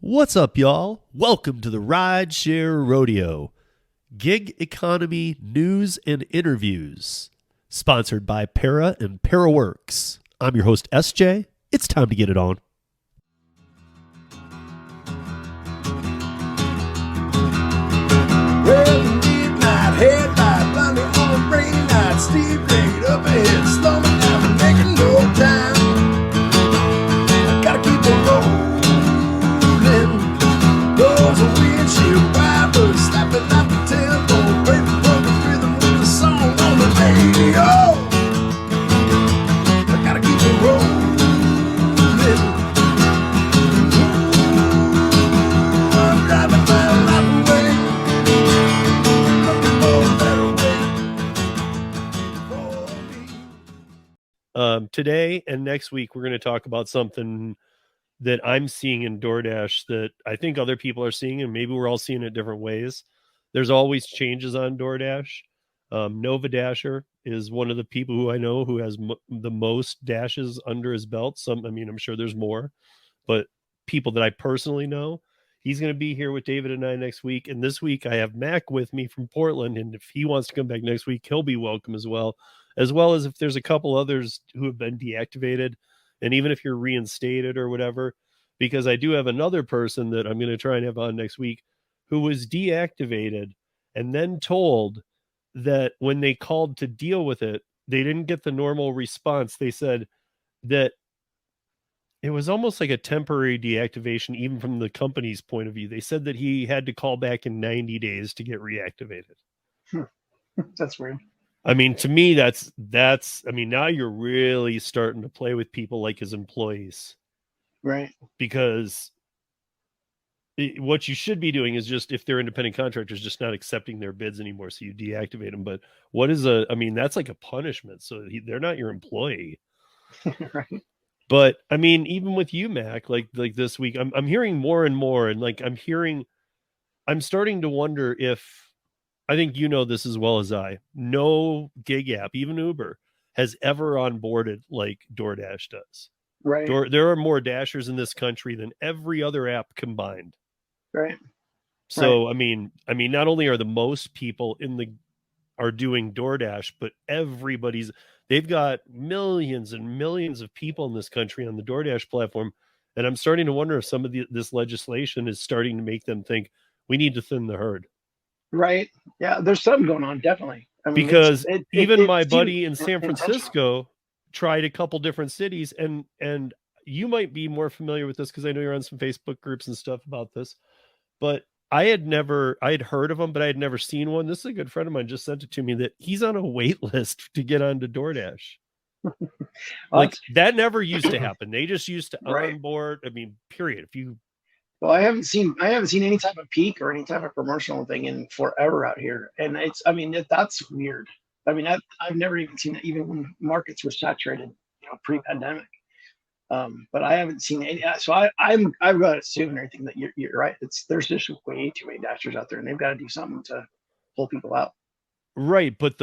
What's up, y'all? Welcome to the Rideshare Rodeo, gig economy news and interviews, sponsored by Para and ParaWorks. I'm your host, SJ. It's time to get it on. Well, midnight headlight, blinding on a rain night, Steve laid up ahead, slow me down and making no time. I gotta keep it rolling. Those are windshield wipers slapping out the tempo, baby, broken rhythm with the song on the radio. I gotta keep it rolling. I'm driving my life away. Today and next week, we're going to talk about something that I'm seeing in DoorDash that I think other people are seeing, and maybe we're all seeing it different ways. There's always changes on DoorDash. Nova Dasher is one of the people who I know who has the most dashes under his belt. I'm sure there's more, but people that I personally know, he's going to be here with David and I next week. And this week I have Mac with me from Portland. And if he wants to come back next week, he'll be welcome as well as if there's a couple others who have been deactivated. And even if you're reinstated or whatever, because I do have another person that I'm going to try and have on next week who was deactivated and then told that when they called to deal with it, they didn't get the normal response. They said that it was almost like a temporary deactivation, even from the company's point of view. They said that he had to call back in 90 days to get reactivated. That's weird. I mean, to me, now you're really starting to play with people like his employees. Right. Because what you should be doing is just, if they're independent contractors, just not accepting their bids anymore. So you deactivate them. But that's like a punishment. So they're not your employee. Right. But I mean, even with you, Mac, like this week, I'm hearing more and more. And I'm starting to wonder if, I think you know this as well as I, no gig app, even Uber, has ever onboarded like DoorDash does. Right. There are more Dashers in this country than every other app combined. Right. So, right. I mean, not only are the most people are doing DoorDash, but they've got millions and millions of people in this country on the DoorDash platform. And I'm starting to wonder if some of this legislation is starting to make them think we need to thin the herd. Right. Yeah. There's something going on. Definitely. I mean, because even my buddy in San Francisco tried a couple different cities, and you might be more familiar with this because I know you're on some Facebook groups and stuff about this, but I had heard of them, but I had never seen one. This is a good friend of mine just sent it to me that he's on a wait list to get onto DoorDash. Like that never used to happen. They just used to onboard. I mean, period. Well, I haven't seen any type of peak or any type of promotional thing in forever out here, and that's weird. I mean, I've never even seen it, even when markets were saturated, pre-pandemic. But I haven't seen any. So I've got to assume and everything that you're right. There's just way too many dashers out there, and they've got to do something to pull people out. Right, here's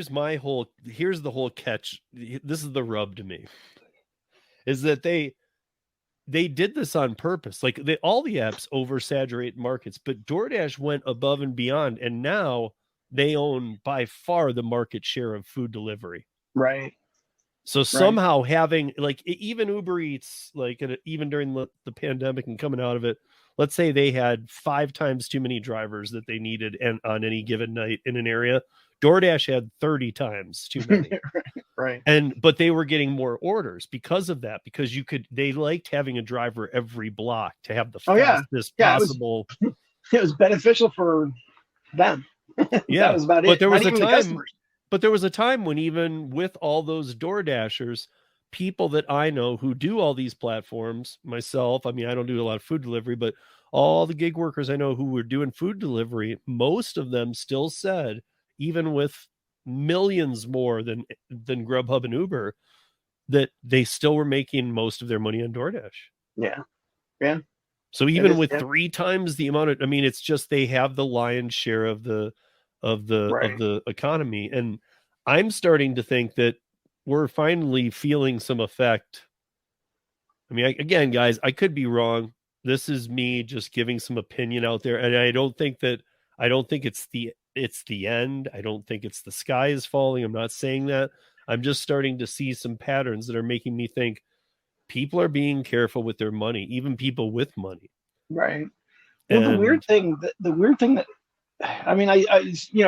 the whole catch. This is the rub to me, is that they did this on purpose. Like all the apps oversaturate markets, but DoorDash went above and beyond, and now they own by far the market share of food delivery. Right. So somehow having even Uber Eats, even during the pandemic and coming out of it, let's say they had 5 times too many drivers that they needed and on any given night in an area, DoorDash had 30 times too many. Right. But they were getting more orders because of that, because they liked having a driver every block to have the fastest possible. It was beneficial for them. Yeah. That was about it. But there was a time when even with all those DoorDashers, people that I know who do all these platforms, myself, I mean, I don't do a lot of food delivery, but all the gig workers I know who were doing food delivery, most of them still said, even with millions more than Grubhub and Uber, that they still were making most of their money on DoorDash. Yeah. Yeah. So even with 3 times the amount of, it's just, they have the lion's share of the economy. And I'm starting to think that we're finally feeling some effect I mean, again, guys, I could be wrong. This is me just giving some opinion out there, and I don't think it's the end. I don't think it's the sky is falling. I'm not saying that. I'm just starting to see some patterns that are making me think people are being careful with their money, even people with money. Right. Well, the weird And thing, the weird thing that, I mean, I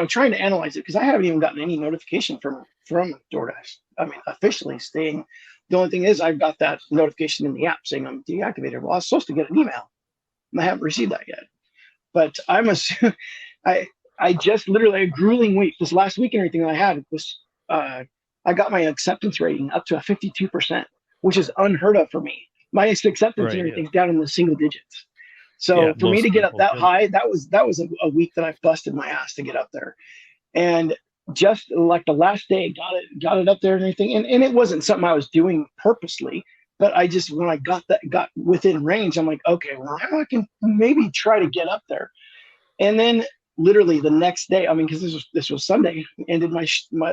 trying to analyze it because I haven't even gotten any notification from DoorDash. I mean, officially staying. The only thing is, I've got that notification in the app saying I'm deactivated. Well, I was supposed to get an email, and I haven't received that yet. But I'm assuming, I just literally a grueling week. This last week and everything that I had was, I got my acceptance rating up to a 52%, which is unheard of for me. My acceptance and everything's down in the single digits. So for me to get up that high, that was a week that I busted my ass to get up there. And just like the last day, got it up there and everything. And it wasn't something I was doing purposely, but I just, when I got within range, I'm like, okay, well, now I can maybe try to get up there. And then literally the next day, I mean, because this was Sunday, ended my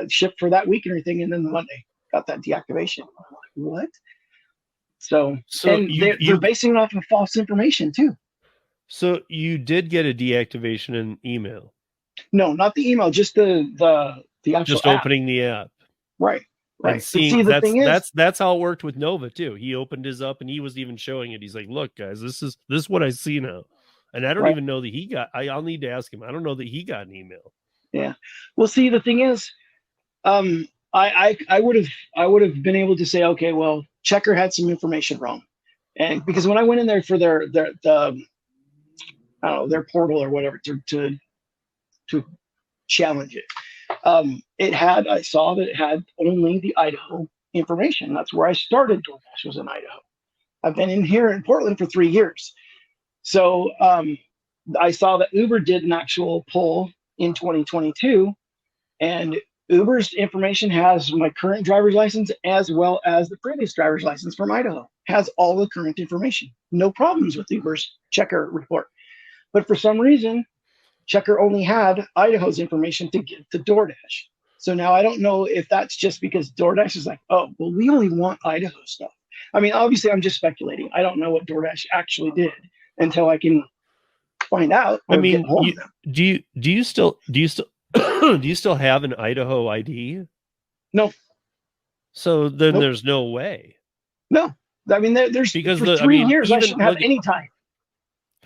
shift for that week and everything. And then Monday got that deactivation. I'm like, what? So and they're basing it off of false information too. So you did get a deactivation in email? No, not the email, just the actual just app. opening the app. Right. And seeing that's how it worked with Nova too. He opened his up and he was even showing it. He's like, look, guys, this is what I see now. And I don't even know that he got, I'll need to ask him. I don't know that he got an email. Yeah. Well, see, the thing is, I would have been able to say, okay, well, Chekr had some information wrong. And because when I went in there for their I don't know, their portal or whatever to challenge it, I saw that it had only the Idaho information. That's where I started. DoorDash was in Idaho. I've been in here in Portland for 3 years. So I saw that Uber did an actual poll in 2022, and Uber's information has my current driver's license as well as the previous driver's license from Idaho. Has all the current information. No problems with Uber's Chekr report. But for some reason, Chekr only had Idaho's information to give to DoorDash. So now I don't know if that's just because DoorDash is like, oh, well, we only want Idaho stuff. I mean, obviously, I'm just speculating. I don't know what DoorDash actually did until I can find out. I mean, do you still do you still have an Idaho ID? No. So then there's no way. No. I mean, there's because for 3 years I shouldn't have any time.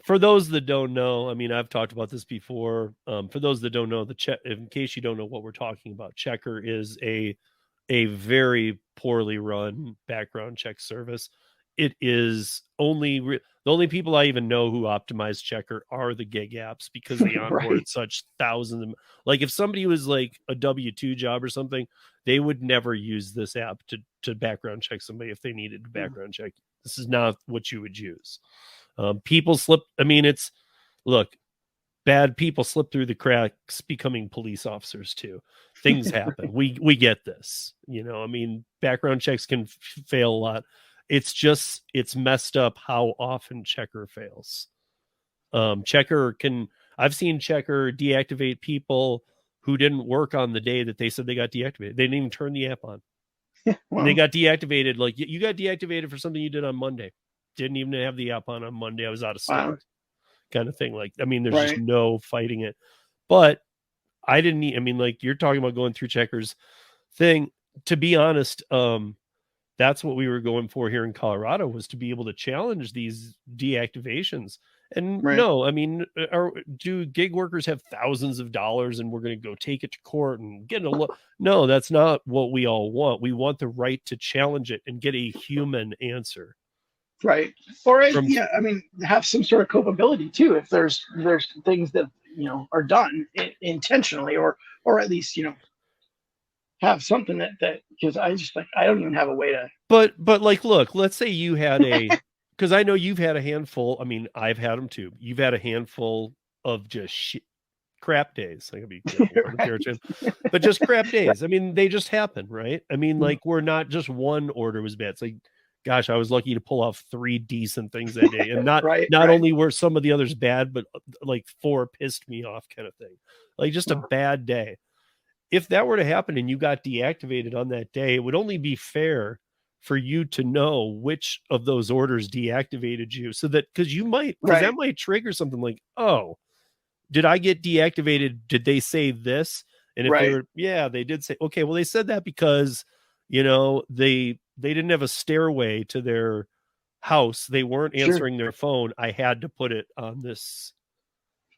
For those that don't know, I mean, I've talked about this before. For those that don't know, in case you don't know what we're talking about, Chekr is a very poorly run background check service. It is the only people I even know who optimize Chekr are the gig apps because they onboard such thousands of, like if somebody was like a W-2 job or something, they would never use this app to background check somebody if they needed to background check. This is not what you would use. People slip. I mean, bad people slip through the cracks becoming police officers too. Things happen. We get this, I mean, background checks can fail a lot. It's messed up how often Chekr fails. I've seen Chekr deactivate people who didn't work on the day that they said they got deactivated. They didn't even turn the app on. Wow. And they got deactivated. Like you got deactivated for something you did on Monday. Didn't even have the app on Monday. I was out of stock, kind of thing. Like, I mean, there's just no fighting it. But I didn't need, I mean, like you're talking about going through Chekr's thing. To be honest, that's what we were going for here in Colorado, was to be able to challenge these deactivations. And no, I mean, do gig workers have thousands of dollars and we're going to go take it to court and get a look? No, that's not what we all want. We want the right to challenge it and get a human answer. Right. Or I mean, have some sort of culpability too. If there's things that, are done intentionally or at least, have something that because I just I don't even have a way to. But like, look, let's say you had because I know you've had a handful. I mean, I've had them too. You've had a handful of just crap days. I gotta be careful, but just crap days. I mean, they just happen, right? I mean, like we're not just one order was bad. It's like, gosh, I was lucky to pull off 3 decent things that day, and not only were some of the others bad, but like 4 pissed me off, kind of thing. Like just a bad day. If that were to happen and you got deactivated on that day, it would only be fair for you to know which of those orders deactivated you, so that because that might trigger something like, oh, did I get deactivated? Did they say this? And if they were, yeah, they did say, okay, well, they said that because, they didn't have a stairway to their house. They weren't answering their phone. I had to put it on this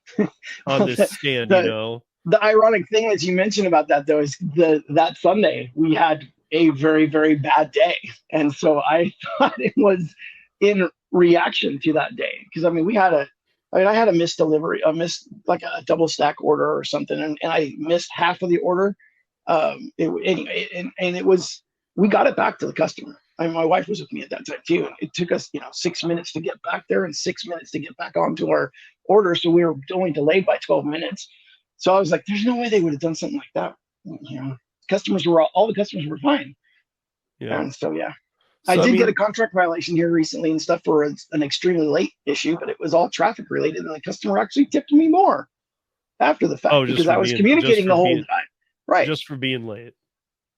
stand, The ironic thing as you mentioned about that though is that Sunday we had a very, very bad day. And so I thought it was in reaction to that day. Because I had a missed delivery, like a double stack order or something, and I missed half of the order. We got it back to the customer. My wife was with me at that time too, and it took us 6 minutes to get back there and 6 minutes to get back onto our order, so we were only delayed by 12 minutes. So I was like, there's no way they would have done something like that. All the customers were fine. And so I did get a contract violation here recently and stuff for an extremely late issue, but it was all traffic related, and the customer actually tipped me more after the fact because I was communicating the whole time. Right. Just for being late.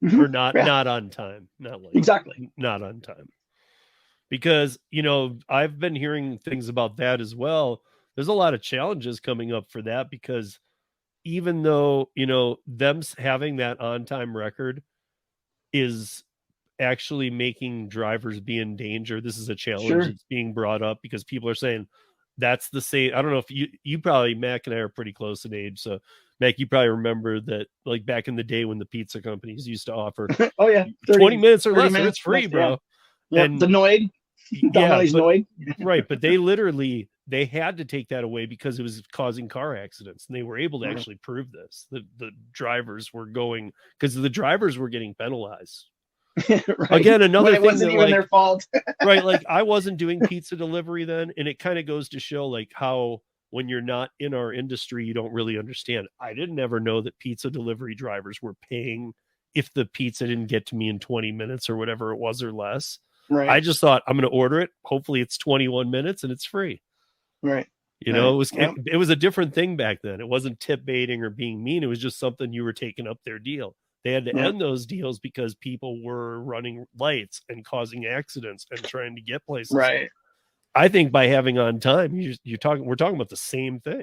Or not on time. Not late. Exactly. Not on time. Because, I've been hearing things about that as well. There's a lot of challenges coming up for that, because even though, them having that on time record is actually making drivers be in danger. This is a challenge that's being brought up because people are saying that's the same. I don't know if you probably, Mac and I are pretty close in age. So Mac, you probably remember that, like back in the day when the pizza companies used to offer 20 minutes or less, minutes, it's free, bro. Yeah. And the Noid. Right. But they had to take that away because it was causing car accidents, and they were able to actually prove this. The drivers were getting penalized. Again, another thing, it wasn't even their fault. Right, like I wasn't doing pizza delivery then, and it kind of goes to show like how when you're not in our industry, you don't really understand. I didn't ever know that pizza delivery drivers were paying if the pizza didn't get to me in 20 minutes or whatever it was or less. Right. I just thought I'm going to order it. Hopefully it's 21 minutes and it's free. Right. It was a different thing back then. It wasn't tip baiting or being mean. It was just something you were taking up their deal. They had to end those deals because people were running lights and causing accidents and trying to get places. Right. I think by having on time, we're talking about the same thing.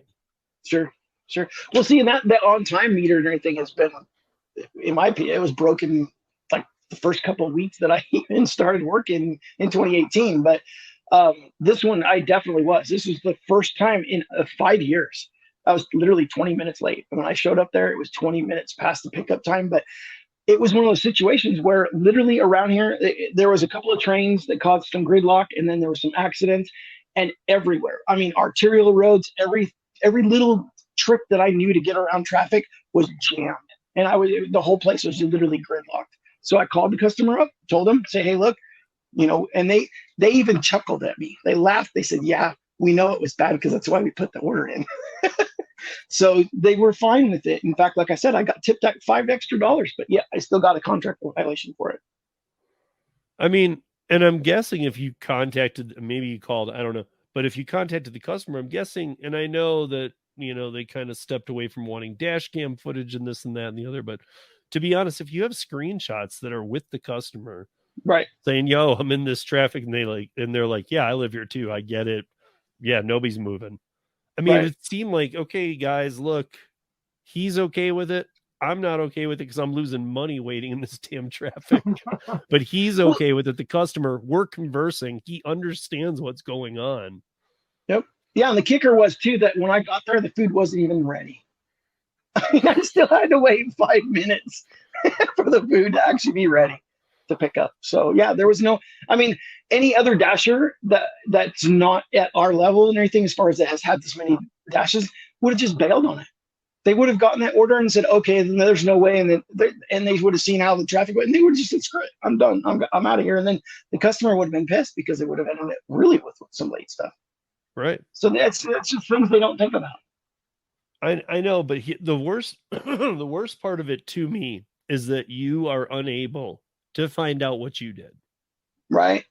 Sure. Well, see, and that on time meter and everything has been, in my opinion, it was broken like the first couple of weeks that I even started working in 2018. But this one, I definitely was. This was the first time in 5 years. I was literally 20 minutes late. And when I showed up there, it was 20 minutes past the pickup time. But it was one of those situations where literally around here, there was a couple of trains that caused some gridlock, and then there were some accidents, and everywhere. I mean, arterial roads, every little trick that I knew to get around traffic was jammed. And the whole place was literally gridlocked. So I called the customer up, told them, say, hey, look, and they even chuckled at me. They laughed. They said, yeah, we know it was bad because that's why we put the order in. So they were fine with it. In fact, like I said, I got tipped $5 extra, but yeah, I still got a contract violation for it. I mean, and I'm guessing if you contacted, maybe you called, I don't know, but if you contacted the customer, I'm guessing, and I know that, they kind of stepped away from wanting dash cam footage and this and that and the other, but to be honest, if you have screenshots that are with the customer, right, saying, yo, I'm in this traffic, and they're like, yeah, I live here too. I get it. Yeah, nobody's moving. I mean, it seemed like, okay, guys, look, he's okay with it. I'm not okay with it because I'm losing money waiting in this damn traffic. But he's okay with it. The customer, we're conversing. He understands what's going on. Yep. Yeah, and the kicker was, too, that when I got there, the food wasn't even ready. I still had to wait 5 minutes for the food to actually be ready to pick up. So, yeah, there was any other dasher that's not at our level and everything, as far as that has had this many dashes, would have just bailed on it. They would have gotten that order and said, okay, then there's no way. And they would have seen how the traffic went, and they would have just said, screw it, I'm done. I'm out of here. And then the customer would have been pissed because they would have ended it really with some late stuff. Right. So that's just things they don't think about. I know, but the worst part of it to me is that you are unable to find out what you did. Right.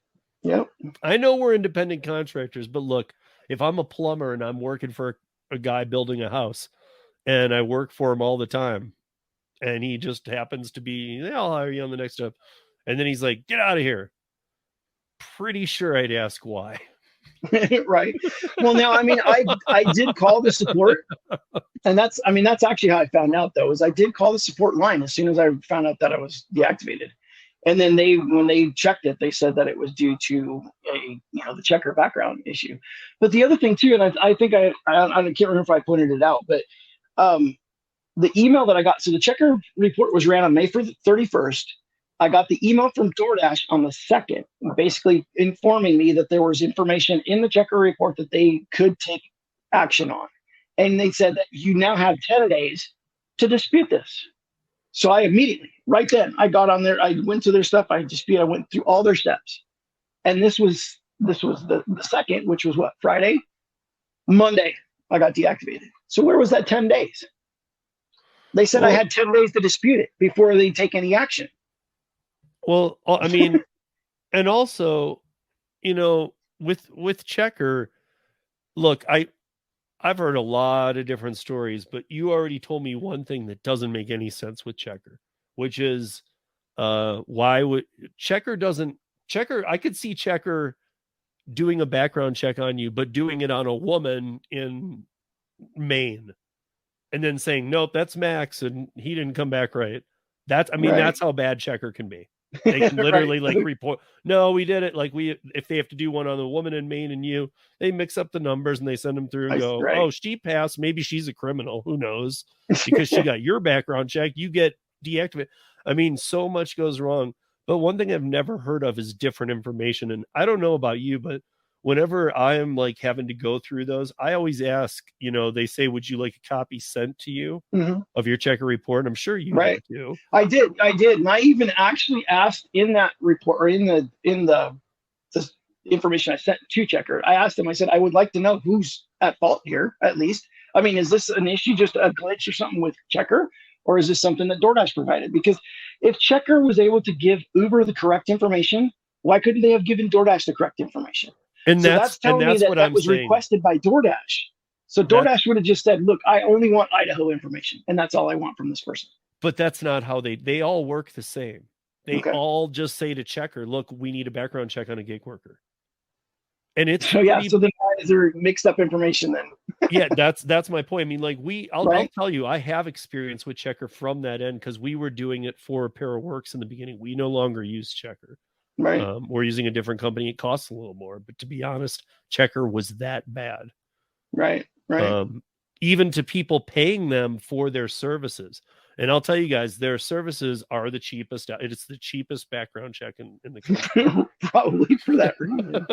Yep. I know we're independent contractors, but look, if I'm a plumber and I'm working for a guy building a house and I work for him all the time and he just happens to be, I'll hire you on the next job. And then he's like, get out of here. pretty sure I'd ask why. Right. Well, now, I mean, I did call the support, and that's actually how I found out, though, is I did call the support line as soon as I found out that I was deactivated. And then when they checked it, they said that it was due to the Chekr background issue. But the other thing too, and I think I can't remember if I pointed it out, but the email that I got, so the Chekr report was ran on May 31st. I got the email from DoorDash on the 2nd, basically informing me that there was information in the Chekr report that they could take action on. And they said that you now have 10 days to dispute this. So I immediately, right then, I got on there, I went to their stuff, I went through all their steps. And this was the 2nd, which was what, Friday? Monday, I got deactivated. So where was that 10 days? They said I had 10 days to dispute it before they take any action. Well, I mean, and also, with Chekr, look, I've heard a lot of different stories, but you already told me one thing that doesn't make any sense with Chekr, which is why would Chekr, I could see Chekr doing a background check on you, but doing it on a woman in Maine and then saying, nope, that's Max and he didn't come back right. That's how bad Chekr can be. They can literally report, no, we did it. If they have to do one on the woman in Maine and you, they mix up the numbers and they send them through and go, oh, she passed. Maybe she's a criminal. Who knows? Because she got your background check. You get deactivated. I mean, so much goes wrong. But one thing I've never heard of is different information. And I don't know about you, but whenever I'm having to go through those, I always ask, they say, would you like a copy sent to you of your Chekr report? And I'm sure you did too. I did. And I even actually asked in that report, or in the information I sent to Chekr, I asked them, I said, I would like to know who's at fault here, at least. I mean, is this an issue, just a glitch or something with Chekr? Or is this something that DoorDash provided? Because if Chekr was able to give Uber the correct information, why couldn't they have given DoorDash the correct information? And that's telling me that was requested by DoorDash. So DoorDash would have just said, look, I only want Idaho information, and that's all I want from this person. But that's not how they all work the same. They all just say to Chekr, look, we need a background check on a gig worker. And it's so then why is there mixed up information then? Yeah, that's my point. I mean, I'll tell you, I have experience with Chekr from that end because we were doing it for a pair of works in the beginning. We no longer use Chekr. Right. We're using a different company. It costs a little more, but to be honest, Chekr was that bad. Right. Even to people paying them for their services. And I'll tell you guys, their services are the cheapest. It's the cheapest background check in the country. Probably for that reason.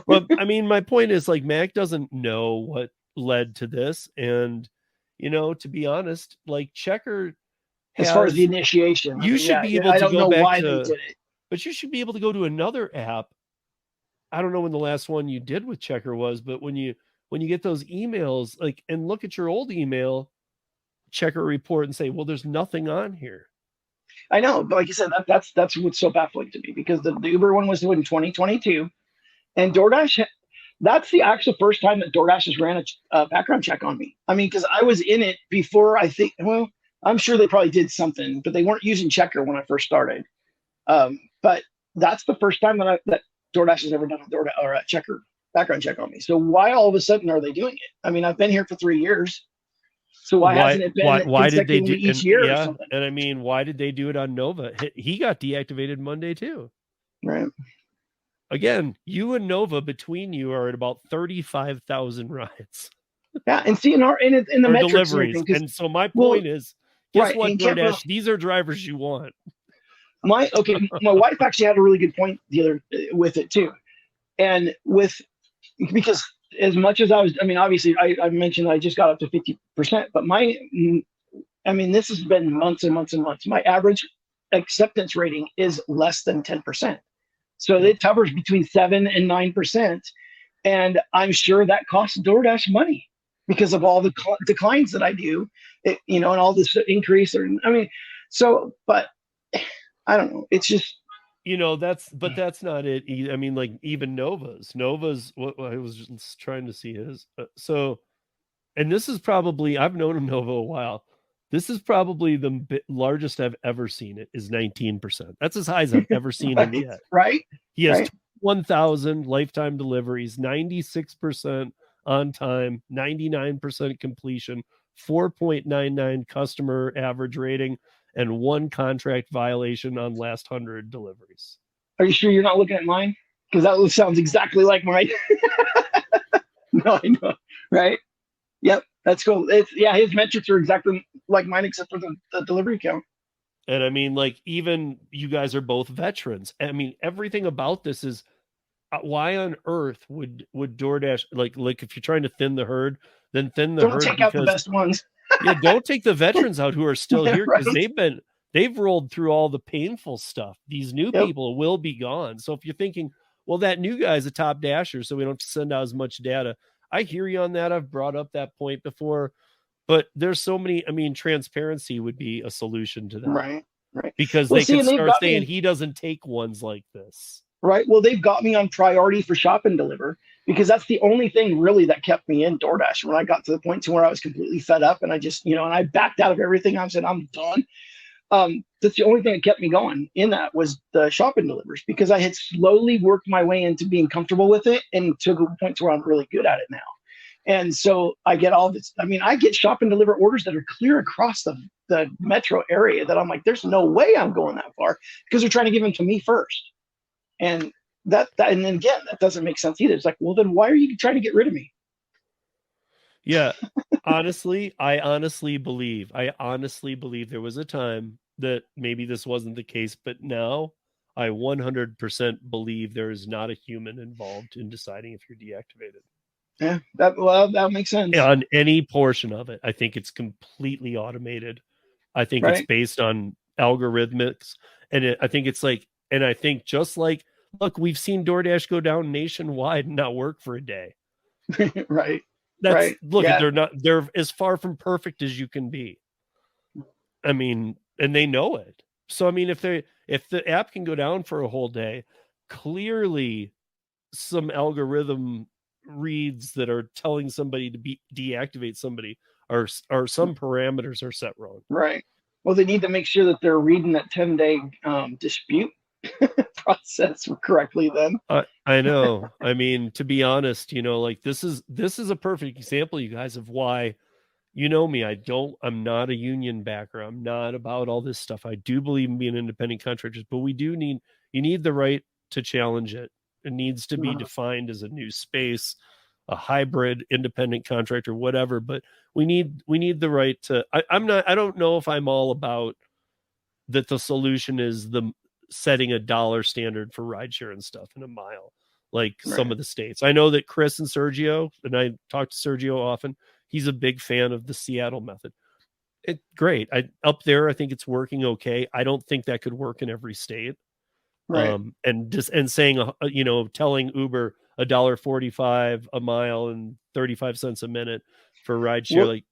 But I mean, my point is Mac doesn't know what led to this. And, to be honest, Chekr, as far as the initiation, you should be able to go back to. I don't know why they did it. But you should be able to go to another app. I don't know when the last one you did with Chekr was, but when you get those emails, and look at your old email, Chekr report and say, well, there's nothing on here. I know, but like you said, that's what's so baffling to me, because the Uber one was in 2022, and DoorDash, that's the actual first time that DoorDash has ran a background check on me. I mean, because I was in it before. I think, well, I'm sure they probably did something, but they weren't using Chekr when I first started. But that's the first time that DoorDash has ever done a Chekr background check on me. So why all of a sudden are they doing it? I mean, I've been here for 3 years. So why hasn't it been why did they do each year or something? And I mean, why did they do it on Nova? He got deactivated Monday too. Right. Again, you and Nova between you are at about 35,000 rides. Yeah, and see in the metrics deliveries. And so my point is, guess what, DoorDash? These are drivers you want. My wife actually had a really good point with it too, and because as much as obviously I mentioned I just got up to 50%, but this has been months and months and months. My average acceptance rating is less than 10%, so it hovers between 7 and 9%, and I'm sure that costs DoorDash money because of all the declines that I do, and all this increase. But I don't know. It's just, that's not it. I mean, even Nova's what I was just trying to see is and this is probably, I've known Nova a while. This is probably the largest I've ever seen. It is 19%. That's as high as I've ever seen him yet. Right. He has 1,000 lifetime deliveries, 96% on time, 99% completion, 4.99 customer average rating, and 1 contract violation on last 100 deliveries. Are you sure you're not looking at mine? Because that sounds exactly like mine. No, I know, right? Yep, that's cool. Yeah, his metrics are exactly like mine, except for the delivery count. And I mean, like, even you guys are both veterans. I mean, everything about this is why on earth would DoorDash like if you're trying to thin the herd, then thin the Don't herd take out the because best ones. yeah, don't take the veterans out who are still Yeah, here because right. they've rolled through all the painful stuff. These new Yep. people will be gone. So if you're thinking, well, that new guy's a top dasher, so we don't have to send out as much data. I hear you on that. I've brought up that point before, but there's so many. I mean, transparency would be a solution to that, Right. Right. because Well, they see, could and they've start got saying me. he doesn't take ones like this. Right. Well, they've got me on priority for shop and deliver because that's the only thing really that kept me in DoorDash. When I got to the point to where I was completely fed up and I just, and I backed out of everything. I said, I'm done. That's the only thing that kept me going in that was the shop and delivers because I had slowly worked my way into being comfortable with it and to the point to where I'm really good at it now. And so I get all this. I mean, I get shop and deliver orders that are clear across the metro area that I'm like, there's no way I'm going that far because they're trying to give them to me first. And and then again, that doesn't make sense either. It's like, well, then why are you trying to get rid of me? Yeah. I honestly believe there was a time that maybe this wasn't the case, but now I 100% believe there is not a human involved in deciding if you're deactivated. Yeah, that makes sense. On any portion of it. I think it's completely automated. I think it's Right. based on algorithmics. And I think it's like, and I think just like, look, we've seen DoorDash go down nationwide and not work for a day. Right. That's Right. look, Yeah. they're as far from perfect as you can be. I mean, and they know it. So I mean, if the app can go down for a whole day, clearly some algorithm reads that are telling somebody to deactivate somebody or some parameters are set wrong. Right. Well, they need to make sure that they're reading that 10-day dispute process correctly then. I know. I mean, to be honest, like this is a perfect example, you guys, of why, you know me, I'm not a union backer. I'm not about all this stuff. I do believe in being independent contractors, but you need the right to challenge it. It needs to be defined as a new space, a hybrid independent contractor, whatever, but we need the right to, I don't know if I'm all about that. The solution is the setting a dollar standard for rideshare and stuff in a mile, like some of the states. I know that Chris and Sergio, and I talk to Sergio often, he's a big fan of the Seattle method. Great. Up there, I think it's working okay. I don't think that could work in every state. Right. And saying, telling Uber $1.45 a mile and 35 cents a minute for rideshare, Well, like,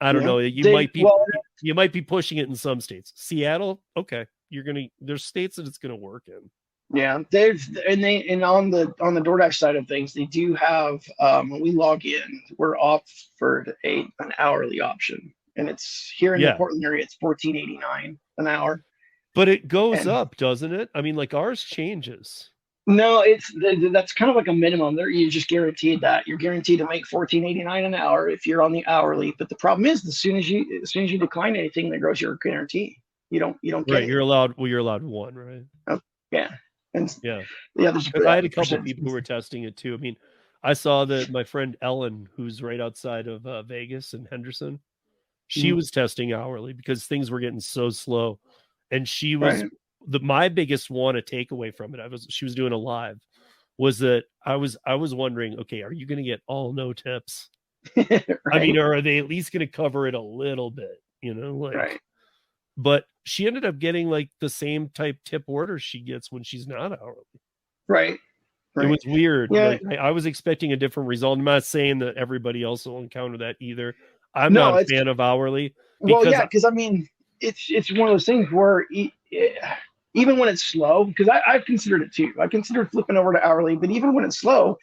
I don't know. You might be pushing it in some states. Seattle, okay. There's states that it's gonna work in. Yeah, and on the DoorDash side of things, they do have when we log in, we're offered an hourly option, and it's here in the Portland area, it's $14.89 an hour. But it goes up, doesn't it? I mean, like ours changes. No, that's kind of like a minimum. You're just guaranteed that you're guaranteed to make $14.89 an hour if you're on the hourly. But the problem is, as soon as you decline anything, there goes your guarantee. You don't get right. it. You're allowed one, right? Oh, yeah. And yeah. I had a couple of people who were testing it too. I mean, I saw that my friend Ellen, who's right outside of Vegas and Henderson, she was testing hourly because things were getting so slow, and she was my biggest one to take away from it. She was doing a live, was that I was wondering, okay, are you going to get all no tips? I mean, or are they at least going to cover it a little bit? But she ended up getting like the same type tip orders she gets when she's not hourly. Right. It was weird. Yeah. Like, I was expecting a different result. I'm not saying that everybody else will encounter that either. I'm not a fan of hourly. Because I mean, it's one of those things where even when it's slow, because I've considered it too. I considered flipping over to hourly, but even when it's slow,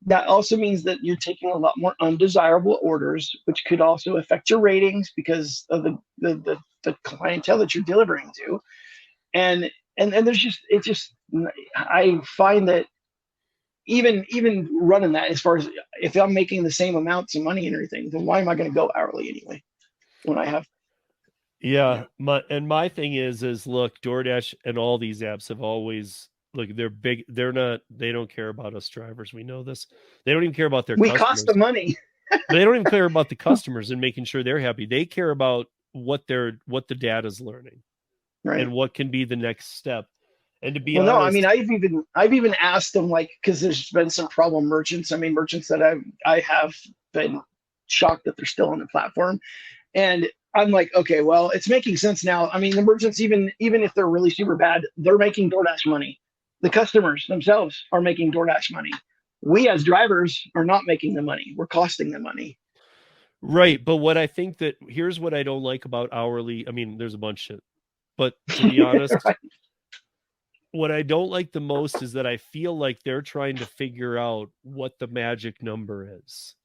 that also means that you're taking a lot more undesirable orders, which could also affect your ratings because of the clientele that you're delivering to. And and there's just, I find that even running that, as far as if I'm making the same amounts of money and everything, then why am I going to go hourly anyway when I have? Yeah, my thing is look, DoorDash and all these apps have always, look, they're big. They don't care about us drivers. We know this. They don't even care about their We cost customers. them money. They don't even care about the customers and making sure they're happy. They care about what the data's learning, Right. and what can be the next step. And to be Well, honest, no, I mean, I've even asked them, like, because there's been some problem merchants. I mean, merchants that I have been shocked that they're still on the platform, and I'm like, okay, well, it's making sense now. I mean, the merchants, even if they're really super bad, they're making DoorDash money. The customers themselves are making DoorDash money. We as drivers are not making the money. We're costing them money. right. But what I think that, here's what I don't like about hourly. I mean, there's a bunch of, but to be honest, Right. what I don't like the most is that I feel like they're trying to figure out what the magic number is.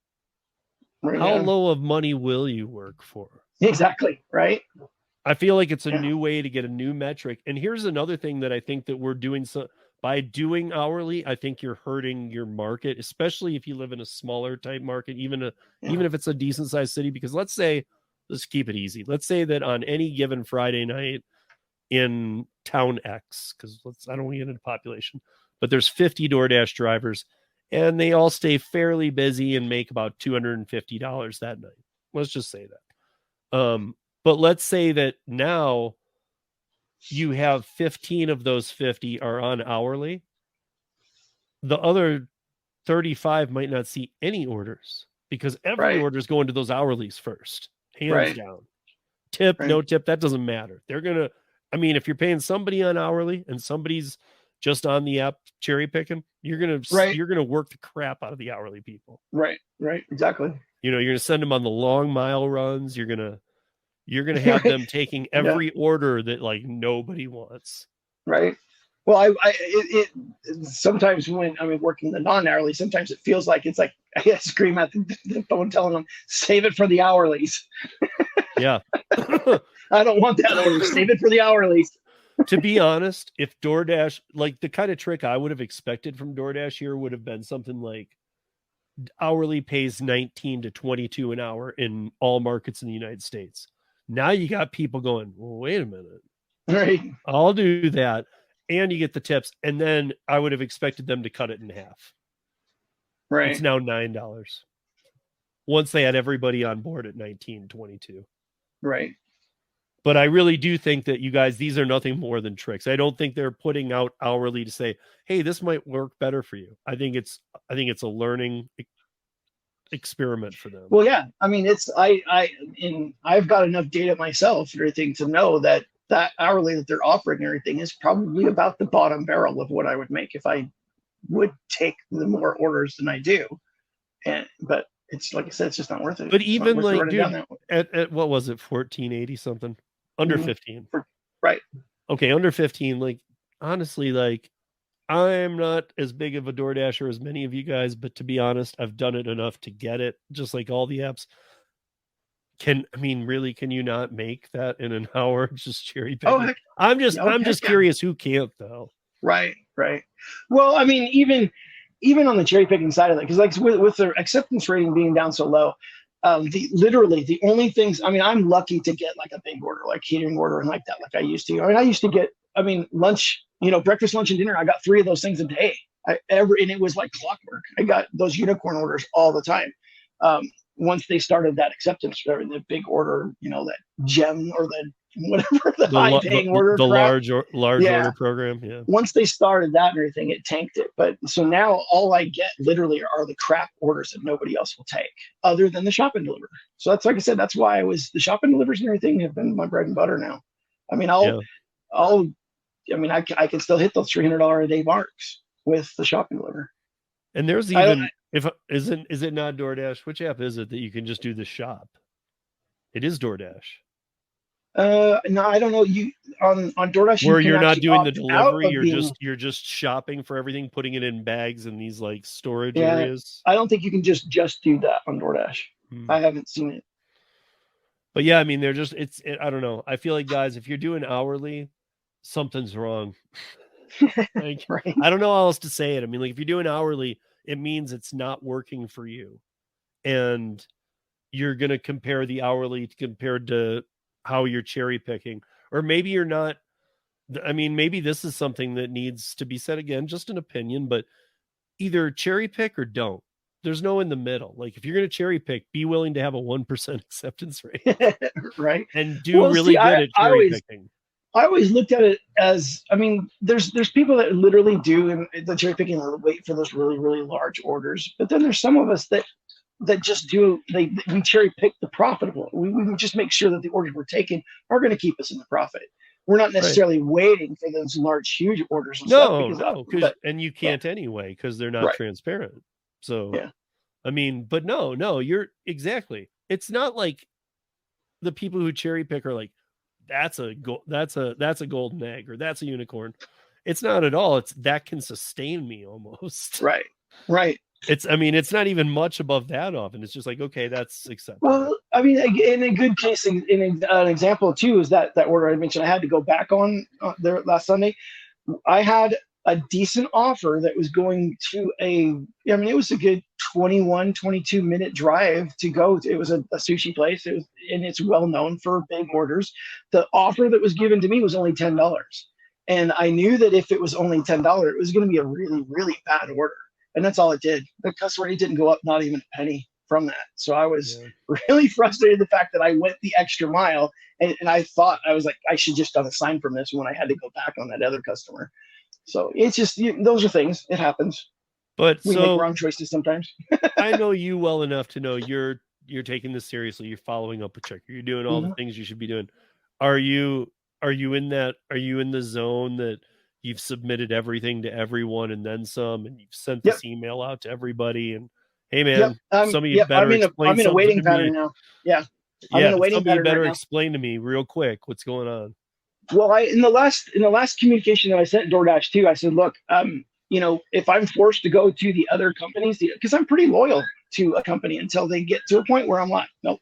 Right, How yeah. low of money will you work for? Exactly. Right. I feel like it's a Yeah. new way to get a new metric. And here's another thing that I think that we're doing. So by doing hourly, I think you're hurting your market, especially if you live in a smaller type market, even if it's a decent sized city. Because let's keep it easy. Let's say that on any given Friday night in town X, because I don't want to get into population, but there's 50 DoorDash drivers, and they all stay fairly busy and make about $250 that night. Let's just say that. But let's say that now you have 15 of those 50 are on hourly. The other 35 might not see any orders, because every order is going to those hourlies first, hands down. Tip, no tip, that doesn't matter. They're going to, I mean, if you're paying somebody on hourly and somebody's just on the app cherry picking, you're going to work the crap out of the hourly people. Right. Exactly. You're going to send them on the long mile runs. You're going to have them taking every order that, like, nobody wants. Right. Well, it sometimes when I'm working the non-hourly, sometimes it feels like it's like I scream at the phone telling them, save it for the hourlies. Yeah. I don't want that order. Save it for the hourlies. To be honest, if DoorDash, like, the kind of trick I would have expected from DoorDash here would have been something like hourly pays 19 to 22 an hour in all markets in the United States. Now you got people going, well, wait a minute. Right. I'll do that. And you get the tips. And then I would have expected them to cut it in half. Right. It's now $9. Once they had everybody on board at 19.22. Right. But I really do think that you guys, these are nothing more than tricks. I don't think they're putting out hourly to say, hey, this might work better for you. I think it's a learning experiment for them. Well, yeah. I mean, I've got enough data myself and everything to know that hourly that they're offering and everything is probably about the bottom barrel of what I would make if I would take the more orders than I do. But it's, like I said, it's just not worth it. But even like, dude, at what was it, 1480 something? Under 15. Right. Okay, under 15. Like, honestly, like, I'm not as big of a DoorDasher as many of you guys, but to be honest, I've done it enough to get it, just like all the apps. Can you not make that in an hour? Just cherry picking. Oh, I'm just curious who can't, though. Right. Well, I mean, even on the cherry picking side of it, because like with the acceptance rating being down so low, the only things, I mean, I'm lucky to get like a big order, like catering order and like that, like I used to. I mean, I used to get, lunch, breakfast, lunch, and dinner. I got 3 of those things a day. And it was like clockwork. I got those unicorn orders all the time. Once they started that acceptance, the big order, that gem or the whatever, the high paying order, the large order program. Yeah. Once they started that and everything, it tanked it. But so now all I get literally are the crap orders that nobody else will take, other than the shop and deliver. So that's, like I said, that's why the shop and delivers and everything have been my bread and butter now. I mean, I can still hit those $300 a day marks with the shop and deliver. And there's even, is it not DoorDash? Which app is it that you can just do the shop? It is DoorDash. No, I don't know. You on DoorDash, where you're not doing the delivery, you're just shopping for everything, putting it in bags in these like storage areas. I don't think you can just do that on DoorDash. I haven't seen it. But yeah, I mean, I don't know. I feel like, guys, if you're doing hourly, something's wrong. Like, Right. I don't know how else to say it. I mean, like, if you're doing hourly, it means it's not working for you. And you're going to compare the hourly compared to how you're cherry picking. Or maybe you're not. I mean, maybe this is something that needs to be said again, just an opinion, but either cherry pick or don't. There's no in the middle. Like, if you're going to cherry pick, be willing to have a 1% acceptance rate Right. and do Well, really see, good at cherry picking. I always looked at it as, I mean, there's people that literally do and the cherry picking and wait for those really, really large orders. But then there's some of us that just do, we cherry pick the profitable. We just make sure that the orders we're taking are going to keep us in the profit. We're not necessarily waiting for those large, huge orders and stuff. Because and you can't anyway, because they're not transparent. So, I mean, but no, you're exactly. It's not like the people who cherry pick are like, that's a golden egg, or that's a unicorn. It's not at all. It's that can sustain me almost. Right. It's not even much above that often. It's just like, okay, that's acceptable. Well, I mean, in a good case, an example too is that order I mentioned. I had to go back on there last Sunday. I had a decent offer that was going to it was a good 21, 22 minute drive to go. It was a sushi place. And it's well known for big orders. The offer that was given to me was only $10. And I knew that if it was only $10, it was going to be a really, really bad order. And that's all it did. The customer rate didn't go up, not even a penny from that. So I was really frustrated the fact that I went the extra mile. And I thought, I was like, I should just done a sign from this when I had to go back on that other customer. So it's just, those are things. It happens. But we make wrong choices sometimes. I know you well enough to know you're taking this seriously. You're following up with Chekr. You're doing all the things you should be doing. Are you in the zone that you've submitted everything to everyone and then some, and you've sent this email out to everybody, and hey man, some of you better explain I'm in a waiting pattern now. I'm in a waiting pattern. Better explain to me real quick what's going on. Well, in the last communication that I sent DoorDash too, I said, look, if I'm forced to go to the other companies, because I'm pretty loyal to a company until they get to a point where I'm like, nope.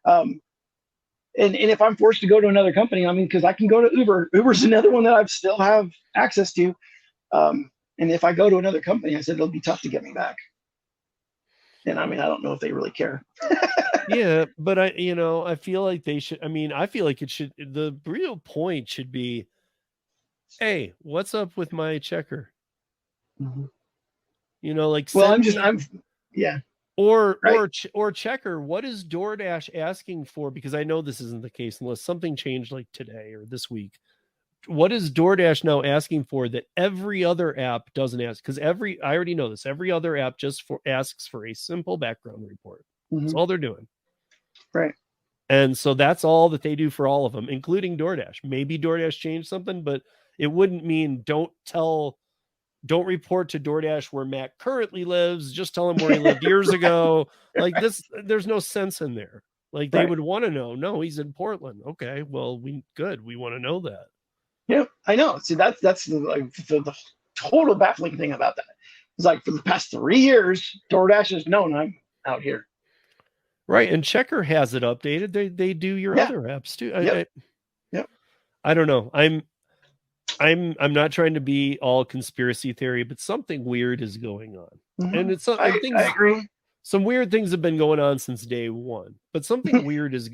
And if I'm forced to go to another company, because I can go to Uber. Uber's another one that I still have access to. And if I go to another company, I said, it'll be tough to get me back. And I don't know if they really care. Yeah, but I feel like they should. I feel like it should. The real point should be, hey, what's up with my Chekr? Or Chekr, what is DoorDash asking for? Because I know this isn't the case unless something changed like today or this week. What is DoorDash now asking for that every other app doesn't ask? Because I already know this. Every other app just asks for a simple background report. That's all they're doing. Right. And so that's all that they do for all of them, including DoorDash. Maybe DoorDash changed something, but it wouldn't mean don't report to DoorDash where Matt currently lives. Just tell him where he lived years ago. Like this, there's no sense in there. Like they would want to know. No, he's in Portland. Okay, well, we want to know that. Yeah, I know. See, that's the total baffling thing about that. It's like for the past 3 years, DoorDash has known I'm out here. Right, and Chekr has it updated. They do your other apps too. I don't know. I'm not trying to be all conspiracy theory, but something weird is going on. And it's I agree. Some weird things have been going on since day one, but something weird is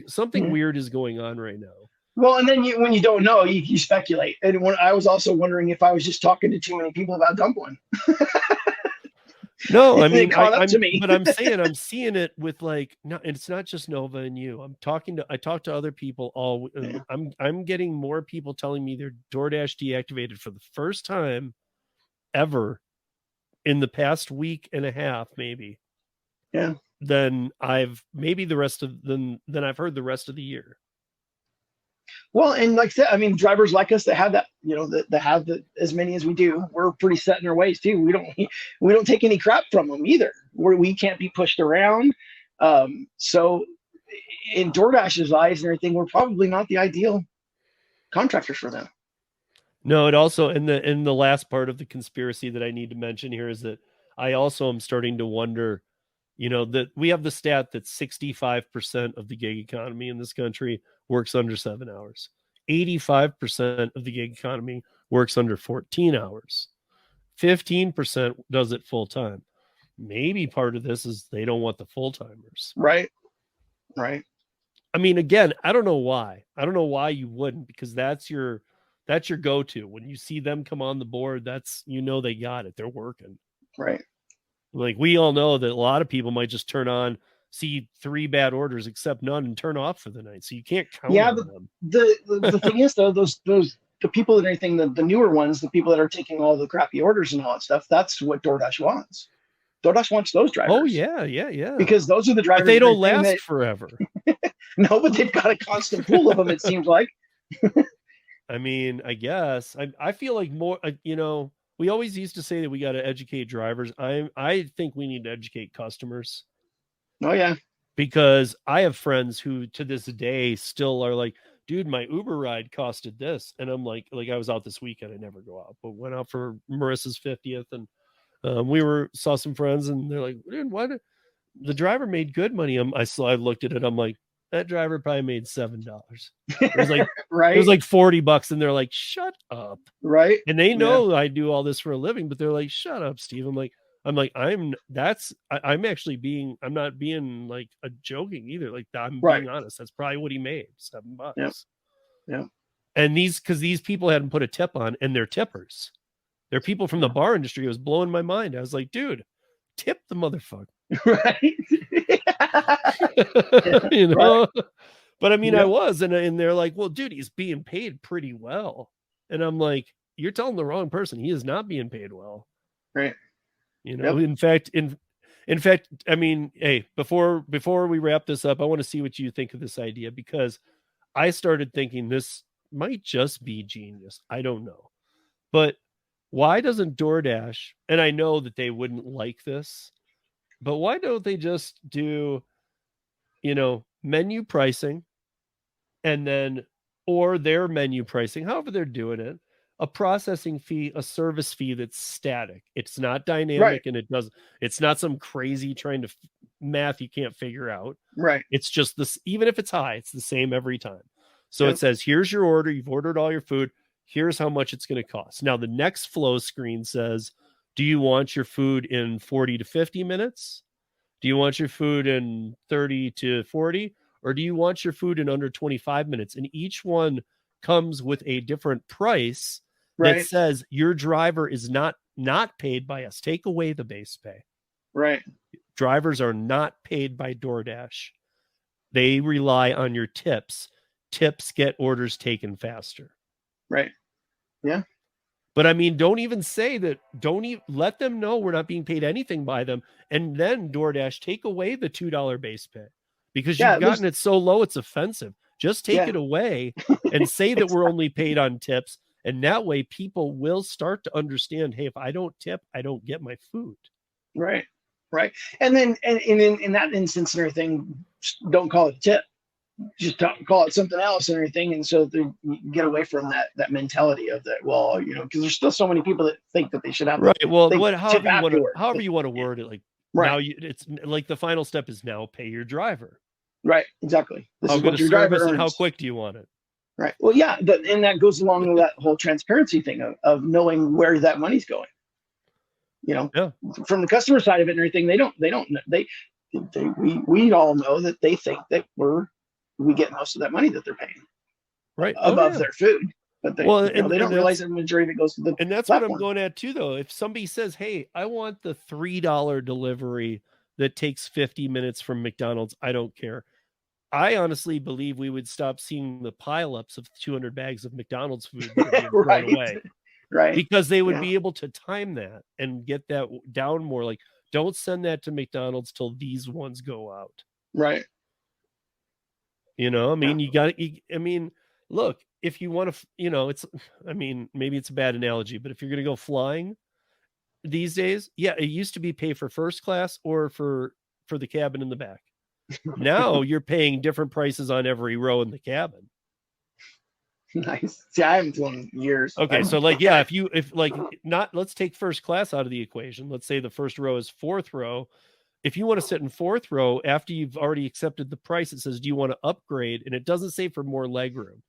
going on right now. Well, and then when you don't know, you speculate. And when I was also wondering if I was just talking to too many people about dumpling. No, but I'm saying I'm seeing it with no, and it's not just Nova and you. I talk to other people I'm getting more people telling me their DoorDash deactivated for the first time ever in the past week and a half, maybe. Yeah. Than I've heard the rest of the year. Well, and like I said, drivers like us that have that, that have as many as we do, we're pretty set in our ways too. We don't take any crap from them either. We can't be pushed around. So in DoorDash's eyes and everything, we're probably not the ideal contractors for them. No, it also in the last part of the conspiracy that I need to mention here is that I also am starting to wonder, that we have the stat that 65% of the gig economy in this country works under 7 hours. 85% of the gig economy works under 14 hours. 15% does it full time. Maybe part of this is they don't want the full timers. Right. I mean, again, I don't know why. I don't know why you wouldn't, because that's your go-to. When you see them come on the board, that's, they got it. They're working. Right. Like, we all know that a lot of people might just turn on, see 3 bad orders, accept none, and turn off for the night. So you can't count on them. The thing is, though, the people that anything, the newer ones, the people that are taking all the crappy orders and all that stuff, that's what DoorDash wants. DoorDash wants those drivers. Oh, yeah. Because those are the drivers. But they don't last forever. No, but they've got a constant pool of them, it seems like. I mean, I guess. I feel like more, we always used to say that we got to educate drivers. I think we need to educate customers. Oh, yeah. Because I have friends who to this day still are like, dude, my Uber ride costed this. And I'm like I was out this weekend. I never go out, but went out for Marissa's 50th. And we saw some friends, and they're like, dude, why did the driver made good money? I looked at it. I'm like, that driver probably made $7. It was like, right. It was like $40. And they're like, shut up. Right. And they know I do all this for a living, but they're like, shut up, Steve. I'm actually being, I'm not being like a joking either. Like, I'm being honest. That's probably what he made, $7. Yeah. And because these people hadn't put a tip on, and they're tippers. They're people from the bar industry. It was blowing my mind. I was like, dude, tip the motherfucker. Right. Right. But I mean, I was, and they're like, well, dude, he's being paid pretty well. And I'm like, you're telling the wrong person. He is not being paid well. Right. In fact, I mean, hey, before we wrap this up, I want to see what you think of this idea, because I started thinking this might just be genius. I don't know. But why doesn't DoorDash, and I know that they wouldn't like this, but why don't they just do, menu pricing, and then, or their menu pricing, however they're doing it, a processing fee, a service fee that's static. It's not dynamic, and it's not some crazy trying to math you can't figure out. Right. It's just this, even if it's high, it's the same every time. So it says, here's your order. You've ordered all your food. Here's how much it's going to cost. Now, the next flow screen says, do you want your food in 40 to 50 minutes? Do you want your food in 30 to 40? Or do you want your food in under 25 minutes? And each one comes with a different price that says your driver is not paid by us. Take away the base pay. Right. Drivers are not paid by DoorDash. They rely on your tips. Tips get orders taken faster. Right. Yeah. But I mean, don't even say that. Don't even let them know we're not being paid anything by them. And then DoorDash, take away the $2 base pay, because you've gotten it so low it's offensive. Just take it away and say that we're only paid on tips. And that way people will start to understand, hey, if I don't tip, I don't get my food. Right. Right. And then in that instance and everything, don't call it a tip. Just don't call it something else and everything. And so you get away from that mentality of that. Well, because there's still so many people that think that they should have. Right. Well, however you want to word it, like now it's like the final step is now pay your driver. Right. Exactly. This is what your driver earns. And how quick do you want it? Right. Well, yeah. And that goes along with that whole transparency thing of knowing where that money's going. From the customer side of it and everything, we all know that they think that we get most of that money that they're paying, right, above their food, but they don't realize that the majority of it goes to the and that's platform. What I'm going at too, though. If somebody says, hey, I want the $3 delivery that takes 50 minutes from McDonald's, I don't care. I honestly believe we would stop seeing the pileups of 200 bags of McDonald's food that are being thrown away. Right. Because they would be able to time that and get that down more. Like, don't send that to McDonald's till these ones go out. Right. I mean, look, if you want to, maybe it's a bad analogy, but if you're going to go flying these days, it used to be pay for first class or for the cabin in the back. Now you're paying different prices on every row in the cabin. Nice. See, I haven't flown in years. Okay, so let's take first class out of the equation. Let's say the first row is fourth row. If you want to sit in fourth row after you've already accepted the price, it says, do you want to upgrade? And it doesn't say for more leg room.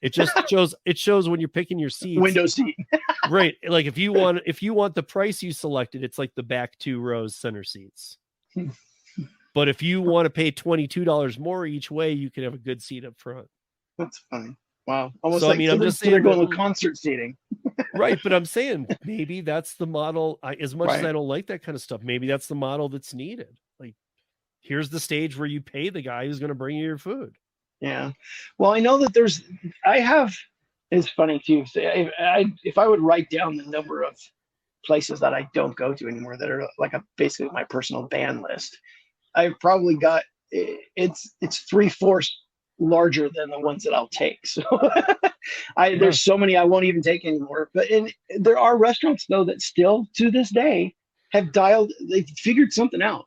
It just shows when you're picking your seats. Window seat. Right. Like if you want the price you selected, it's like the back 2 rows center seats. But if you want to pay $22 more each way, you can have a good seat up front. That's funny. Wow. Almost So, like I mean, I'm just saying they're going with concert seating. Right. But I'm saying maybe that's the model. As much as I don't like that kind of stuff, maybe that's the model that's needed. Like, here's the stage where you pay the guy who's going to bring you your food. Yeah. Well, I know that it's funny too. So if I would write down the number of places that I don't go to anymore that are like basically my personal ban list, I've probably got it's 3/4 larger than the ones that I'll take. So there's so many I won't even take anymore. But there are restaurants though that still to this day they've figured something out.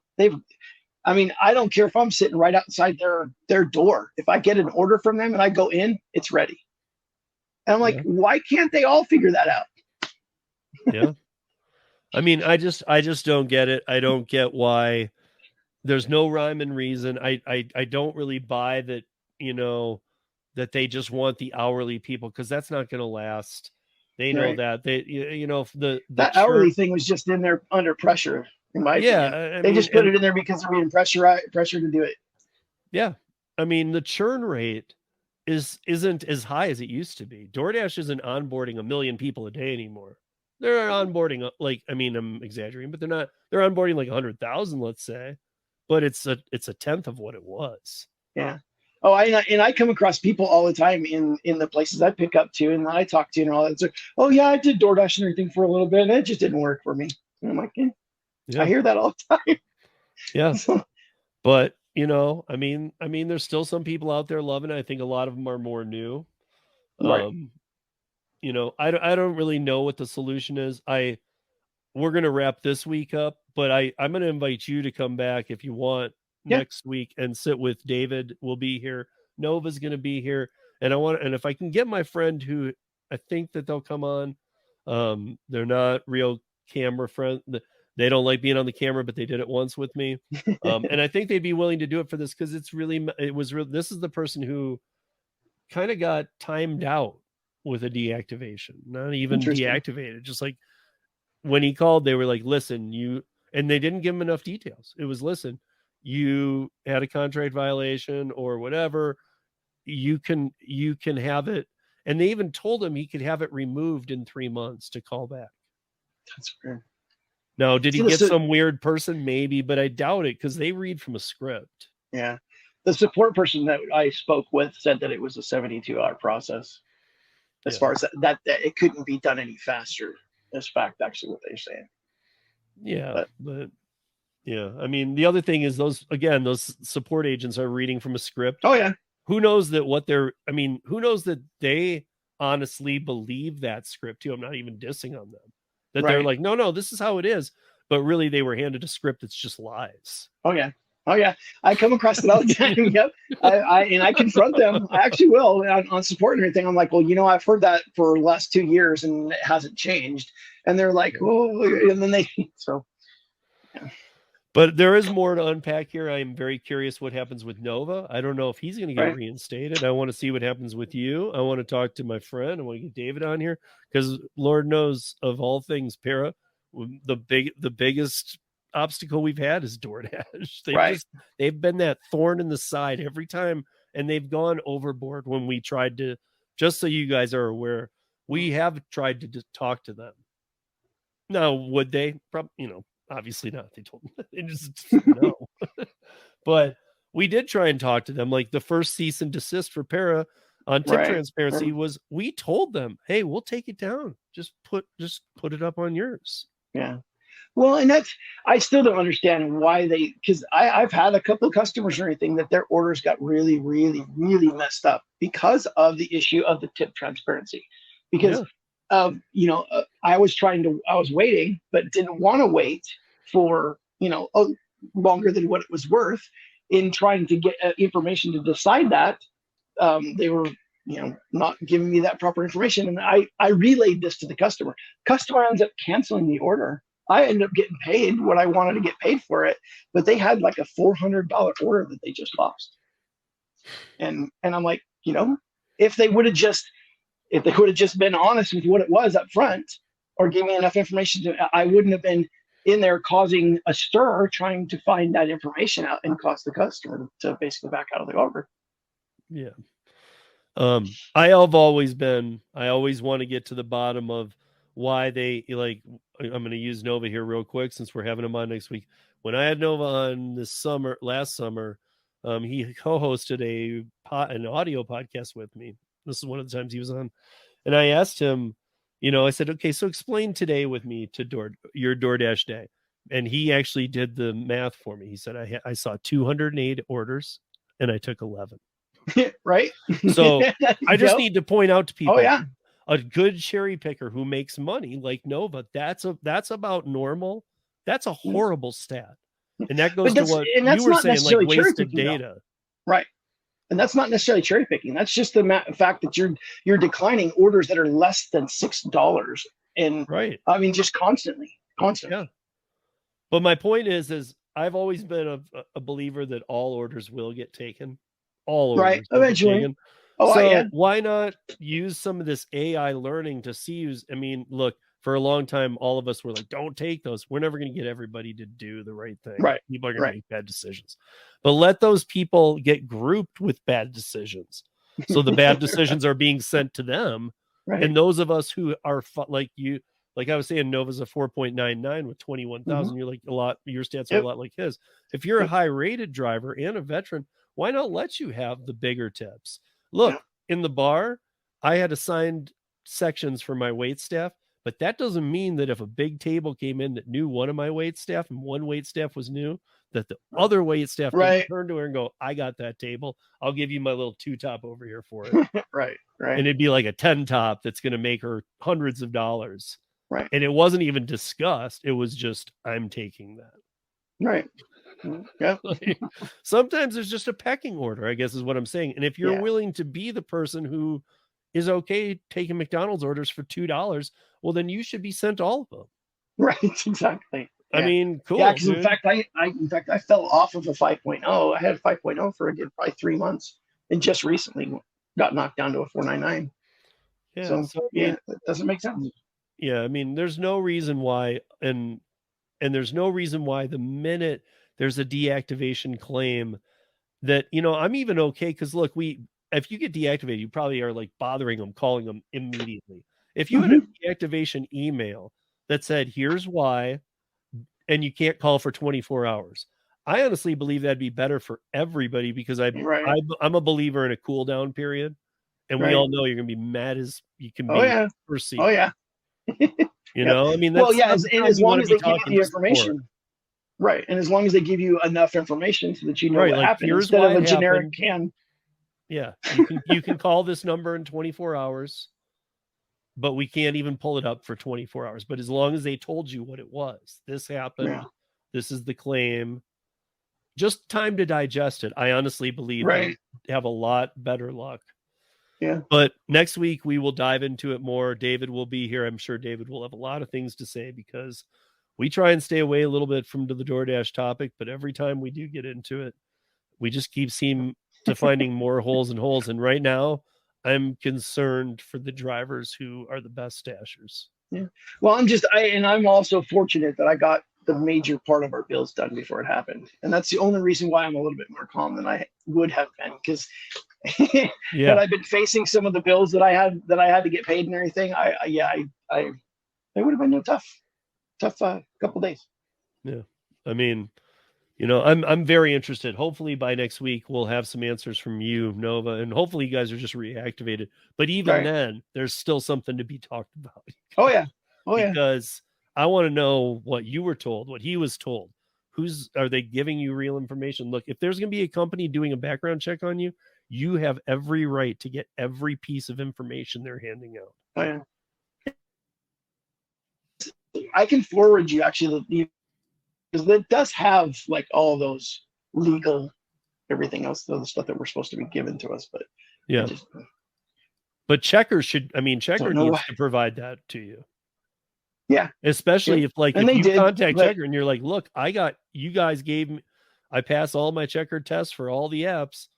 I mean, I don't care if I'm sitting right outside their door. If I get an order from them and I go in, it's ready. And I'm like, why can't they all figure that out? Yeah. I mean, I just don't get it. I don't get why there's no rhyme and reason. I don't really buy that, that they just want the hourly people, because that's not going to last. They know that that hourly thing was just in there under pressure. In my opinion. They just put it in there because they're being pressure to do it. Yeah. I mean, the churn rate isn't as high as it used to be. DoorDash isn't onboarding 1 million people a day anymore. They're onboarding I'm exaggerating, but they're onboarding like 100,000, let's say, but it's a tenth of what it was. Yeah. Oh, I come across people all the time in the places I pick up to and that I talk to and all that. It's like, oh yeah, I did DoorDash and everything for a little bit and it just didn't work for me. And I'm like, I hear that all the time. Yeah. But, I mean, there's still some people out there loving it. I think a lot of them are more new. Right. I don't really know what the solution is. We're going to wrap this week up, but I'm going to invite you to come back if you want next week and sit with David. We'll be here. Nova's going to be here. And if I can get my friend who I think that they'll come on, they're not real camera friend. They don't like being on the camera, but they did it once with me. And I think they'd be willing to do it for this because this is the person who kind of got timed out with a deactivation, not even deactivated. Just like when he called, they were like, listen, and they didn't give him enough details. It was, listen, you had a contract violation or whatever. You can have it. And they even told him he could have it removed in 3 months to call back. That's weird. Now, did he get some weird person? Maybe, but I doubt it because they read from a script. Yeah. The support person that I spoke with said that it was a 72-hour process. As far as that it couldn't be done any faster. That's fact, actually, what they're saying. Yeah, but yeah. I mean, the other thing is those support agents are reading from a script. Oh, yeah. Who knows who knows that they honestly believe that script too? I'm not even dissing on them. That they're like, no, this is how it is. But really, they were handed a script that's just lies. Oh, yeah. I come across it all the time. Yep. I confront them. I actually will on support and everything. I'm like, well, I've heard that for the last 2 years and it hasn't changed. And they're like, oh, and then yeah. But there is more to unpack here. I'm very curious what happens with Nova. I don't know if he's going to get reinstated. I want to see what happens with you. I want to talk to my friend. I want to get David on here because Lord knows, of all things, Para, the biggest obstacle we've had is DoorDash. They've been that thorn in the side every time, and they've gone overboard when we tried to. Just so you guys are aware, we have tried to talk to them. Now, would they? Probably, obviously not. They told me they just no. But we did try and talk to them. Like the first cease and desist for Para on tip transparency was, we told them, hey, we'll take it down. Just put it up on yours. Yeah. Well, and I still don't understand why because I've had a couple of customers or anything that their orders got really, really, really messed up because of the issue of the tip transparency. Because I was waiting, but didn't want to wait for, longer than what it was worth in trying to get information to decide that. They were, not giving me that proper information. And I relayed this to the customer. Customer ends up canceling the order. I ended up getting paid what I wanted to get paid for it, but they had like a $400 order that they just lost. And I'm like, if they would have just been honest with what it was up front, or gave me enough information, I wouldn't have been in there causing a stir trying to find that information out and cause the customer to basically back out of the order. Yeah. I always want to get to the bottom of why they, like, I'm going to use Nova here real quick since we're having him on next week. When I had Nova on last summer, he co-hosted an audio podcast with me. This is one of the times he was on. And I asked him, I said, okay, so explain today with me to your DoorDash day. And he actually did the math for me. He said, I saw 208 orders and I took 11. Right. So I just need to point out to people, oh yeah, a good cherry picker who makes money like Nova, that's about normal. That's a horrible stat. And that goes to what you were saying, like wasted data. Though. Right. And that's not necessarily cherry picking. That's just the fact that you're declining orders that are less than $6. And right. I mean, just constantly. Yeah. But my point is I've always been a believer that all orders will get taken. All orders right. Eventually. Oh, so why not use some of this AI learning to see I mean, look, for a long time, all of us were like, don't take those. We're never going to get everybody to do the right thing. Right. People are going to make bad decisions. But let those people get grouped with bad decisions. So the bad decisions are being sent to them. Right. And those of us who are like you, like I was saying, Nova's a 4.99 with 21,000. You're like your stats are a lot like his. If you're a high rated driver and a veteran, why not let you have the bigger tips? Look, in the bar, I had assigned sections for my wait staff, but that doesn't mean that if a big table came in that knew one of my wait staff and one wait staff was new, that the other wait staff can turn to her and go, I got that table. I'll give you my little 2-top over here for it. Right. And it'd be like a 10-top that's going to make her hundreds of dollars. Right. And it wasn't even discussed. It was just, I'm taking that. Right. Yeah. Sometimes there's just a pecking order, I guess is what I'm saying. And if you're willing to be the person who is okay taking McDonald's orders for $2, well, then you should be sent all of them. Right. Exactly. I mean, cool. Yeah, because in fact, I fell off of a 5.0. I had a 5.0 for probably 3 months, and just recently got knocked down to a 4.99. Yeah. So it doesn't make sense. Yeah, I mean, there's no reason why, and there's no reason why the minute there's a deactivation claim that, I'm even okay. Cause look, if you get deactivated, you probably are like bothering them, calling them immediately. If you had a deactivation email that said, here's why, and you can't call for 24 hours, I honestly believe that'd be better for everybody because I'm a believer in a cool down period. And we all know you're going to be mad as you can be. Perceived. Oh yeah. I mean, that's, as long as they give you the information. Right. And as long as they give you enough information so that you know what happened instead of a generic can. Yeah. You can call this number in 24 hours, but we can't even pull it up for 24 hours. But as long as they told you what it was, this happened. This is the claim. Just time to digest it. I honestly believe they have a lot better luck. Yeah. But next week we will dive into it more. David will be here. I'm sure David will have a lot of things to say because we try and stay away a little bit from the DoorDash topic, but every time we do get into it, we just keep finding more holes. And right now I'm concerned for the drivers who are the best dashers. Yeah. Well, I'm also fortunate that I got the major part of our bills done before it happened. And that's the only reason why I'm a little bit more calm than I would have been. Because had I been facing some of the bills that I had to get paid and everything, it would have been a tough couple days. Yeah. I mean, I'm very interested. Hopefully by next week, we'll have some answers from you, Nova, and hopefully you guys are just reactivated. But even then, there's still something to be talked about. Oh yeah. Because I want to know what you were told, what he was told. Are they giving you real information? Look, if there's going to be a company doing a background check on you, you have every right to get every piece of information they're handing out. Oh yeah. I can forward you actually because it does have like all those legal, everything else, the stuff that we're supposed to be given to us. But but Chekr Chekr needs to provide that to you. Yeah, especially if you contact Chekr and you're like, look, you guys gave me, I pass all my Chekr tests for all the apps,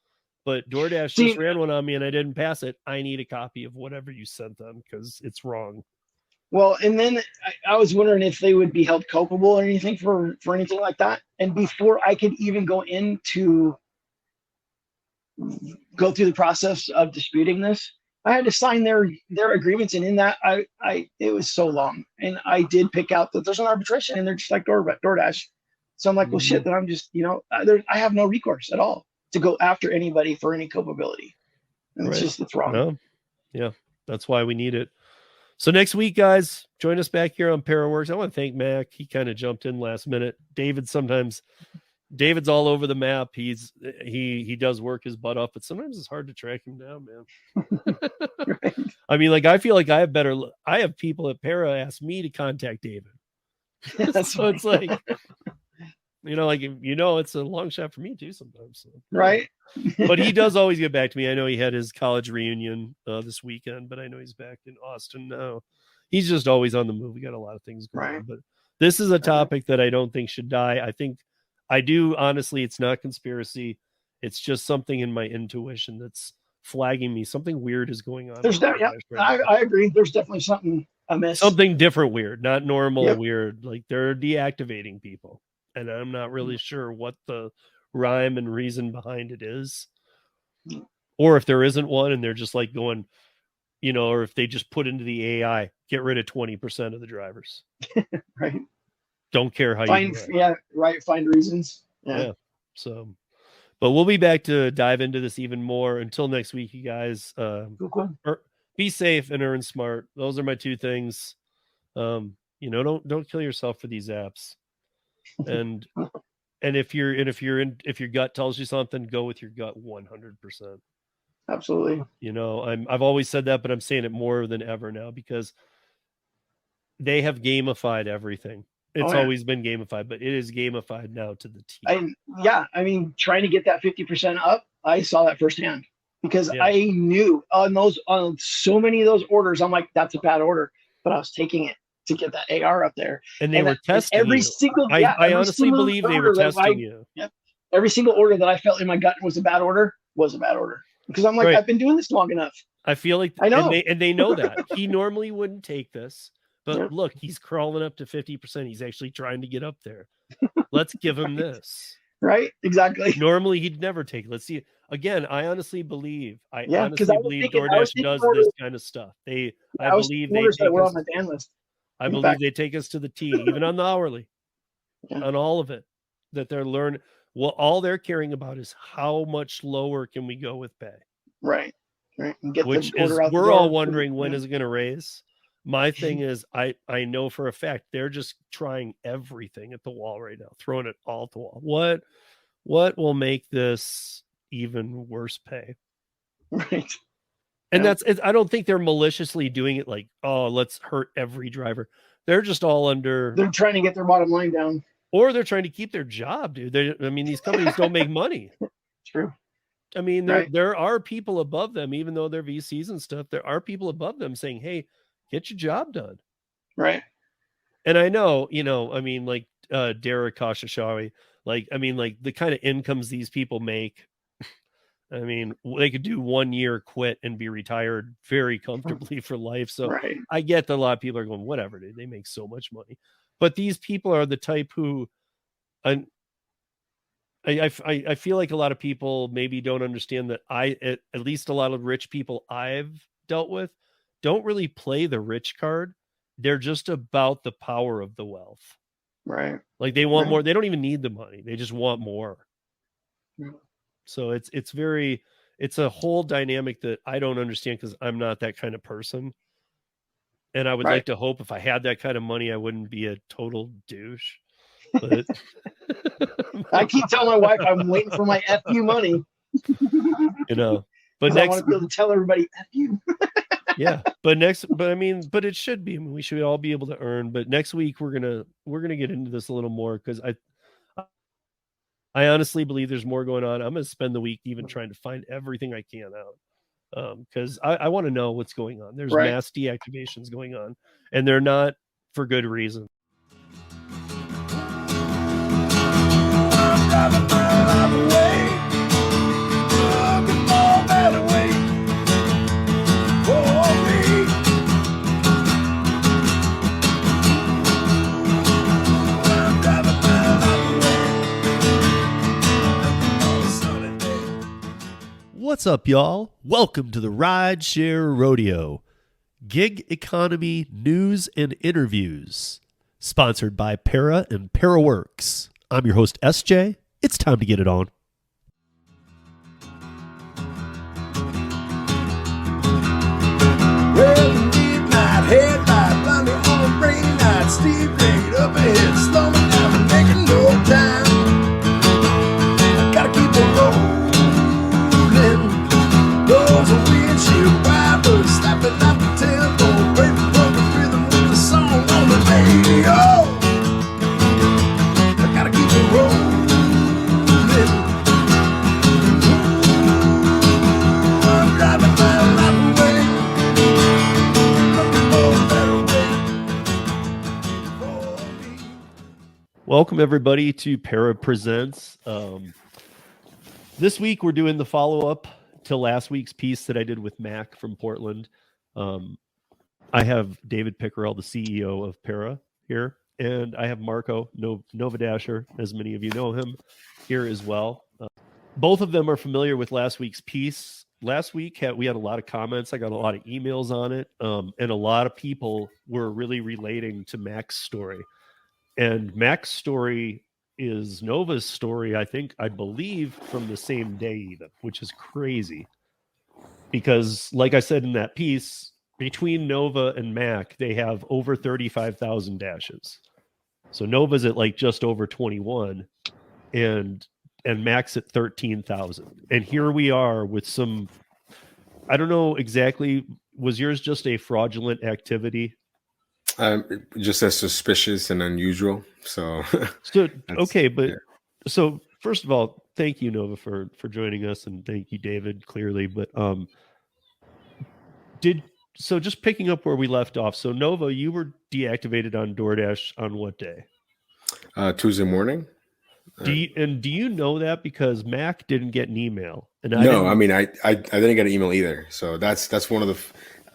but DoorDash just ran one on me and I didn't pass it. I need a copy of whatever you sent them because it's wrong. Well, and then I was wondering if they would be held culpable or anything for anything like that. And before I could even go through the process of disputing this, I had to sign their agreements, and in that it was so long. And I did pick out that there's an arbitration, and they're just like DoorDash. So I'm like, well, shit. Then I'm just, I have no recourse at all to go after anybody for any culpability. And it's wrong. No. Yeah, that's why we need it. So next week, guys, join us back here on Paraworks. I want to thank Mac. He kind of jumped in last minute. David's all over the map. He does work his butt off, but sometimes it's hard to track him down, man. Right. I mean, like, I feel like I have people at Para ask me to contact David. So it's like, it's a long shot for me too sometimes. So. Right. But he does always get back to me. I know he had his college reunion this weekend, but I know he's back in Austin now. He's just always on the move. We got a lot of things going on, but this is a topic that I don't think should die. I do, honestly, it's not conspiracy. It's just something in my intuition that's flagging me. Something weird is going on. I agree. There's definitely something amiss. Something different weird, not normal weird. Like, they're deactivating people. And I'm not really sure what the rhyme and reason behind it is. Or if there isn't one and they're just like going, or if they just put into the AI, get rid of 20% of the drivers. Right. Don't care how you do it. Yeah, right. Find reasons. Yeah. So, but we'll be back to dive into this even more. Until next week, you guys. Cool. Be safe and earn smart. Those are my two things. Don't kill yourself for these apps. And if your gut tells you something, go with your gut 100%. Absolutely. I've always said that, but I'm saying it more than ever now because they have gamified everything. It's always been gamified, but it is gamified now to the T. I mean, trying to get that 50% up, I saw that firsthand because I knew on so many of those orders, I'm like, that's a bad order, but I was taking it to get that AR up there. And they were testing every you. single. I honestly believe they were testing you. Yep. Every single order that I felt in my gut was a bad order because I'm like, I've been doing this long enough. I feel like I know, and they know that he normally wouldn't take this. But look, he's crawling up to 50%. He's actually trying to get up there. Let's give him this. Right? Exactly. Normally, he'd never take it. Let's see. Again, I honestly believe DoorDash does this kind of stuff. I believe they take on my ban list. I believe they take us to the T, even on the hourly, on all of it, that they're learning. Well, all they're caring about is how much lower can we go with pay. Right. Which is, we're all wondering when is it going to raise. My thing is, I know for a fact they're just trying everything at the wall right now, throwing it all at the wall. What will make this even worse pay? Right. And I don't think they're maliciously doing it like, oh, let's hurt every driver. They're just all they're trying to get their bottom line down. Or they're trying to keep their job, dude. These companies don't make money. True. I mean, there are people above them, even though they're VCs and stuff. There are people above them saying, hey, get your job done. Right. And I know, like Derek Khosrowshahi, the kind of incomes these people make. I mean, they could do 1 year, quit, and be retired very comfortably for life. So I get that a lot of people are going, whatever, dude, they make so much money. But these people are the type who, I feel like a lot of people maybe don't understand that at least a lot of rich people I've dealt with don't really play the rich card. They're just about the power of the wealth. Right. Like they want more. They don't even need the money. They just want more. Yeah. So it's a whole dynamic that I don't understand because I'm not that kind of person. And I would like to hope if I had that kind of money, I wouldn't be a total douche. But I keep telling my wife I'm waiting for my FU money. But next, I want to be able to tell everybody FU. Yeah, but it should be. I mean, we should all be able to earn. But next week we're gonna get into this a little more because I honestly believe there's more going on. I'm gonna spend the week even trying to find everything I can out because I want to know what's going on. There's mass deactivations going on, and they're not for good reason. Driving my life away. What's up, y'all? Welcome to the Rideshare Rodeo, gig economy news and interviews, sponsored by Para and ParaWorks. I'm your host, SJ. It's time to get it on. Well, midnight headlight, blinding on a rainy night, Steve Blade up ahead, slowing down and making no time. I gotta keep it rolling. Those are windshield wipers slapping out the tempo, breaking from the rhythm with the song on the radio. I gotta keep it rolling. I'm driving my life away. Welcome, everybody, to Para Presents. This week, we're doing the follow-up to last week's piece that I did with Mac from Portland. I have David Pickerell, the CEO of Para, here, and I have Marco Nova Dasher, as many of you know him, here as well. Both of them are familiar with last week's piece. Last week, we had a lot of comments. I got a lot of emails on it, and a lot of people were really relating to Mac's story. And Mac's story is Nova's story, I believe, from the same day even, which is crazy. Because, like I said in that piece, between Nova and Mac, they have over 35,000 dashes. So Nova's at like just over 21, and Mac's at 13,000. And here we are with some, I don't know exactly, was yours just a fraudulent activity? Just as suspicious and unusual. So, okay, but yeah. So first of all, thank you, Nova, for joining us, and thank you, David, clearly. But just picking up where we left off. So Nova, you were deactivated on DoorDash on what day? Tuesday morning. Do you know that because Mac didn't get an email? And I didn't get an email either. So that's one of the.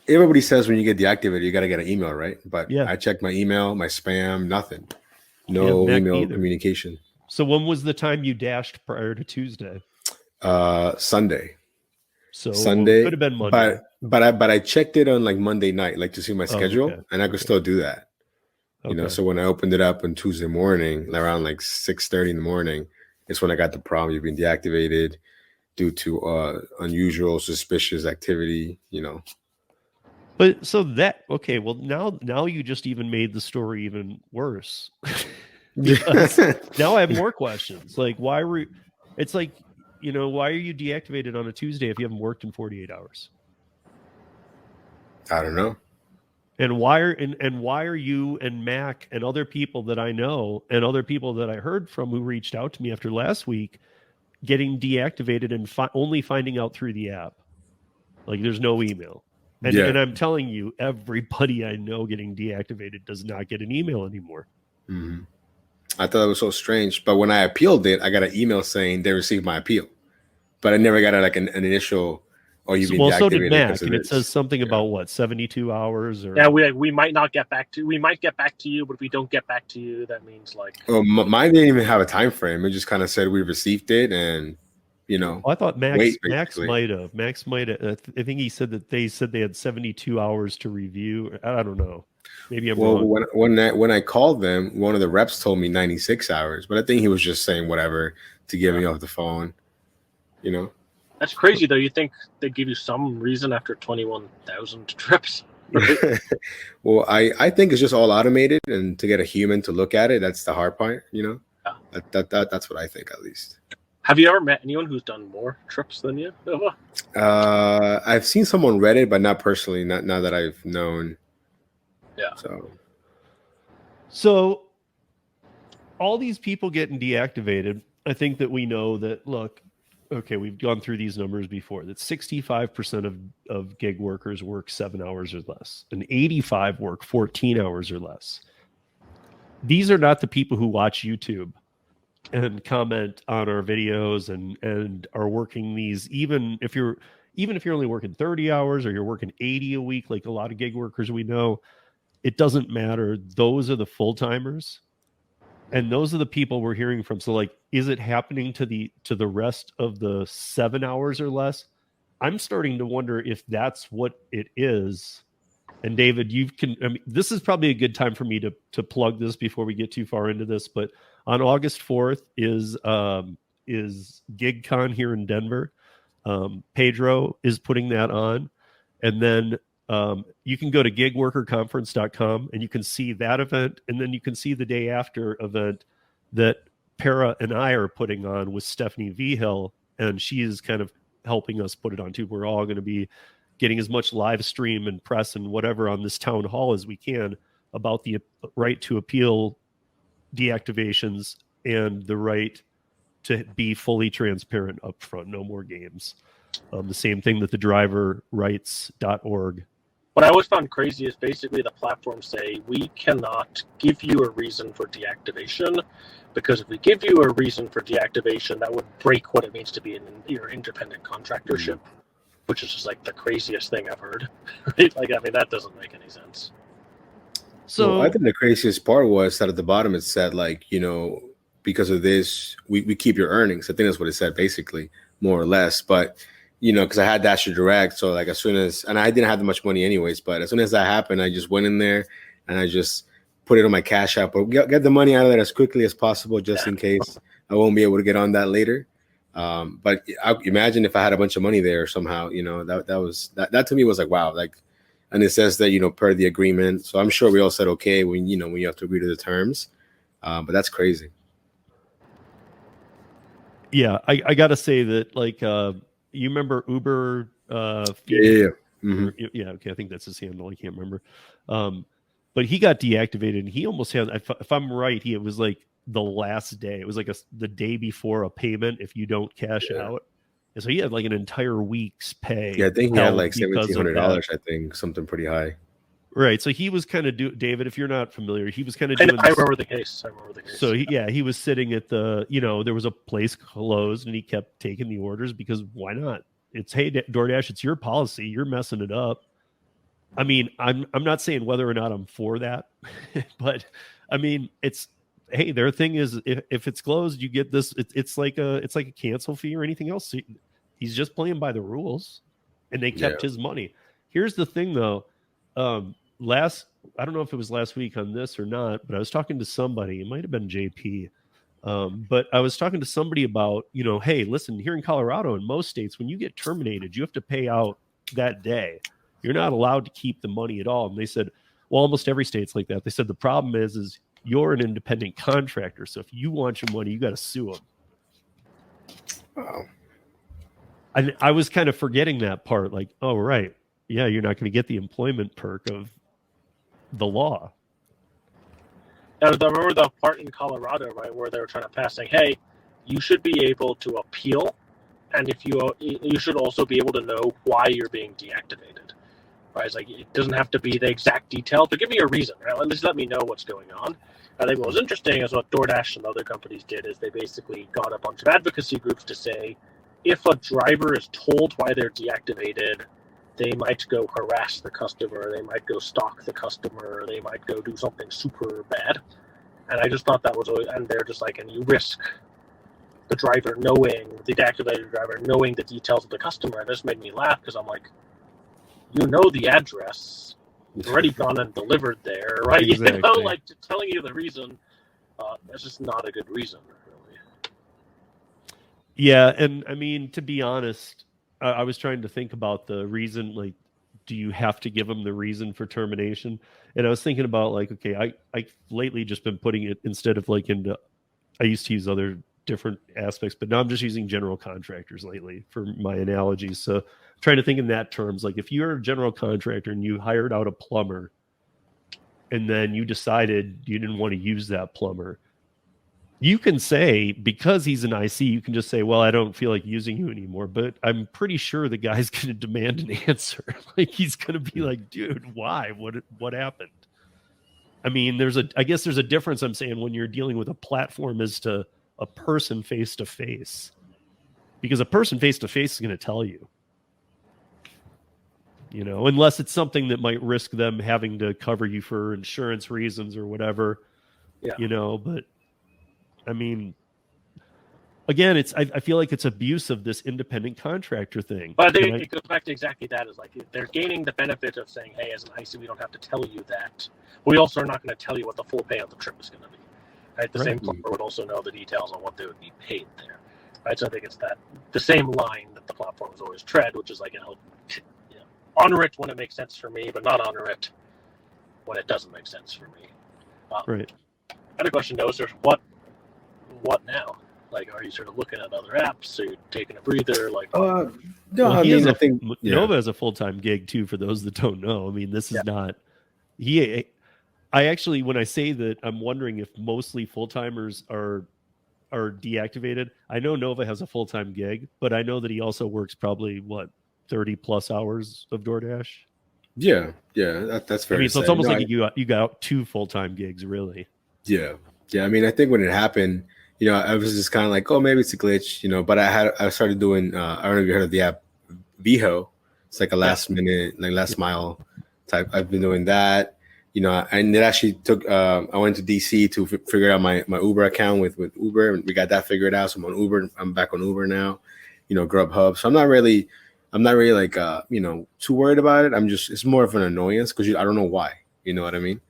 Everybody says when you get deactivated, you got to get an email, right? But yeah. I checked my email, my spam, nothing. No email either. Communication. So when was the time you dashed prior to Tuesday? Sunday. So Sunday could have been Monday. But I checked it on like Monday night, like to see my schedule, and I could still do that. You know, so when I opened it up on Tuesday morning, around like 6:30 in the morning, it's when I got the problem. You've been deactivated due to unusual, suspicious activity. You know. But so that well now you just even made the story even worse. Now I have more questions. Like why are you deactivated on a Tuesday if you haven't worked in 48 hours? I don't know. And why are you and Mac and other people that I know and other people that I heard from who reached out to me after last week getting deactivated and only finding out through the app? Like there's no email. And I'm telling you, everybody I know getting deactivated does not get an email anymore. Mm-hmm. I thought it was so strange. But when I appealed it, I got an email saying they received my appeal. But I never got an initial, you've been deactivated. So did Mac. And it says something about 72 hours? Or... Yeah, we might not get back to. We might get back to you, but if we don't get back to you, that means like. Oh, mine didn't even have a time frame. It just kind of said we received it and. You know, I thought Max might have. Max might have. I think he said that they had 72 hours to review. I don't know. Maybe I'm wrong. When I called them, one of the reps told me 96 hours, but I think he was just saying whatever to get me off the phone. You know, that's crazy though. You think they give you some reason after 21,000 trips? Right? Well, I think it's just all automated, and to get a human to look at it, that's the hard part. You know, that's what I think at least. Have you ever met anyone who's done more trips than you? I've seen someone Reddit, but not personally. Not that I've known. Yeah. So all these people getting deactivated, I think that we know that. Look, we've gone through these numbers before. That 65% of gig workers work 7 hours or less, and 85% work 14 hours or less. These are not the people who watch YouTube and comment on our videos and are working these, even if you're only working 30 hours or you're working 80 a week, like a lot of gig workers we know, it doesn't matter. Those are the full-timers. And those are the people we're hearing from. So like, is it happening to the rest of the 7 hours or less? I'm starting to wonder if that's what it is. And David, this is probably a good time for me to plug this before we get too far into this. But on August 4th is GigCon here in Denver. Pedro is putting that on, and then you can go to gigworkerconference.com and you can see that event, and then you can see the day after event that Para and I are putting on with Stephanie Vigil, and she is kind of helping us put it on too. We're all going to be getting as much live stream and press and whatever on this town hall as we can about the right to appeal deactivations and the right to be fully transparent up front. No more games. The same thing that the driverrights.org. What I always found crazy is basically the platforms say, we cannot give you a reason for deactivation, because if we give you a reason for deactivation, that would break what it means to be your independent contractorship, which is just like the craziest thing I've heard. Right? Like, I mean, that doesn't make any sense. So I think the craziest part was that at the bottom it said, like, you know, because of this, we keep your earnings. I think that's what it said, basically, more or less. But, you know, because I had Dasher Direct, so like as soon as, and I didn't have that much money anyways, but as soon as that happened, I just went in there and I just put it on my Cash App, or get the money out of there as quickly as possible, just in case I won't be able to get on that later. But I imagine if I had a bunch of money there somehow, you know, that to me was like, wow, like, and it says that, you know, per the agreement. So I'm sure we all said okay when you have to agree to the terms. But that's crazy. Yeah, I got to say that, like, you remember Uber? Yeah. Mm-hmm. Yeah, okay, I think that's his handle. I can't remember. But he got deactivated, and he almost had, if I'm right, it was like the last day. It was like the day before a payment if you don't cash out. And so he had like an entire week's pay. Yeah, I think he had like $1,700, I think, something pretty high. Right. So he was kind of David, if you're not familiar, he was kind of doing I remember the case. So he was sitting at the, there was a place closed and he kept taking the orders because why not? It's, hey, DoorDash, it's your policy. You're messing it up. I mean, I'm not saying whether or not I'm for that, but I mean, it's, hey, their thing is if it's closed, you get this. It's like a cancel fee or anything else. He's just playing by the rules, and they kept his money. Here's the thing, though. I don't know if it was last week on this or not, but I was talking to somebody. It might have been JP. But I was talking to somebody about, hey, listen, here in Colorado, in most states, when you get terminated, you have to pay out that day. You're not allowed to keep the money at all. And they said, well, almost every state's like that. They said the problem is you're an independent contractor. So if you want your money, you got to sue them. Wow. And I was kind of forgetting that part. Like, oh, right. Yeah, you're not going to get the employment perk of the law. Now, I remember the part in Colorado, right, where they were trying to pass saying, hey, you should be able to appeal. And if you should also be able to know why you're being deactivated. Right? It's like, it doesn't have to be the exact detail, but give me a reason, right? At least let me know what's going on. I think what was interesting is what DoorDash and other companies did is they basically got a bunch of advocacy groups to say, if a driver is told why they're deactivated, they might go harass the customer, they might go stalk the customer, they might go do something super bad. And I just thought that was, and they're just like, and you risk the driver knowing, the deactivated driver knowing the details of the customer. And this made me laugh because I'm like, you know the address, you've already gone and delivered there, right? Exactly. Like telling you the reason, that's just not a good reason, really. Yeah, and I mean, to be honest, I was trying to think about the reason, like, do you have to give them the reason for termination? And I was thinking about, like, okay, I lately just been putting it instead of like into, I used to use other different aspects, but now I'm just using general contractors lately for my analogies. So I'm trying to think in that terms, like if you're a general contractor and you hired out a plumber and then you decided you didn't want to use that plumber, you can say, because he's an IC, you can just say, well, I don't feel like using you anymore. But I'm pretty sure the guy's going to demand an answer. Like, he's going to be like, dude, why? What happened? I mean, I guess there's a difference, I'm saying, when you're dealing with a platform as to a person face to face, because a person face to face is going to tell you, unless it's something that might risk them having to cover you for insurance reasons or whatever, but I mean, again, I feel like it's abuse of this independent contractor thing. But I think it goes back to exactly that. Is like they're gaining the benefit of saying, hey, as an IC, we don't have to tell you that. We also are not going to tell you what the full pay of the trip is going to be. Right? The same plumber would also know the details on what they would be paid there. Right? So I think it's the same line that the platforms always tread, which is like, honor it when it makes sense for me, but not honor it when it doesn't make sense for me. Right. I had a question though, sir. What now? Like, are you sort of looking at other apps? Are you taking a breather? Like, no, well, I think Nova has a full-time gig too. For those that don't know, I mean, this is not. I actually, when I say that, I'm wondering if mostly full-timers are deactivated. I know Nova has a full-time gig, but I know that he also works probably 30 plus hours of DoorDash. Yeah, that's fair. I mean, so it's almost like you got 2 full-time gigs, really. Yeah. I mean, I think when it happened, I was just kind of like, oh, maybe it's a glitch, but I started doing, I don't know if you heard of the app Viho. It's like a last minute, like last mile type. I've been doing that, and it actually took, I went to DC to figure out my Uber account with Uber, and we got that figured out. So I'm on Uber. I'm back on Uber now, Grubhub. So I'm not really like, too worried about it. It's more of an annoyance because I don't know why, you know what I mean?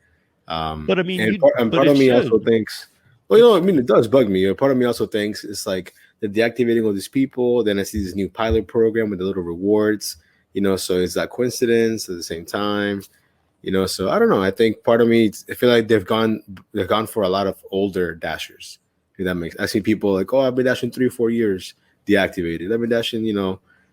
But I mean, part of me also thinks, well, it does bug me. Part of me also thinks it's like they're deactivating all these people. Then I see this new pilot program with the little rewards, so is that coincidence at the same time? So I don't know. I think part of me, I feel like they've gone for a lot of older dashers. I see people like, oh, I've been dashing 3 or 4 years, deactivated. I've been dashing,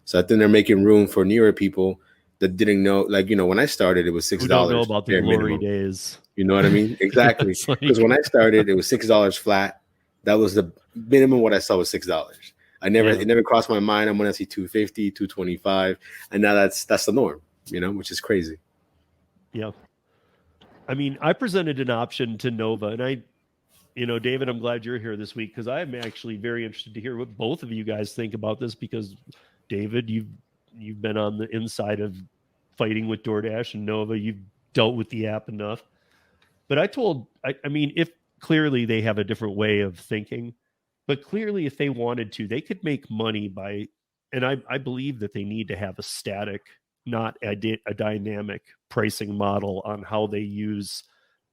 so I think they're making room for newer people that didn't know, like, when I started, it was $6. Who don't know about the glory days. You know what I mean? Exactly. Because when I started, it was $6 flat. That was the minimum. What I saw was $6. It never crossed my mind. I'm going to see $2.50, $2.25. And now that's the norm, which is crazy. Yeah. I mean, I presented an option to Nova, and David, I'm glad you're here this week because I'm actually very interested to hear what both of you guys think about this because David, you've been on the inside of fighting with DoorDash, and Nova, you've dealt with the app enough. But I mean, if clearly they have a different way of thinking, but clearly if they wanted to, they could make money by, and I believe that they need to have a static, not a dynamic pricing model on how they use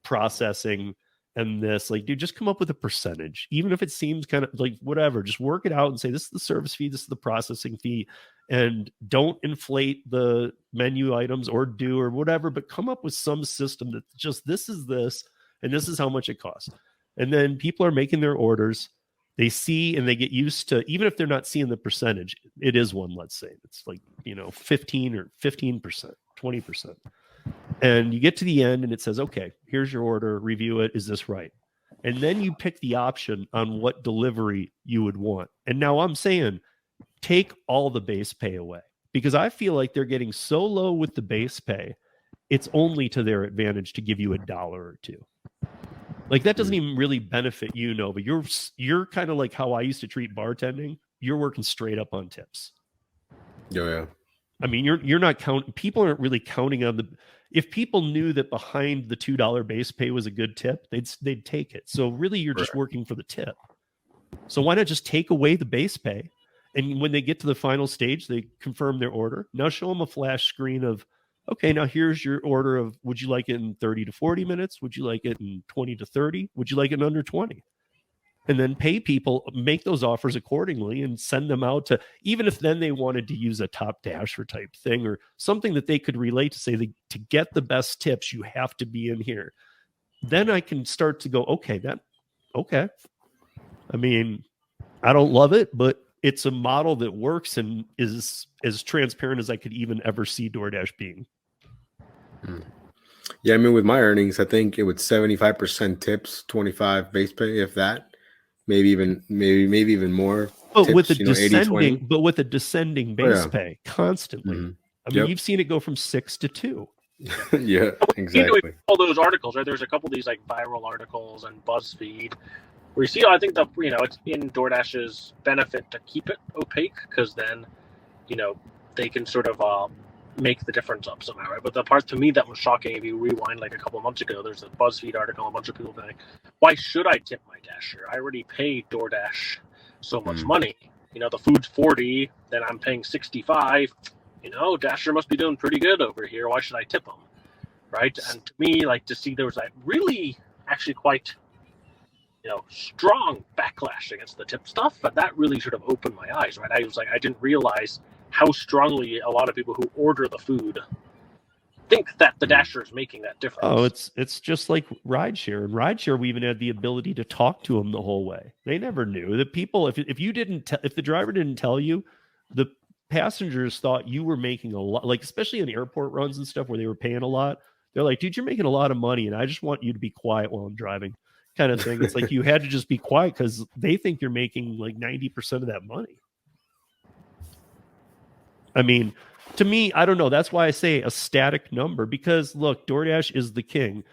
processing and this. Like, dude, just come up with a percentage, even if it seems kind of like whatever, just work it out and say, this is the service fee, this is the processing fee, and don't inflate the menu items or whatever, but come up with some system that just, this is this, and this is how much it costs. And then people are making their orders. They see and they get used to, even if they're not seeing the percentage, it is one, let's say it's like, 15 or 15%, 20%. And you get to the end and it says, okay, here's your order, review it. Is this right? And then you pick the option on what delivery you would want. And now I'm saying, take all the base pay away because I feel like they're getting so low with the base pay. It's only to their advantage to give you $1 or $2. Like that doesn't even really benefit you, Nova. You're kind of like how I used to treat bartending. You're working straight up on tips. Yeah. I mean, you're not counting. People aren't really counting on if people knew that behind the $2 base pay was a good tip, they'd take it. So really, you're just working for the tip. So why not just take away the base pay? And when they get to the final stage, they confirm their order. Now show them a flash screen of, okay, now here's your order of, would you like it in 30 to 40 minutes? Would you like it in 20 to 30? Would you like it in under 20? And then pay people, make those offers accordingly and send them out to, even if then they wanted to use a Top Dasher type thing or something that they could relate to, say to get the best tips, you have to be in here. Then I can start to go, okay. I mean, I don't love it, but it's a model that works and is as transparent as I could even ever see DoorDash being. Yeah, I mean, with my earnings, I think it was 75% tips, 25 base pay, if that. Maybe even more. But tips, with a 80-20. descending base pay constantly. Mm-hmm. I mean, you've seen it go from 6 to 2. Yeah, exactly. All those articles, right? There's a couple of these like viral articles and BuzzFeed where you see, I think it's in DoorDash's benefit to keep it opaque because then, they can sort of make the difference up somehow, right? But the part to me that was shocking, if you rewind like a couple of months ago, there's a BuzzFeed article, a bunch of people being like, why should I tip my Dasher? I already paid DoorDash so much money. You know, the food's 40, then I'm paying 65. You know, Dasher must be doing pretty good over here. Why should I tip them? Right? And to me, like, to see there was like really actually quite, you know, strong backlash against the tip stuff, but that really sort of opened my eyes, right? I was like, I didn't realize how strongly a lot of people who order the food think that the Dasher is making that difference. Oh, it's just like Rideshare. And Rideshare, we even had the ability to talk to them the whole way. They never knew. The people, if you didn't, if the driver didn't tell you, the passengers thought you were making a lot, like especially in airport runs and stuff where they were paying a lot. They're like, dude, you're making a lot of money, and I just want you to be quiet while I'm driving, kind of thing. It's like you had to just be quiet because they think you're making like 90% of that money. I mean, to me, I don't know. That's why I say a static number, because look, DoorDash is the king.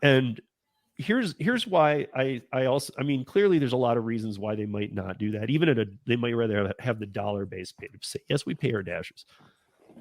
And here's why I also, I mean, clearly there's a lot of reasons why they might not do that. Even they might rather have the dollar-based pay to say, yes, we pay our Dashers.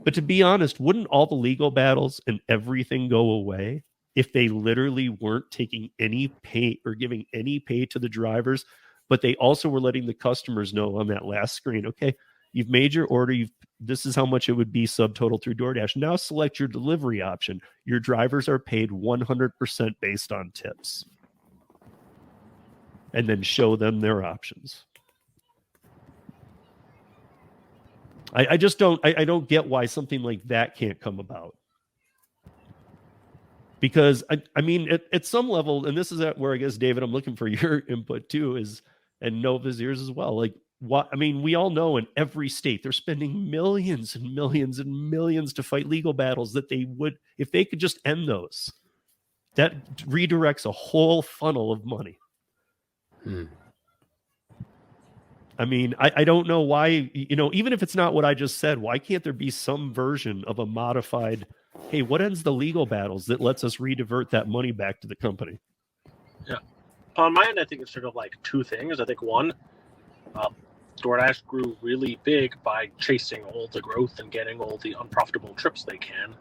But to be honest, wouldn't all the legal battles and everything go away if they literally weren't taking any pay or giving any pay to the drivers, but they also were letting the customers know on that last screen, okay, you've made your order, this is how much it would be subtotal through DoorDash. Now select your delivery option. Your drivers are paid 100% based on tips. And then show them their options. I just don't get why something like that can't come about. Because I mean, at some level, and this is where I guess, David, I'm looking for your input too, and Nova's ears as well. Like, I mean, we all know in every state they're spending millions and millions and millions to fight legal battles that they would, if they could just end those, that redirects a whole funnel of money. I mean, I don't know why, you know, even if it's not what I just said, why can't there be some version of a modified, hey, what ends the legal battles that lets us redivert that money back to the company? Yeah. On my end, I think it's sort of like two things. I think one, DoorDash grew really big by chasing all the growth and getting all the unprofitable trips they can.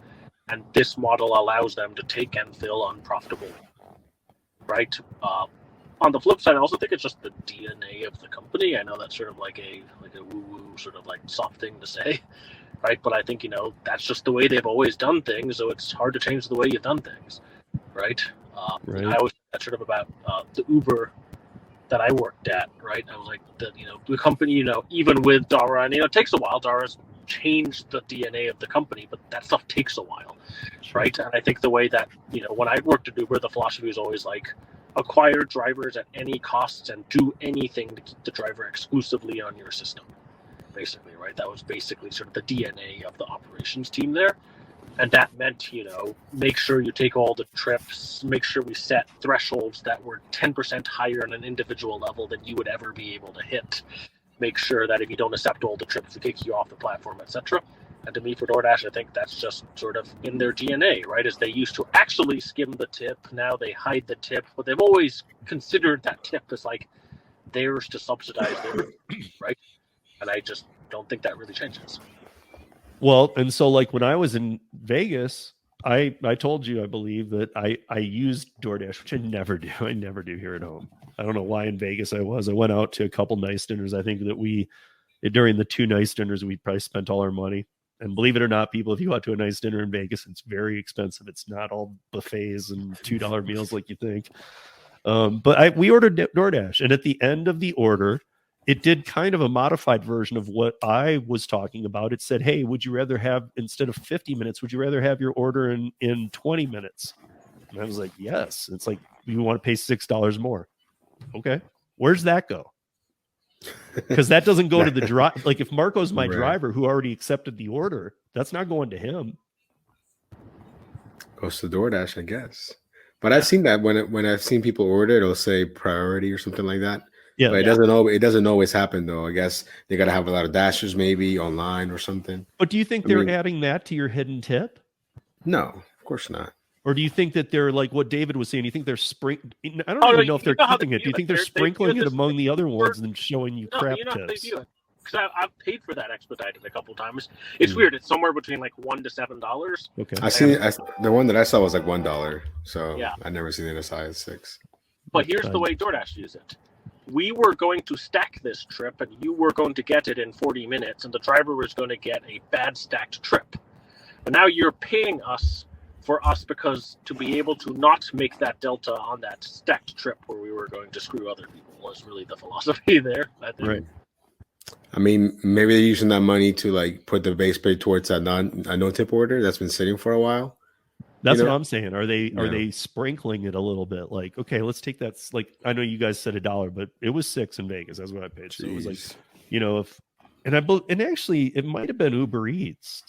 And this model allows them to take and fill unprofitable, right? On the flip side, I also think it's just the DNA of the company. I know that's sort of like a woo-woo sort of like soft thing to say, right? But I think, you know, that's just the way they've always done things, so it's hard to change the way you've done things, right? Right. I always think that's sort of about the Uber that I worked at, right? I was like, the company, you know, even with Dara, and, you know, it takes a while. Dara's changed the DNA of the company, but that stuff takes a while, right? And I think the way that, you know, when I worked at Uber, the philosophy was always like, acquire drivers at any costs and do anything to keep the driver exclusively on your system, basically, right? That was basically sort of the DNA of the operations team there. And that meant, you know, make sure you take all the trips, make sure we set thresholds that were 10% higher on an individual level than you would ever be able to hit. Make sure that if you don't accept all the trips, we kick you off the platform, etc. And to me, for DoorDash, I think that's just sort of in their DNA, right? As they used to actually skim the tip, now they hide the tip, but they've always considered that tip as like theirs to subsidize their, right? And I just don't think that really changes. Well, and so like when I was in Vegas, I told you, I believe, that I used DoorDash, which I never do. I never do here at home. I don't know why in Vegas I went out to a couple nice dinners. I think that during the 2 nice dinners, we probably spent all our money. And believe it or not, people, if you go out to a nice dinner in Vegas, it's very expensive. It's not all buffets and $2 meals like you think. But we ordered DoorDash, and at the end of the order, it did kind of a modified version of what I was talking about. It said, hey, would you rather have, instead of 50 minutes, would you rather have your order in 20 minutes? And I was like, yes. It's like, you want to pay $6 more. Okay. Where's that go? Because that doesn't go to the driver. Like if Marco's my driver who already accepted the order, that's not going to him. Goes to DoorDash, I guess. But I've seen that when I've seen people order, it'll say priority or something like that. Yeah, but it doesn't always happen though. I guess they got to have a lot of Dashers maybe online or something. But do you think they're adding that to your hidden tip? No, of course not. Or do you think that they're like what David was saying? You think they're I don't even know if they're keeping it. Do you think they're sprinkling it among the other ones and showing you crap tips? Because I've paid for that expedited a couple times. It's weird. It's somewhere between like $1 to $7. Okay. The one that I saw was like $1. So yeah. I never seen it as high as $6. But here's the way DoorDash uses it. we were going to stack this trip and you were going to get it in 40 minutes and the driver was going to get a bad stacked trip. But now you're paying us for us because to be able to not make that delta on that stacked trip where we were going to screw other people was really the philosophy there, I think. Right. I mean, maybe they're using that money to like put the base pay towards a no tip order that's been sitting for a while. That's what I'm saying. Are they sprinkling it a little bit? Like, okay, let's take that. Like, I know you guys said $1, but it was $6 in Vegas. That's what I paid. So it was like, and actually it might have been Uber Eats,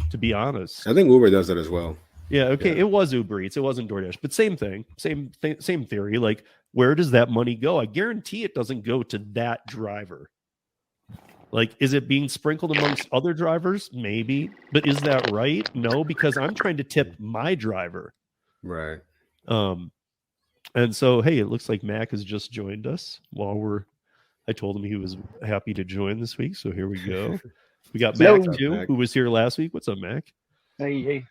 to be honest. I think Uber does that as well. Yeah. Okay. Yeah. It was Uber Eats. It wasn't DoorDash, but same thing, same theory. Like, where does that money go? I guarantee it doesn't go to that driver. Like, is it being sprinkled amongst other drivers? Maybe. But is that right? No, because I'm trying to tip my driver. Right. And so, hey, it looks like Mac has just joined us I told him he was happy to join this week. So here we go. We got Mac too, who was here last week. What's up, Mac? Hey.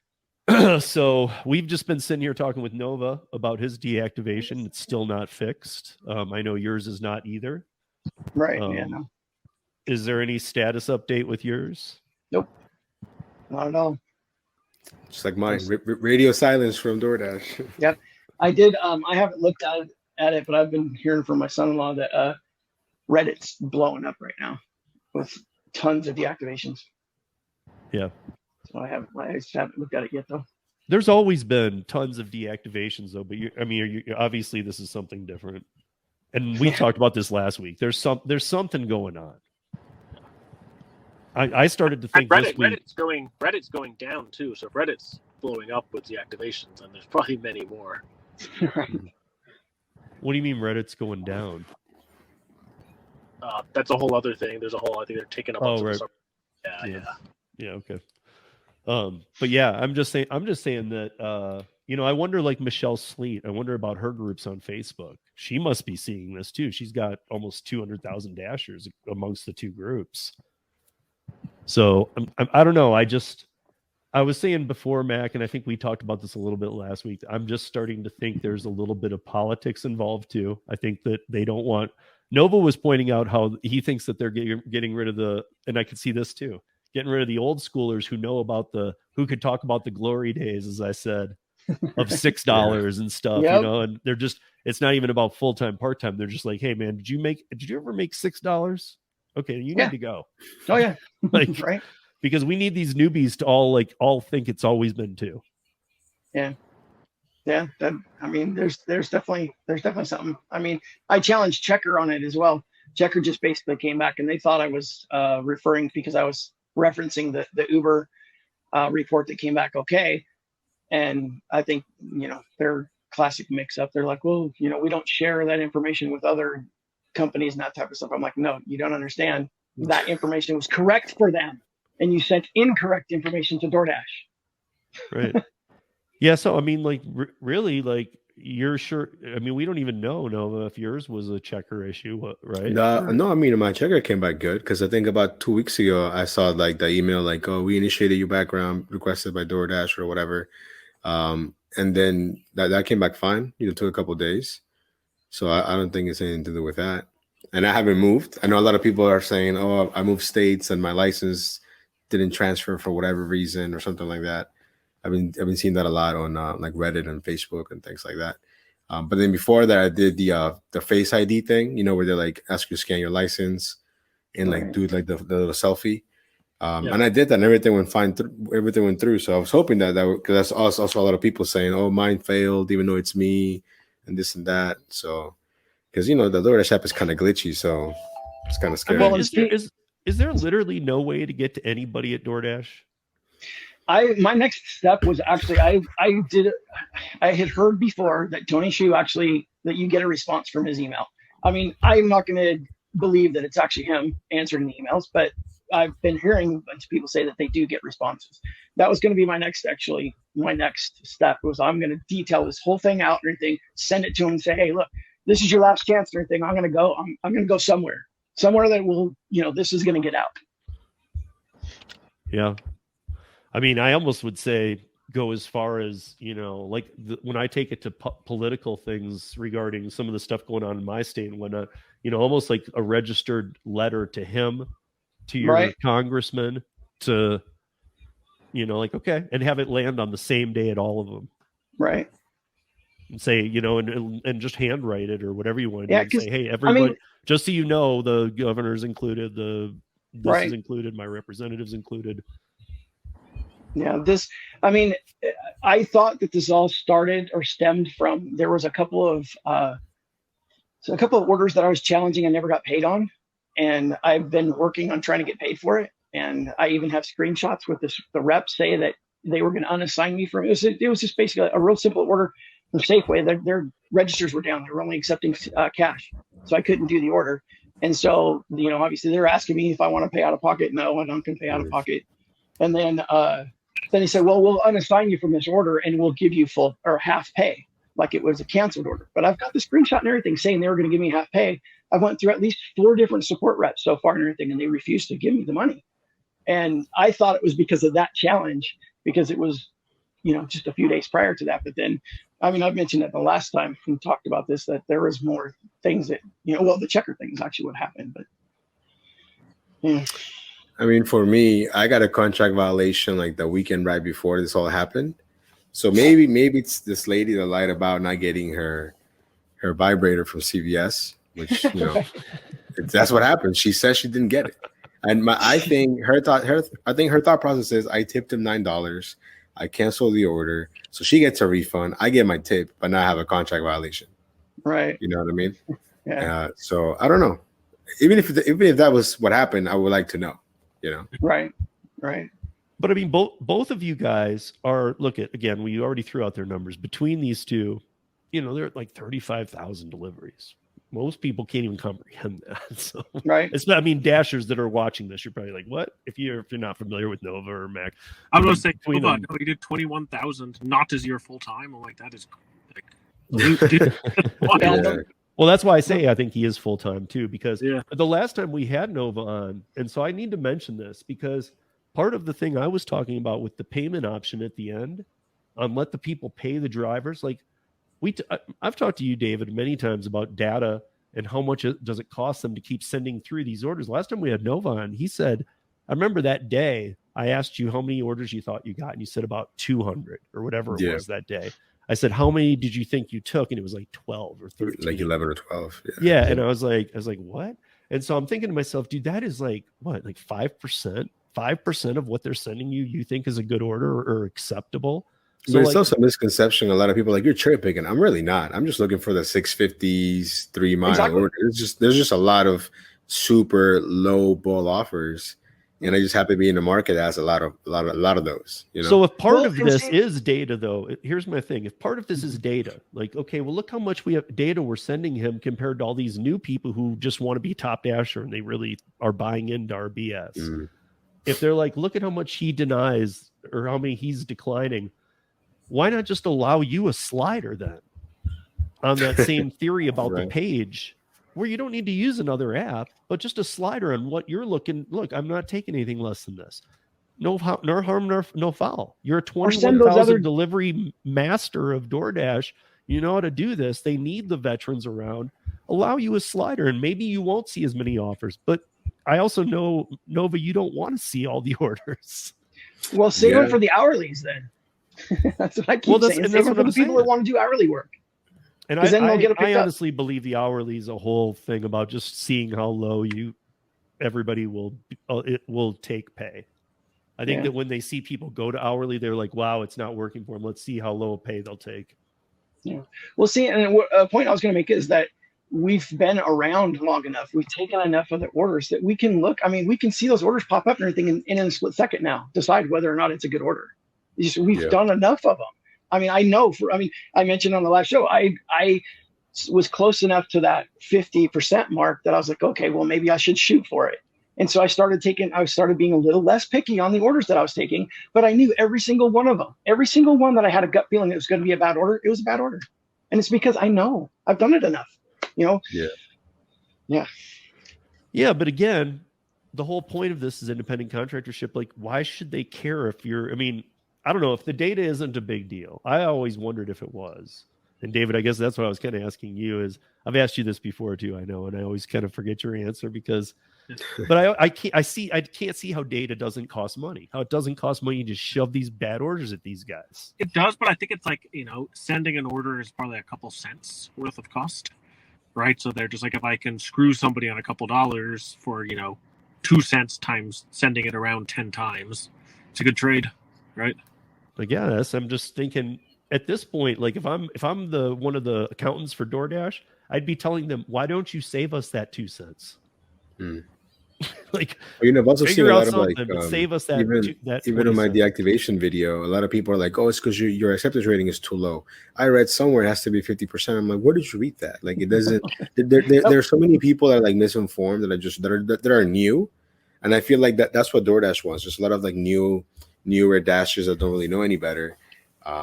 So we've just been sitting here talking with Nova about his deactivation. It's still not fixed. I know yours is not either. Right. No. Is there any status update with yours? Nope. Not at all. Just like mine. Radio silence from DoorDash. Yep. I did. I haven't looked at it, but I've been hearing from my son-in-law that Reddit's blowing up right now with tons of deactivations. Yeah. So I just haven't looked at it yet, though. There's always been tons of deactivations, though. But obviously this is something different. And we talked about this last week. There's something going on. I started to think Reddit's going down too. So Reddit's blowing up with deactivations, and there's probably many more. What do you mean Reddit's going down? That's a whole other thing. There's a whole. I think they're taking up. Oh, right. Yeah. Okay. But yeah, I'm just saying that I wonder, like Michelle Sleet. I wonder about her groups on Facebook. She must be seeing this too. She's got almost 200,000 dashers amongst the two groups. So I don't know. I was saying before, Mac, and I think we talked about this a little bit last week. I'm just starting to think there's a little bit of politics involved too. I think that they don't want. Nova was pointing out how he thinks that they're getting rid of and I could see this too, getting rid of the old schoolers who could talk about the glory days, as I said, of $6 and stuff, yep. And they're just, it's not even about full-time, part-time. They're just like, hey man, did you ever make $6? Okay, you need to go. Oh yeah. Like, right. Because we need these newbies to all think it's always been two. Yeah. Yeah. There's definitely something. I mean, I challenged Chekr on it as well. Chekr just basically came back and they thought I was referring because I was referencing the Uber report that came back okay. And I think, their classic mix up. They're like, well, we don't share that information with other companies and that type of stuff. I'm like, no, you don't understand. That information was correct for them. And you sent incorrect information to DoorDash. Right. Yeah. So, I mean, like, really, like, you're sure. I mean, we don't even know, Nova, if yours was a Chekr issue, right? No, I mean, my Chekr came back good because I think about 2 weeks ago, I saw like the email, like, oh, we initiated your background requested by DoorDash or whatever. And then that came back fine. It took a couple of days. So I don't think it's anything to do with that. And I haven't moved. I know a lot of people are saying, oh, I moved states and my license didn't transfer for whatever reason or something like that. I've been seeing that a lot on like Reddit and Facebook and things like that. But then before that, I did the Face ID thing, where they like ask you to scan your license and like do like the little selfie. And I did that and everything went fine. Everything went through. So I was hoping that because that's also a lot of people saying, oh, mine failed, even though it's me and this and that. So because, the DoorDash app is kind of glitchy. So it's kind of scary. Well, is there literally no way to get to anybody at DoorDash? My next step was actually I had heard before that Tony Shu actually that you get a response from his email. I mean, I'm not going to believe that it's actually him answering the emails, but I've been hearing a bunch of people say that they do get responses. That was going to be my next step was I'm going to detail this whole thing out and everything, send it to him and say, hey, look, this is your last chance and everything. I'm going to go somewhere that will, this is going to get out. Yeah. I mean, I almost would say go as far as, like when I take it to political things regarding some of the stuff going on in my state and whatnot, almost like a registered letter to him, to your congressman, to, like, okay, and have it land on the same day at all of them. Right. And say, and just handwrite it or whatever you want to do. And say, hey, everybody, just so you know, the governor's included, this is included, my representative's included. Yeah, I thought that this all started or stemmed from, there was a couple of orders that I was challenging and never got paid on. And I've been working on trying to get paid for it. And I even have screenshots with the reps say that they were going to unassign me from it. It was just basically a real simple order from Safeway. Their registers were down. They were only accepting cash. So I couldn't do the order. And so, obviously they're asking me if I want to pay out of pocket. No, I don't can pay out of pocket. And then he said, well, we'll unassign you from this order and we'll give you full or half pay, like it was a canceled order. But I've got the screenshot and everything saying they were going to give me half pay. I went through at least 4 different support reps so far and everything, and they refused to give me the money. And I thought it was because of that challenge, because it was, just a few days prior to that. But then, I've mentioned it the last time we talked about this, that there was more things that, the Chekr thing is actually what happened. But yeah. For me, I got a contract violation like the weekend right before this all happened. So maybe it's this lady that lied about not getting her vibrator from CVS, which that's what happened. She says she didn't get it, and I think her thought process is I tipped him $9, I cancel the order, so she gets a refund, I get my tip, but now I have a contract violation. Right. You know what I mean? Yeah. So I don't know. Even if that was what happened, I would like to know. Right. But both of you guys are, again, we already threw out their numbers. Between these two, they're at like 35,000 deliveries. Most people can't even comprehend that. So, right. Dashers that are watching this, you're probably like, what? If you're not familiar with Nova or Mac. I was going to say, no, he did 21,000, not as your full time. I'm like, that is like... Well, that's why I say I think he is full-time too, because the last time we had Nova on, and so I need to mention this because part of the thing I was talking about with the payment option at the end, let the people pay the drivers. Like I've talked to you, David, many times about data and how much does it cost them to keep sending through these orders. Last time we had Nova on, he said, I remember that day I asked you how many orders you thought you got, and you said about 200 or whatever it was that day. I said, how many did you think you took? And it was like 12 or 13. Like 11 or 12. Yeah. And I was like, what? And so I'm thinking to myself, dude, that is like, what, like 5%? 5% of what they're sending you think is a good order or acceptable? So but it's also a misconception. A lot of people are like, you're cherry picking. I'm really not. I'm just looking for the 650s, 3 mile order. There's just a lot of super low ball offers. And I just happen to be in the market that has a lot of those. So if part of this is data, though, here's my thing. If part of this is data, like, okay, well, look how much data we're sending him compared to all these new people who just want to be top dasher and they really are buying into our BS. Mm. If they're like, look at how much he denies or how many he's declining, why not just allow you a slider then on that same theory about the page? Where you don't need to use another app, but just a slider on what you're looking. Look, I'm not taking anything less than this. No harm, no foul. You're a 21,000 delivery master of DoorDash. You know how to do this. They need the veterans around. Allow you a slider, and maybe you won't see as many offers. But I also know, Nova, you don't want to see all the orders. Well, save them for the hourlies then. That's what I keep saying. Save them for the people that want to do hourly work. And I honestly believe the hourly is a whole thing about just seeing how low everybody will take pay. I think that when they see people go to hourly, they're like, wow, it's not working for them. Let's see how low a pay they'll take. Yeah. Well, see, and a point I was going to make is that we've been around long enough. We've taken enough of the orders that we can look. We can see those orders pop up and everything in a split second now, decide whether or not it's a good order. We've done enough of them. I know I mentioned on the last show, I was close enough to that 50% mark that I was like, okay, well, maybe I should shoot for it. And so I started being a little less picky on the orders that I was taking, but I knew every single one of them, every single one that I had a gut feeling it was going to be a bad order. It was a bad order. And it's because I know I've done it enough, Yeah. Yeah. But again, the whole point of this is independent contractorship. Like, why should they care if you're, I don't know if the data isn't a big deal. I always wondered if it was. And David, I guess that's what I was kind of asking you is I've asked you this before too, I know, and I always kind of forget your answer because, but I can't see how data doesn't cost money, how it doesn't cost money to shove these bad orders at these guys. It does, but I think it's like, sending an order is probably a couple cents worth of cost, right? So they're just like, if I can screw somebody on a couple dollars for, 2 cents times sending it around 10 times, it's a good trade, right? I guess I'm just thinking at this point, like if I'm the one of the accountants for DoorDash, I'd be telling them, why don't you save us that 2 cents? Like, I've also seen a lot of like save us that. Even in my deactivation video, a lot of people are like, "Oh, it's because your acceptance rating is too low." I read somewhere it has to be 50%. I'm like, where did you read that? Like, it doesn't. There are so many people that are like misinformed that are new, and I feel like that's what DoorDash wants. Just a lot of like newer dashers that don't really know any better.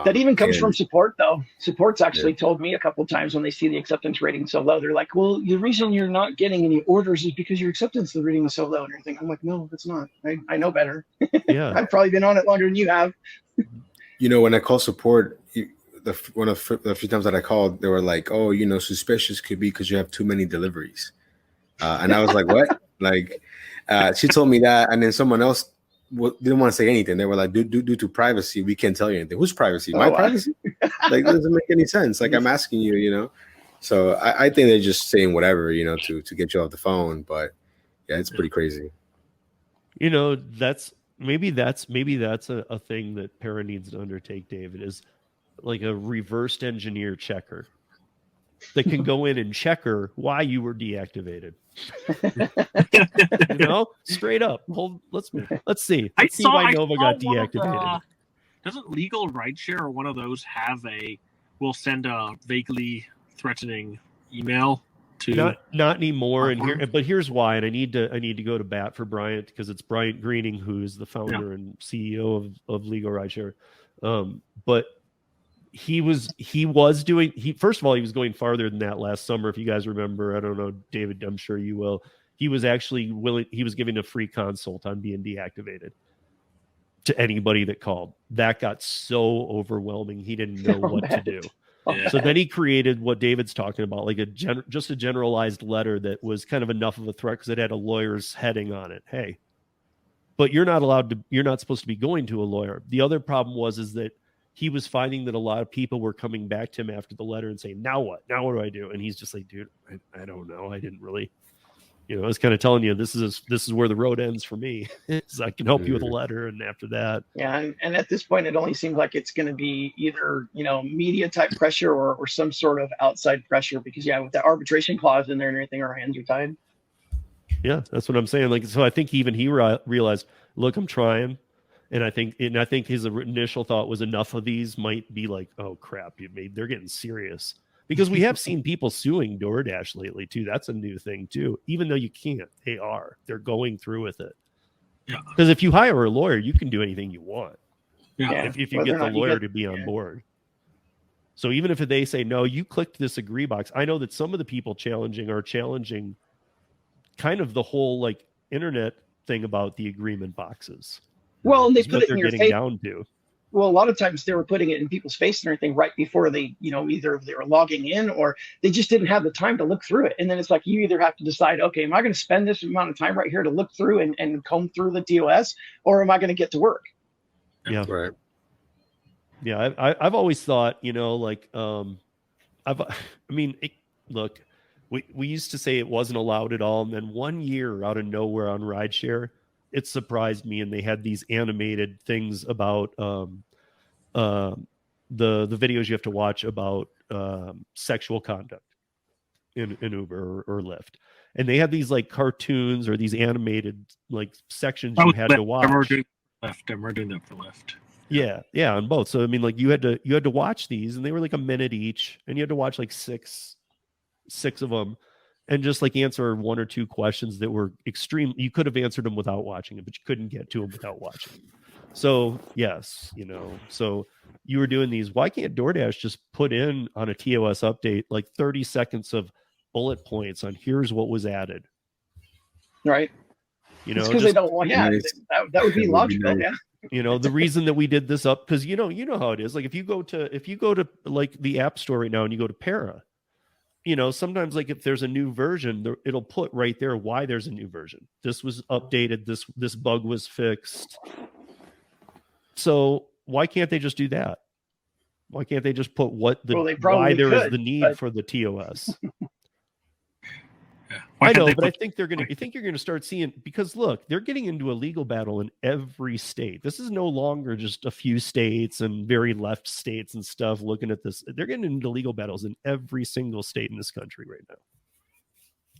That even comes from support, though. Support's actually told me a couple of times when they see the acceptance rating so low, they're like, well, the reason you're not getting any orders is because your acceptance rating is so low and everything. I'm like, no, it's not. I know better. Yeah. I've probably been on it longer than you have. When I call support, the few times that I called, they were like, oh, suspicious could be because you have too many deliveries. And I was like, what? Like, she told me that. And then someone else didn't want to say anything. They were like, due to privacy, we can't tell you anything. Whose privacy? My privacy? Like, it doesn't make any sense. Like, I'm asking you, So I think they're just saying whatever, to get you off the phone. But yeah, it's pretty crazy. That's maybe that's a thing that Para needs to undertake, David, is like a reversed engineer checker that can go in and checker why you were deactivated. Straight up. Let's see. Let's see why Nova got deactivated. Doesn't Legal Rideshare or one of those have we'll send a vaguely threatening email to not anymore? And here's why. And I need to go to bat for Bryant because it's Bryant Greening who's the founder and CEO of Legal Rideshare. But he was doing first of all, he was going farther than that last summer. If you guys remember, I don't know, David, I'm sure you will. He was actually he was giving a free consult on being deactivated to anybody that called. That got so overwhelming. He didn't know what to do. Yeah. So then he created what David's talking about, like just a generalized letter that was kind of enough of a threat because it had a lawyer's heading on it. Hey, but you're not supposed to be going to a lawyer. The other problem is that he was finding that a lot of people were coming back to him after the letter and saying, now what? Now what do I do? And he's just like, dude, I don't know. I didn't really, I was kind of telling you, this is where the road ends for me. So I can help you with a letter. And after that. Yeah. And at this point, it only seems like it's going to be either, media type pressure or some sort of outside pressure because with the arbitration clause in there and everything, our hands are tied. Yeah, that's what I'm saying. Like, so I think he realized, look, I'm trying. And I think his initial thought was enough of these might be like, oh crap, they're getting serious because we have seen people suing DoorDash lately too. That's a new thing too. Even though you can't, they're going through with it. Yeah. Because if you hire a lawyer, you can do anything you want. Yeah. If you get the lawyer to be on board. So even if they say no, you clicked this agree box. I know that some of the people are challenging kind of the whole like internet thing about the agreement boxes. Well, and they put it in your face. Down to. Well, a lot of times they were putting it in people's face and everything right before they, either they were logging in or they just didn't have the time to look through it. And then it's like you either have to decide, okay, am I going to spend this amount of time right here to look through and comb through the TOS, or am I going to get to work? Yeah, right. Yeah, I've always thought, look, we used to say it wasn't allowed at all, and then one year out of nowhere on Rideshare, it surprised me, and they had these animated things about the videos you have to watch about sexual conduct in Uber or Lyft, and they had these like cartoons or these animated like sections you had to watch. We're doing that for Lyft. Yeah, on both. So I mean, like you had to watch these, and they were like a minute each, and you had to watch like six of them. And just like answer one or two questions that were extreme. You could have answered them without watching it, but you couldn't get to them without watching. So yes, so you were doing these. Why can't DoorDash just put in on a TOS update like 30 seconds of bullet points on here's what was added? Right. Because they don't want. Yeah, that would be logical. Yeah. You know, the reason that we did this up, because you know how it is. Like if you go to like the App Store right now and you go to Para, you know, sometimes like if there's a new version, it'll put right there why there's a new version. This was updated. This bug was fixed. So why can't they just do that? Why can't they just put why there is the need for the TOS? I know, but I think you're going to start seeing, because look, they're getting into a legal battle in every state. This is no longer just a few states and very left states and stuff looking at this. They're getting into legal battles in every single state in this country right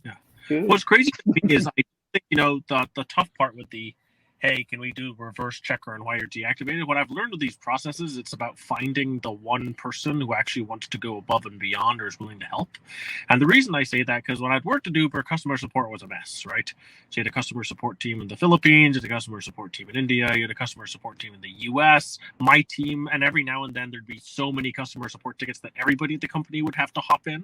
now. Yeah. What's crazy to me is I think, you know, the tough part with the, hey, can we do reverse Chekr and why you're deactivated? What I've learned with these processes, it's about finding the one person who actually wants to go above and beyond or is willing to help. And the reason I say that, because when I'd worked to do for customer support was a mess, right? So you had a customer support team in the Philippines, you had a customer support team in India, you had a customer support team in the US, my team, and every now and then there'd be so many customer support tickets that everybody at the company would have to hop in.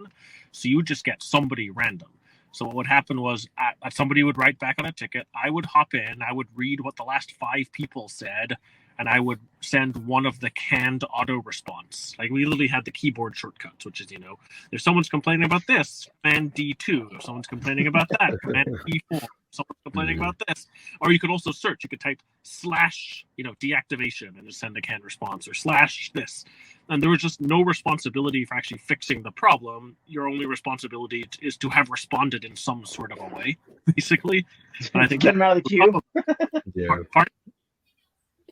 So you just get somebody random. So what would happen was somebody would write back on a ticket. I would hop in. I would read what the last 5 people said, and I would send one of the canned auto response. Like we literally had the keyboard shortcuts, which is, you know, if someone's complaining about this, command D2. If someone's complaining about that, command D4. Someone's complaining about this. Or you could also search. You could type / deactivation and just send a canned response, or / this. And there was just no responsibility for actually fixing the problem. Your only responsibility is to have responded in some sort of a way, basically. And I think get them out of the queue.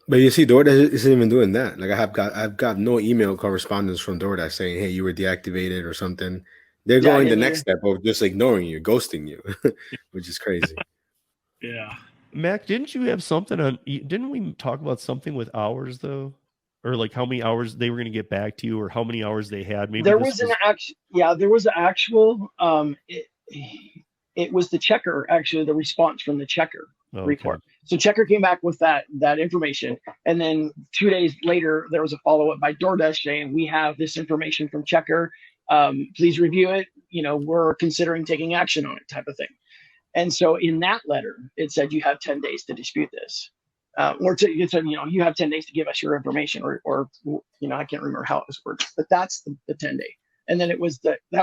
But you see, DoorDash isn't even doing that. Like I've got no email correspondence from DoorDash saying, "Hey, you were deactivated" or something. They're going the next step of just ignoring you, ghosting you, which is crazy. Yeah. Mac, didn't you have something on? Didn't we talk about something with hours though? Or like how many hours they were going to get back to you, or how many hours they had? Maybe there was an actual. It was the Chekr, actually, the response from the Chekr report. So Chekr came back with that information, and then 2 days later there was a follow up by DoorDash saying, "We have this information from Chekr. Please review it. You know, we're considering taking action on it," type of thing. And so in that letter, it said you have 10 days to dispute this. It said, you have 10 days to give us your information, or I can't remember how it was worded, but that's the 10 day. And then that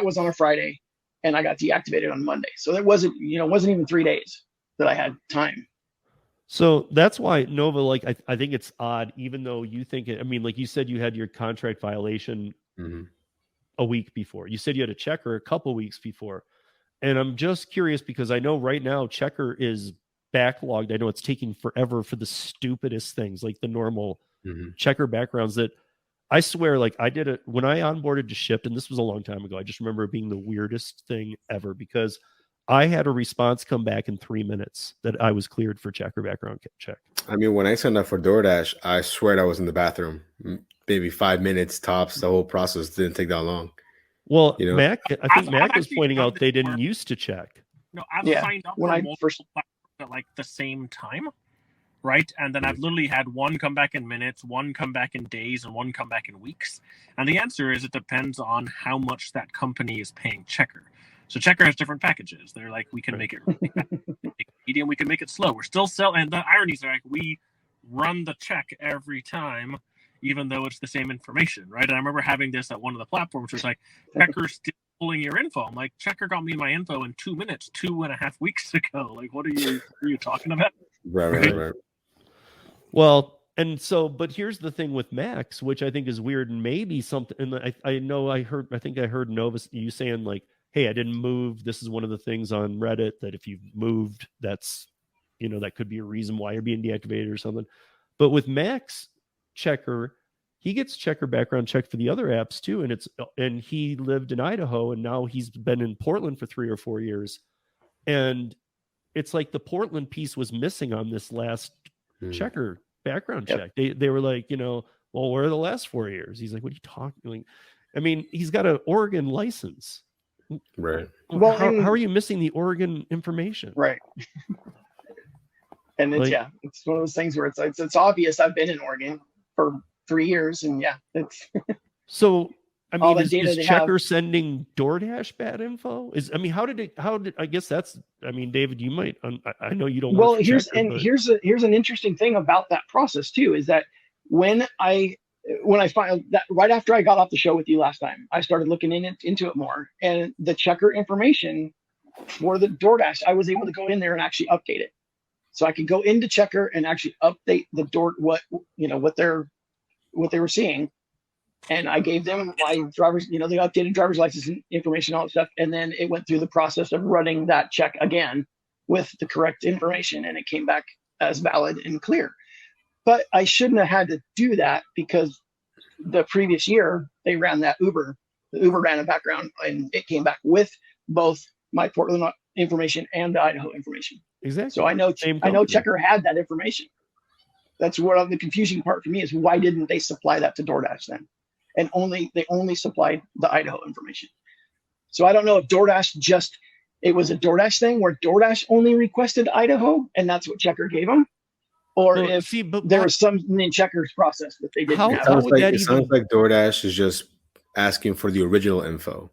was on a Friday, and I got deactivated on Monday. So it wasn't even 3 days that I had time. So that's why Nova, like, I think it's odd, even though you think it, I mean, like you said, you had your contract violation a week before. You said you had a Chekr a couple weeks before. And I'm just curious because I know right now Chekr is backlogged. I know it's taking forever for the stupidest things, like the normal Chekr backgrounds that I swear, like I did it when I onboarded to Shipped, and this was a long time ago. I just remember it being the weirdest thing ever because I had a response come back in 3 minutes that I was cleared for Chekr background check. I mean, when I signed up for DoorDash, I swear I was in the bathroom, maybe 5 minutes tops. The whole process didn't take that long. Well, Mac, I think Mac was pointing out they didn't used to check. No, I've signed up when I first at like the same time, right? And then I've literally had one come back in minutes, one come back in days, and one come back in weeks. And the answer is it depends on how much that company is paying Chekr. So Chekr has different packages. They're like, we can make it really fast, we can make it medium, we can make it slow. We're still selling, and the ironies are like we run the check every time, even though it's the same information, right? And I remember having this at one of the platforms where it's like, Chekr's still pulling your info. I'm like, Chekr got me my info in 2 minutes, 2.5 weeks ago. Like, what are you talking about? Right. Well, and so, but here's the thing with Max, which I think is weird, and maybe something, and I think I heard Nova, you saying like, hey, I didn't move. This is one of the things on Reddit that if you've moved, that's, that could be a reason why you're being deactivated or something. But with Max Chekr, he gets Chekr background check for the other apps too. And he lived in Idaho and now he's been in Portland for 3 or 4 years. And it's like the Portland piece was missing on this last Chekr background check. They were like, well, where are the last 4 years? He's like, what are you talking about? I mean, he's got an Oregon license. Right. Well, how are you missing the Oregon information? Right. And it's it's one of those things where it's obvious I've been in Oregon for 3 years, and it's so I mean, is Chekr sending DoorDash bad info? How did I guess that's, I mean, David, you might, I know you don't. Well, here's an interesting thing about that process too, is that when I find that right after I got off the show with you last time, I started looking into it more, and the Chekr information for the DoorDash, I was able to go in there and actually update it. So I could go into Chekr and actually update the what they were seeing. And I gave them my driver's, the updated driver's license information, all that stuff. And then it went through the process of running that check again with the correct information, and it came back as valid and clear. But I shouldn't have had to do that, because the previous year they ran that Uber ran a background, and it came back with both my Portland information and the Idaho information. Exactly. So I know Chekr had that information. That's what the confusing part for me is, why didn't they supply that to DoorDash then? And they only supplied the Idaho information. So I don't know if DoorDash it was a DoorDash thing where DoorDash only requested Idaho, and that's what Chekr gave them, or there was something in Chekr's process that they didn't have. It sounds like DoorDash is just asking for the original info.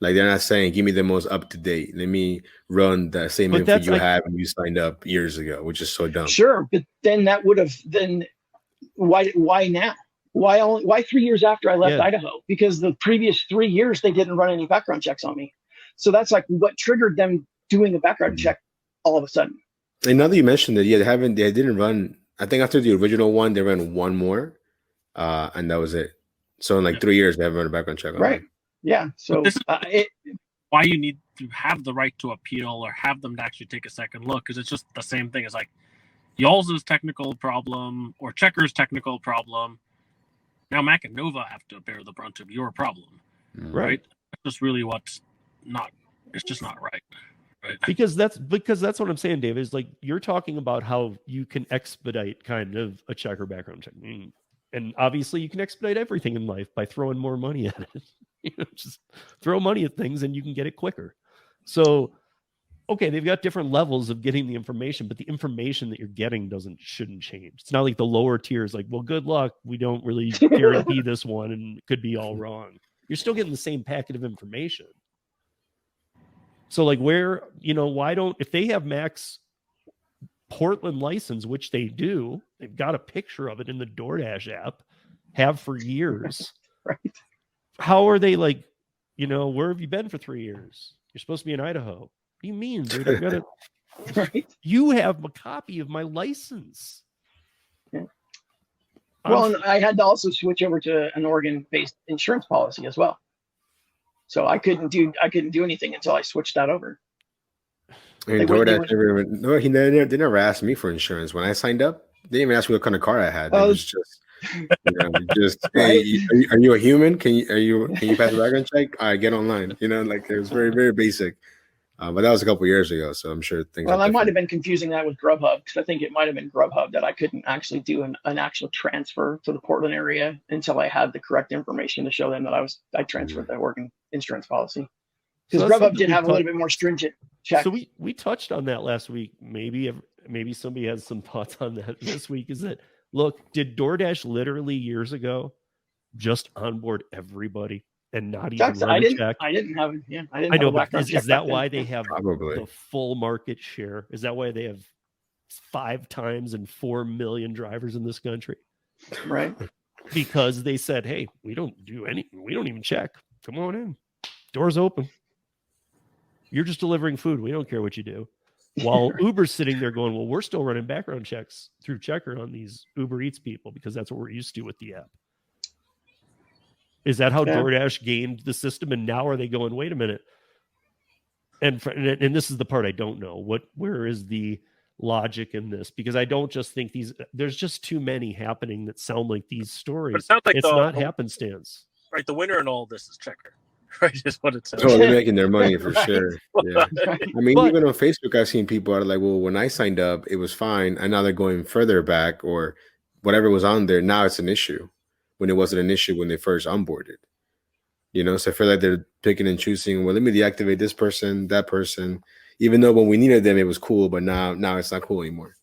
Like, they're not saying, give me the most up to date. Let me run the same info you have when you signed up years ago, which is so dumb. Sure, but then that would have why now? Why 3 years after I left Idaho? Because the previous 3 years they didn't run any background checks on me. So that's like what triggered them doing a background check all of a sudden. And now that you mentioned it, they didn't run. I think after the original one, they ran one more, and that was it. So in like 3 years, they haven't run a background check on right. them. Yeah. So this is why you need to have the right to appeal, or have them to actually take a second look, because it's just the same thing as like y'all's technical problem or Chekr's technical problem. Now Mac and Nova have to bear the brunt of your problem, right? That's just really it's just not right. Right. Because that's what I'm saying, David, is like, you're talking about how you can expedite kind of a Chekr background check. And obviously you can expedite everything in life by throwing more money at it. Just throw money at things and you can get it quicker. So, okay, they've got different levels of getting the information, but the information that you're getting shouldn't change. It's not like the lower tier is like, well, good luck, we don't really guarantee this one, and it could be all wrong. You're still getting the same packet of information. So like, where, if they have Mac's Portland license, which they do, they've got a picture of it in the DoorDash app, have for years. Right. How are they like, where have you been for 3 years? You're supposed to be in Idaho. What do you mean, dude? I gotta, right. You have a copy of my license. Yeah. Well, and I had to also switch over to an Oregon-based insurance policy as well. So I couldn't do anything until I switched that over. And DoorDash they never asked me for insurance when I signed up. They didn't even ask me what kind of car I had. It was just right. Hey, are you a human? Can you pass a background check? All right, get online. Like, it was very, very basic. But that was a couple years ago, so I'm sure things. Well, I might have been confusing that with Grubhub, because I think it might have been Grubhub that I couldn't actually do an actual transfer to the Portland area until I had the correct information to show them that I transferred the Oregon insurance policy. Because Grubhub did have a little bit more stringent checks. So we touched on that last week. Maybe somebody has some thoughts on that this week. Is that, look, did DoorDash literally years ago just onboard everybody and not even run a check? I didn't have. Yeah, I know, but is that why they have the full market share? Is that why they have 5 times and 4 million drivers in this country? Right. Because they said, hey, we don't do anything. We don't even check. Come on in. Doors open. You're just delivering food. We don't care what you do. While Uber's sitting there going, well, we're still running background checks through Chekr on these Uber Eats people, because that's what we're used to with the app. Is that how DoorDash gained the system? And now are they going, wait a minute? And this is the part I don't know. Where is the logic in this? Because I don't just think there's just too many happening that sound like these stories. But it sounds like it's not happenstance. Right. The winner in all this is Chekr. Right, is what it says. Oh, they're making their money for sure. Yeah. I mean, even on Facebook, I've seen people are like, well, when I signed up, it was fine. And now they're going further back, or whatever was on there. Now it's an issue when it wasn't an issue when they first onboarded. So I feel like they're picking and choosing. Well, let me deactivate this person, that person, even though when we needed them, it was cool. But now it's not cool anymore.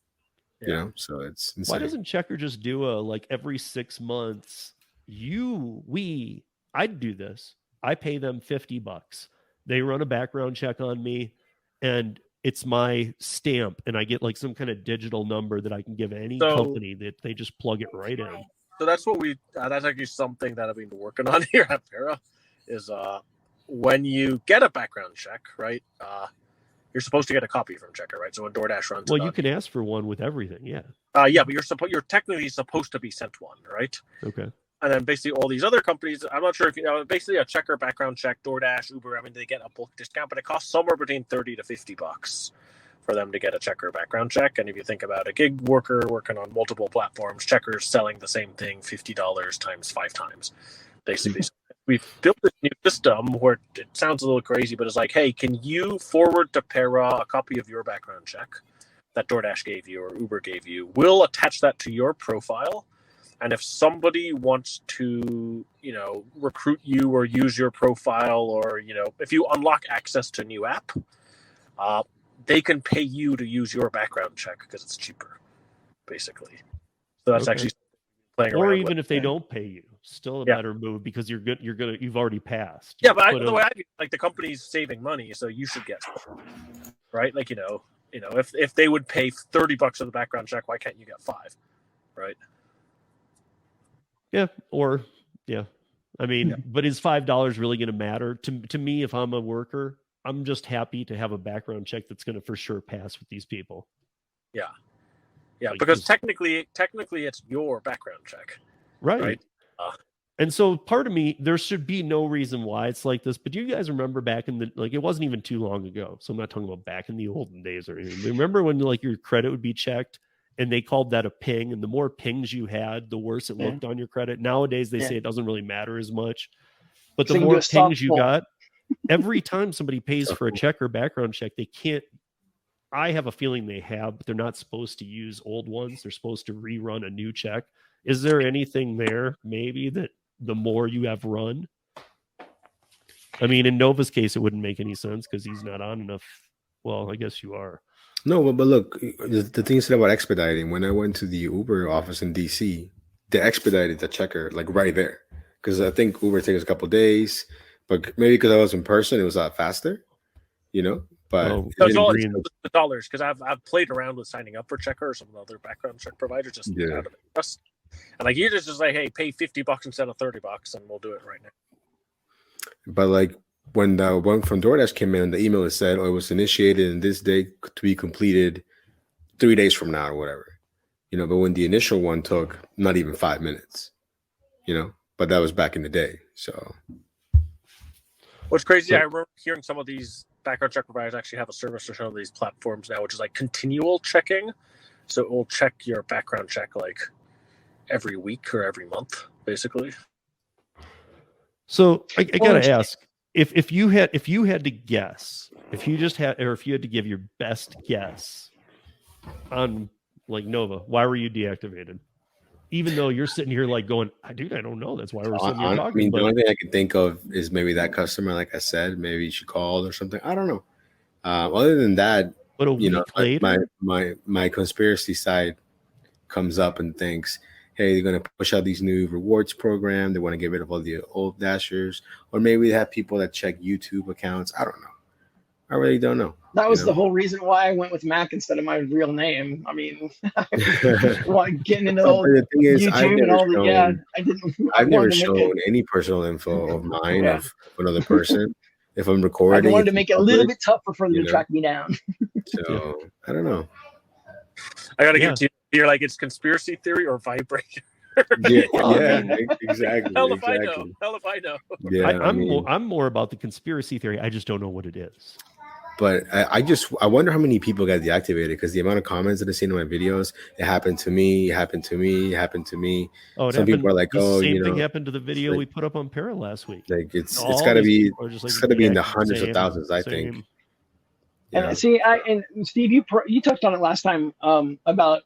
Yeah. So it's insane. Why doesn't Chekr just do a, like, every 6 months, we I'd do this. I pay them $50. They run a background check on me, and it's my stamp, and I get like some kind of digital number that I can give any company that they just plug it right in. So that's what that's actually something that I've been working on here at Para is when you get a background check, right? You're supposed to get a copy from Chekr, right? So when DoorDash runs, well, you can ask for one with everything, yeah. But you're technically supposed to be sent one, right? Okay. And then basically all these other companies, I'm not sure if you know, basically a Chekr background check, DoorDash, Uber, I mean, they get a bulk discount, but it costs somewhere between $30 to $50 for them to get a Chekr background check. And if you think about a gig worker working on multiple platforms, Chekr's selling the same thing $50 times 5 times, basically. We've built this new system where it sounds a little crazy, but it's like, hey, can you forward to Para a copy of your background check that DoorDash gave you or Uber gave you? We'll attach that to your profile. And if somebody wants to, recruit you or use your profile, or, if you unlock access to a new app, they can pay you to use your background check because it's cheaper, basically. So that's actually playing around. Or even if they don't pay you, still a better move because you've already passed. Yeah, but the way I like the company's saving money, so you should get some, right? Like if they would pay $30 for the background check, why can't you get 5, right? Yeah, I mean, but is $5 really going to matter to me? If I'm a worker, I'm just happy to have a background check that's going to for sure pass with these people. Yeah, like, because technically it's your background check, right? And so part of me, there should be no reason why it's like this. But do you guys remember back in it wasn't even too long ago. So I'm not talking about back in the olden days or anything. Remember when your credit would be checked and they called that a ping, and the more pings you had, the worse it looked on your credit. Nowadays, they say it doesn't really matter as much. But the more pings you got, every time somebody pays for a Chekr background check, they can't. I have a feeling they have, but they're not supposed to use old ones. They're supposed to rerun a new check. Is there anything there maybe that the more you have run? I mean, in Nova's case, it wouldn't make any sense because he's not on enough. Well, I guess you are. No, but look, the thing you said about expediting, when I went to the Uber office in DC, they expedited the Chekr like right there. Because I think Uber takes a couple of days, but maybe because I was in person, it was a lot faster, But it's all the dollars, because I've played around with signing up for Chekr or some other background check providers just out of interest. And like you just like, hey, pay $50 instead of $30, and we'll do it right now. But like when the one from DoorDash came in, the email said, "Oh, it was initiated in this date to be completed 3 days from now," or whatever. But when the initial one took not even 5 minutes, but that was back in the day. So what's crazy, I remember hearing some of these background check providers actually have a service to show these platforms now, which is like continual checking. So it will check your background check like every week or every month, basically. So I gotta ask, if you had to guess, if you had to give your best guess on like Nova, why were you deactivated? Even though you're sitting here like going, dude, I don't know. That's why we're sitting here talking. I mean, the only thing I can think of is maybe that customer, like I said, maybe she called or something. I don't know. Other than that, but a week later, my conspiracy side comes up and thinks, hey, they're going to push out these new rewards program. They want to get rid of all the old Dashers. Or maybe they have people that check YouTube accounts. I don't know. I really don't know. That was the whole reason why I went with Mac instead of my real name. I mean, getting into the whole YouTube and all the, I didn't. I've never shown any personal info of mine of another person. If I'm recording, I wanted to make it a little bit tougher for them to track me down. So I don't know. I gotta give it to you. You're like, it's conspiracy theory or vibration. Exactly. Hell if I know. Yeah, I'm more about the conspiracy theory. I just don't know what it is. But I wonder how many people got deactivated, because the amount of comments that I've seen in my videos, it happened to me, it happened to me, it happened to me. Oh, some people are like, oh, same thing happened to the video we put up on Para last week. Like it's gotta be in the hundreds of thousands, I think. And see, and Steve, you touched on it last time about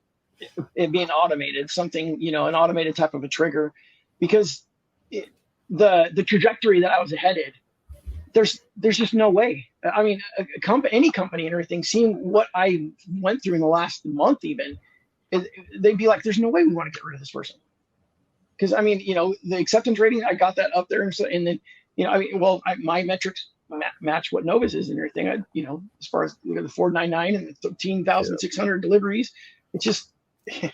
it being automated, something, an automated type of a trigger, because the trajectory that I was headed, there's just no way. I mean, any company and everything, seeing what I went through in the last month, even, they'd be like, there's no way we want to get rid of this person. because I mean, the acceptance rating, I got that up there, and then I mean, well, my metrics match what Nova's is and everything. As far as the 499 and the 13,600 deliveries, it's just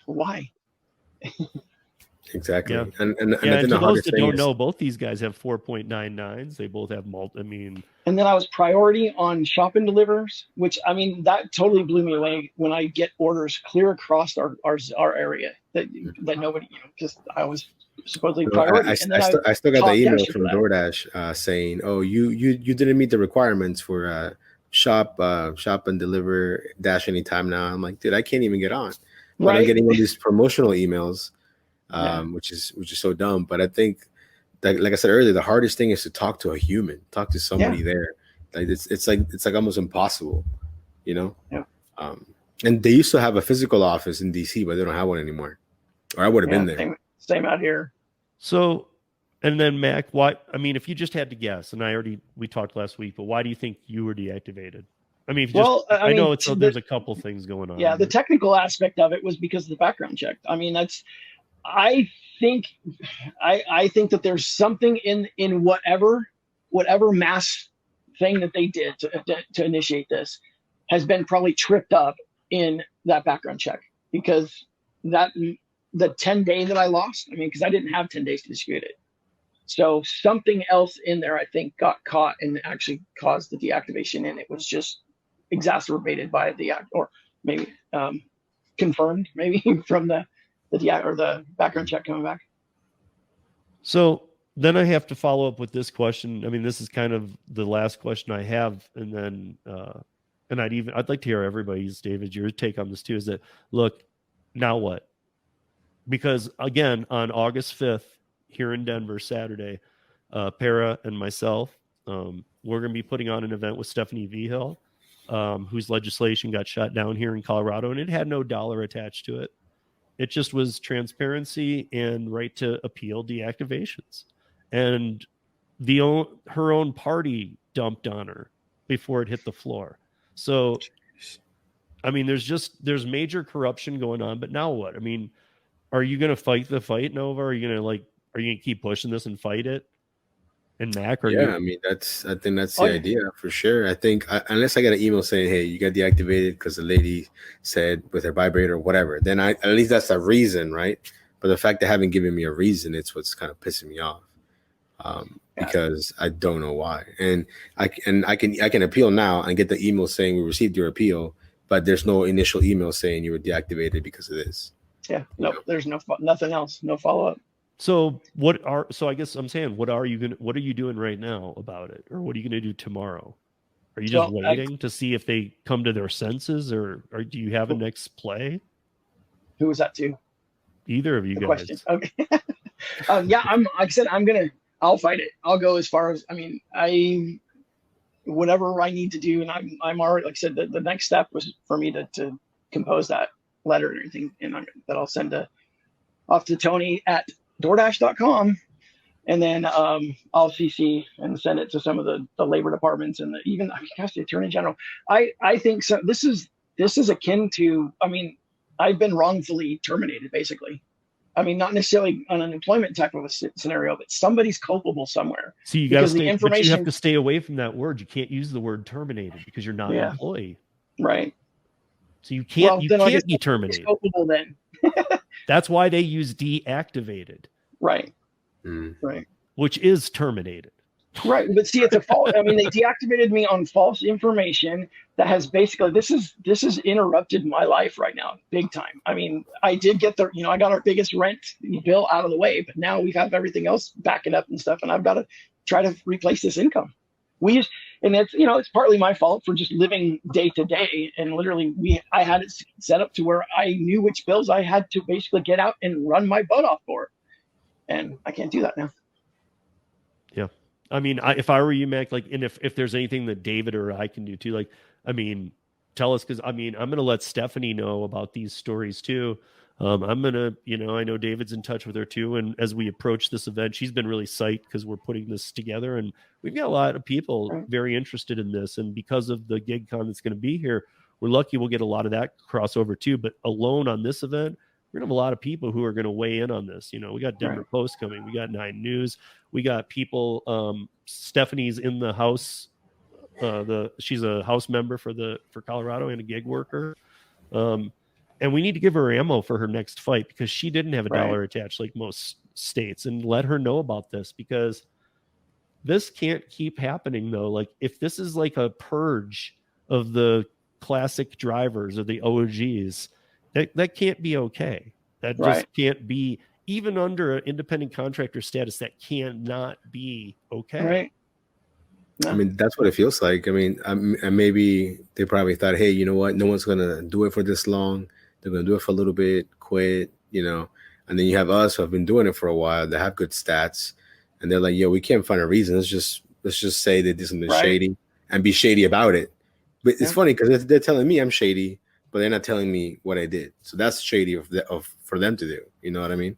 why. Exactly. Yeah. And yeah, and to those that don't know, both these guys have 4.99s. They both have I mean, and then I was priority on shop and delivers, which I mean that totally blew me away when I get orders clear across our area that nobody, because I was supposedly priority. I still got the email from DoorDash saying, "Oh, you didn't meet the requirements for shop and deliver Dash anytime now." I'm like, dude, I can't even get on. But right? I'm getting all these promotional emails. Which is so dumb. But I think, like I said earlier, the hardest thing is to talk to a human, talk to somebody there. Like it's like almost impossible, Yeah. And they used to have a physical office in DC, but they don't have one anymore. Or I would have been there. Same out here. So, and then Mac, why? I mean, if you just had to guess, and we talked last week, but why do you think you were deactivated? I mean, I know there's a couple things going on. Yeah, the technical aspect of it was because of the background check. I mean, I think that there's something in whatever mass thing that they did to initiate this has been probably tripped up in that background check, because the 10 day that I lost, I mean, because I didn't have 10 days to dispute it. So something else in there, I think, got caught and actually caused the deactivation, and it was just exacerbated by or maybe confirmed maybe from the background check coming back. So then I have to follow up with this question. I mean, this is kind of the last question I have, and then and I'd like to hear everybody's, David, your take on this too. Is that, look, now what? Because again, on August 5th here in Denver, Saturday, Para and myself, we're going to be putting on an event with Stephanie Vigil, whose legislation got shot down here in Colorado, and it had no dollar attached to it. It just was transparency and right to appeal deactivations. And her own party dumped on her before it hit the floor. So, I mean, there's major corruption going on, but now what? I mean, are you going to fight the fight, Nova? Are you going to keep pushing this and fight it? And Mac, I mean, I think that's the idea for sure. I think unless I get an email saying, "Hey, you got deactivated because the lady said with her vibrator or whatever," then at least that's a reason, right? But the fact they haven't given me a reason, it's what's kind of pissing me off, because I don't know why. And I can appeal now and get the email saying we received your appeal, but there's no initial email saying you were deactivated because of this. Yeah, no, there's nothing else, no follow up. So I guess I'm saying, what are you doing right now about it? Or what are you going to do tomorrow? Are you just waiting to see if they come to their senses, or do you have a next play? Who was that to? Either of you guys. Question. Okay. I'll fight it. I'll go as far as, I mean, whatever I need to do. And I'm already, like I said, the next step was for me to compose that letter and everything. And that I'll send off to Tony at DoorDash.com, and then I'll CC and send it to some of the labor departments and the Attorney General. I think so. This is akin to, I mean, I've been wrongfully terminated, basically. I mean, not necessarily an unemployment type of a scenario, but somebody's culpable somewhere. So you got to stay, but you have to stay away from that word. You can't use the word terminated because you're not an employee, right? So you can't be terminated. Culpable then. That's why they use deactivated. Right. Right. Which is terminated. Right. But see, it's a false. I mean, they deactivated me on false information that has basically, this has interrupted my life right now, big time. I mean, I did get I got our biggest rent bill out of the way, but now we have everything else backing up and stuff. And I've got to try to replace this income. And it's partly my fault for just living day to day. And literally I had it set up to where I knew which bills I had to basically get out and run my butt off for. And I can't do that now. Yeah. I mean, if I were you, Mac, like, and if there's anything that David or I can do too, like, I mean, tell us, because I mean, I'm going to let Stephanie know about these stories too. I'm going to, I know David's in touch with her too. And as we approach this event, she's been really psyched because we're putting this together and we've got a lot of people very interested in this. And because of the gig con that's going to be here, we're lucky we'll get a lot of that crossover too. But alone on this event, we're gonna have a lot of people who are going to weigh in on this. We got Denver Post coming, we got 9 News, we got people. Stephanie's in the House. She's a House member for Colorado and a gig worker. And we need to give her ammo for her next fight, because she didn't have a dollar attached like most states, and let her know about this, because this can't keep happening though. Like, if this is like a purge of the classic drivers or the OGs, that can't be okay. That just can't be, even under an independent contractor status, that cannot be okay. Right. No. I mean, that's what it feels like. I mean, and maybe they probably thought, hey, you know what? No one's going to do it for this long. They're going to do it for a little bit, quit, and then you have us who have been doing it for a while. They have good stats, and they're like, yo, we can't find a reason. Let's just say they did something shady and be shady about it. But it's funny, because they're telling me I'm shady, but they're not telling me what I did. So that's shady for them to do. You know what I mean?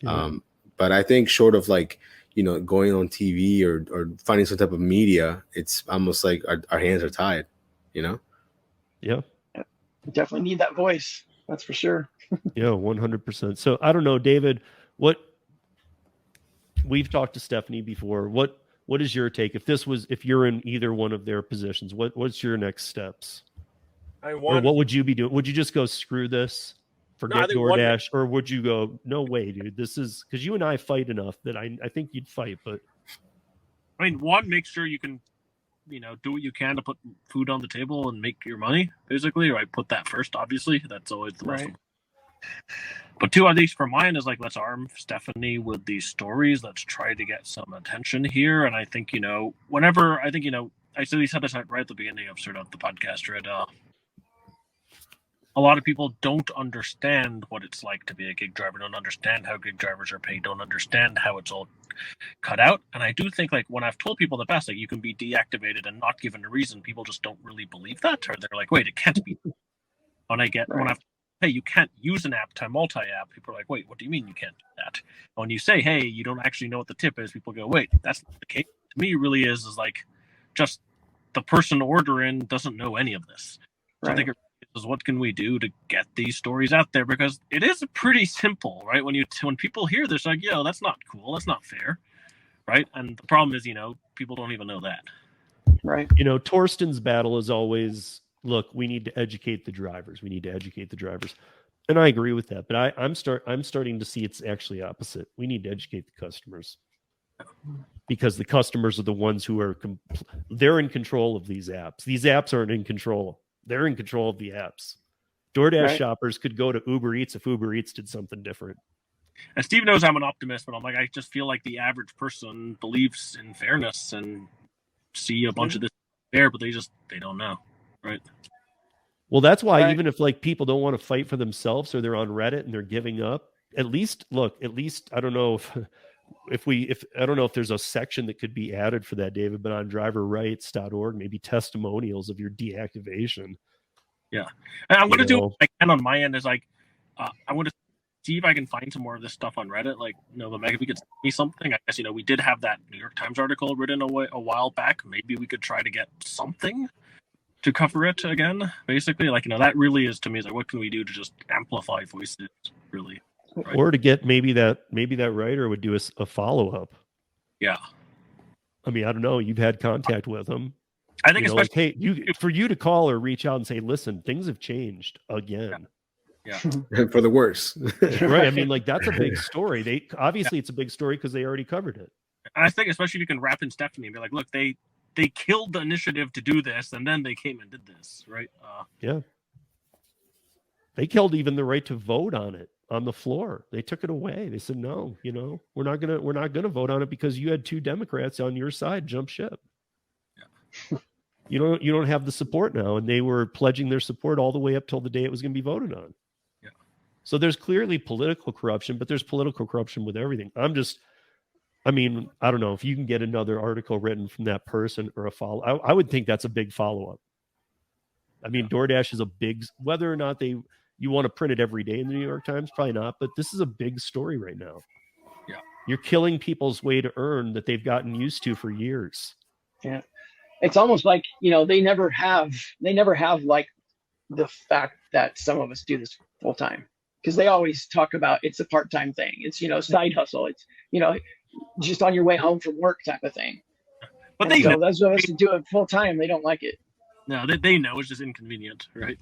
Yeah. But I think short of like, going on TV or finding some type of media, it's almost like our hands are tied, Yeah. We definitely need that voice. That's for sure. Yeah, 100%. So I don't know, David, we've talked to Stephanie before. What is your take? If you're in either one of their positions, what's your next steps? Or what would you be doing? Would you just go, screw this, forget DoorDash, or would you go, no way, dude, this is, because you and I fight enough that I think you'd fight. But I mean, one, make sure you can, do what you can to put food on the table and make your money, basically. Right, put that first. Obviously, that's always the most. But 2, at least for mine, is like, let's arm Stephanie with these stories. Let's try to get some attention here. And I think whenever I said this right at the beginning of sort of the podcast, right? A lot of people don't understand what it's like to be a gig driver, don't understand how gig drivers are paid, don't understand how it's all cut out. And I do think, like, when I've told people in the past, like, you can be deactivated and not given a reason, people just don't really believe that, or they're like, wait, it can't be. When I've hey, you can't use an app to multi-app, people are like, wait, what do you mean you can't do that? When you say, hey, you don't actually know what the tip is, people go, wait, that's not the case. To me, it really is like, just the person ordering doesn't know any of this. So I think is, what can we do to get these stories out there? Because it is pretty simple, right? When people hear this, like, yo, that's not cool, that's not fair, right? And the problem is, people don't even know that. Right. Torsten's battle is always, look, we need to educate the drivers. And I agree with that. But I'm starting to see it's actually opposite. We need to educate the customers, because the customers are the ones who are they're in control of these apps. These apps aren't in control. They're in control of the apps. DoorDash shoppers could go to Uber Eats if Uber Eats did something different. And Steve knows I'm an optimist, but I'm like, I just feel like the average person believes in fairness and see a bunch of this fair, but they don't know, right? Well, that's why even if like people don't want to fight for themselves, or they're on Reddit and they're giving up, at least I don't know if I don't know if there's a section that could be added for that, David, but on driverrights.org, maybe testimonials of your deactivation. Yeah. And I'm going to do what I can on my end, is like, I want to see if I can find some more of this stuff on Reddit. Like, Meg, if you could send me something, I guess, we did have that New York Times article written a while back. Maybe we could try to get something to cover it again, basically. Like, that really is, to me, is like, what can we do to just amplify voices, really? Right. Or to get maybe that writer would do a follow-up. Yeah. I mean, I don't know. You've had contact with them. I think especially for you to call or reach out and say, listen, things have changed again. Yeah. For the worse. Right. I mean, like, that's a big story. Obviously it's a big story because they already covered it. And I think especially if you can wrap in Stephanie and be like, look, they killed the initiative to do this, and then they came and did this, right? Yeah. They killed even the right to vote on it on the floor. They took it away. They said, no, we're not gonna vote on it because you had 2 Democrats on your side jump ship. Yeah. You don't have the support now, and they were pledging their support all the way up till the day it was going to be voted on. Yeah. So there's clearly political corruption, but there's political corruption with everything. I don't know if you can get another article written from that person or a follow. I would think that's a big follow-up. I mean, DoorDash is a big, whether or not you want to print it every day in the New York Times, probably not, but this is a big story right now. Yeah. You're killing people's way to earn that they've gotten used to for years. Yeah. It's almost like, they never have like the fact that some of us do this full time. because they always talk about it's a part-time thing. It's, side hustle. It's, just on your way home from work type of thing. But and so those of us who do it full time, they don't like it. No, they know it's just inconvenient, right?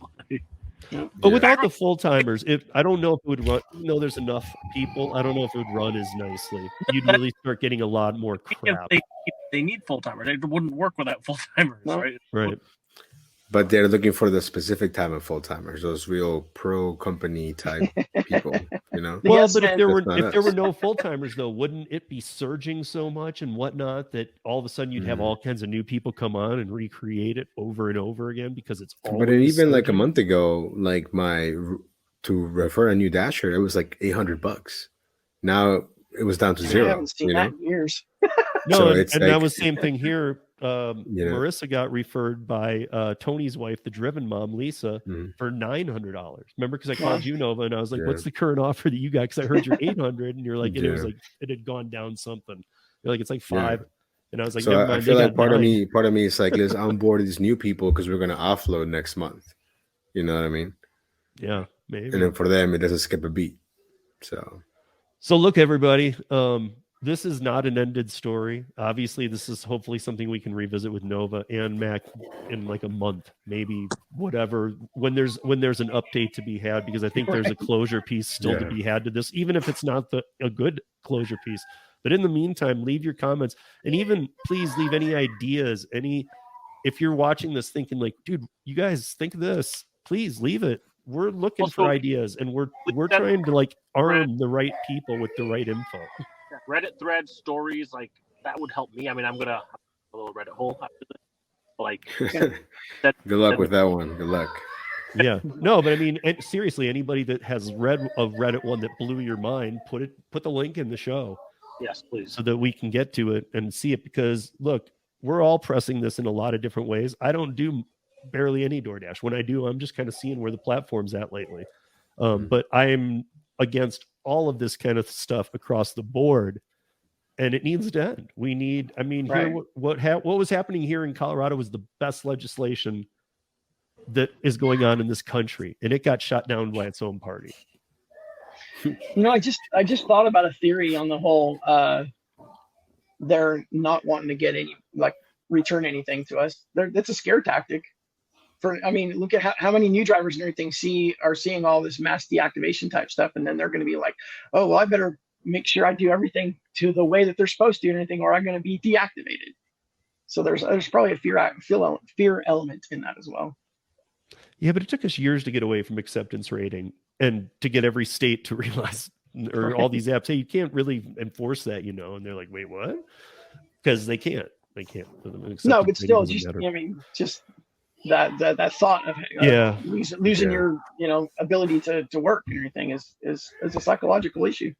But without the full timers, I don't know if it would run. There's enough people. I don't know if it would run as nicely. You'd really start getting a lot more crap. They need full timers. It wouldn't work without full timers, right? Right. But they're looking for the specific type of full timers, those real pro company type people, Well, yes, but if there were no full timers, though, wouldn't it be surging so much and whatnot that all of a sudden you'd have all kinds of new people come on and recreate it over and over again because it's all. But even like a month ago, like to refer a new Dasher, it was like $800. Now it was down to zero. I haven't seen that in years. No, so and that was the same thing here. Marissa got referred by Tony's wife, the driven mom, Lisa, for $900. Remember, because I called you, Nova, and I was like, "What's the current offer that you got?" Because I heard you're 800, and you're like, and it was like it had gone down something. You're like, it's like 5, and I was like, so never mind, I feel like part of me is like, let's onboard these new people because we're gonna offload next month. You know what I mean? Yeah, maybe. And then for them, it doesn't skip a beat. So look, everybody. This is not an ended story. Obviously, this is hopefully something we can revisit with Nova and Mac in like a month, maybe whatever, when there's an update to be had, because I think there's a closure piece still to be had to this, even if it's not a good closure piece. But in the meantime, leave your comments, and even please leave any ideas. If you're watching this thinking like, dude, you guys think of this, please leave it. We're looking for ideas, and we're trying to like arm the right people with the right info. Reddit threads, stories, like that would help me. I mean, I'm gonna have a little Reddit hole after this. Like, good luck with that one. Good luck. Yeah, no, but I mean, seriously, anybody that has read a Reddit one that blew your mind, put the link in the show. Yes, please, so that we can get to it and see it. Because look, we're all pressing this in a lot of different ways. I don't do barely any DoorDash. When I do, I'm just kind of seeing where the platform's at lately. But I'm against all of this kind of stuff across the board, and it needs to end. We need, here, what was happening here in Colorado was the best legislation that is going on in this country, and it got shot down by its own party. I just thought about a theory on the whole. They're not wanting to get any, like, return anything to us. That's a scare tactic. Look at how many new drivers and everything are seeing all this mass deactivation type stuff, and then they're going to be like, oh, well, I better make sure I do everything to the way that they're supposed to and anything, or I'm going to be deactivated. So there's probably a fear element in that as well. Yeah, but it took us years to get away from acceptance rating and to get every state to realize, or all these apps, hey, you can't really enforce that, and they're like, wait, what? Because they can't. No, but still, just that thought of losing your ability to work and everything is a psychological issue.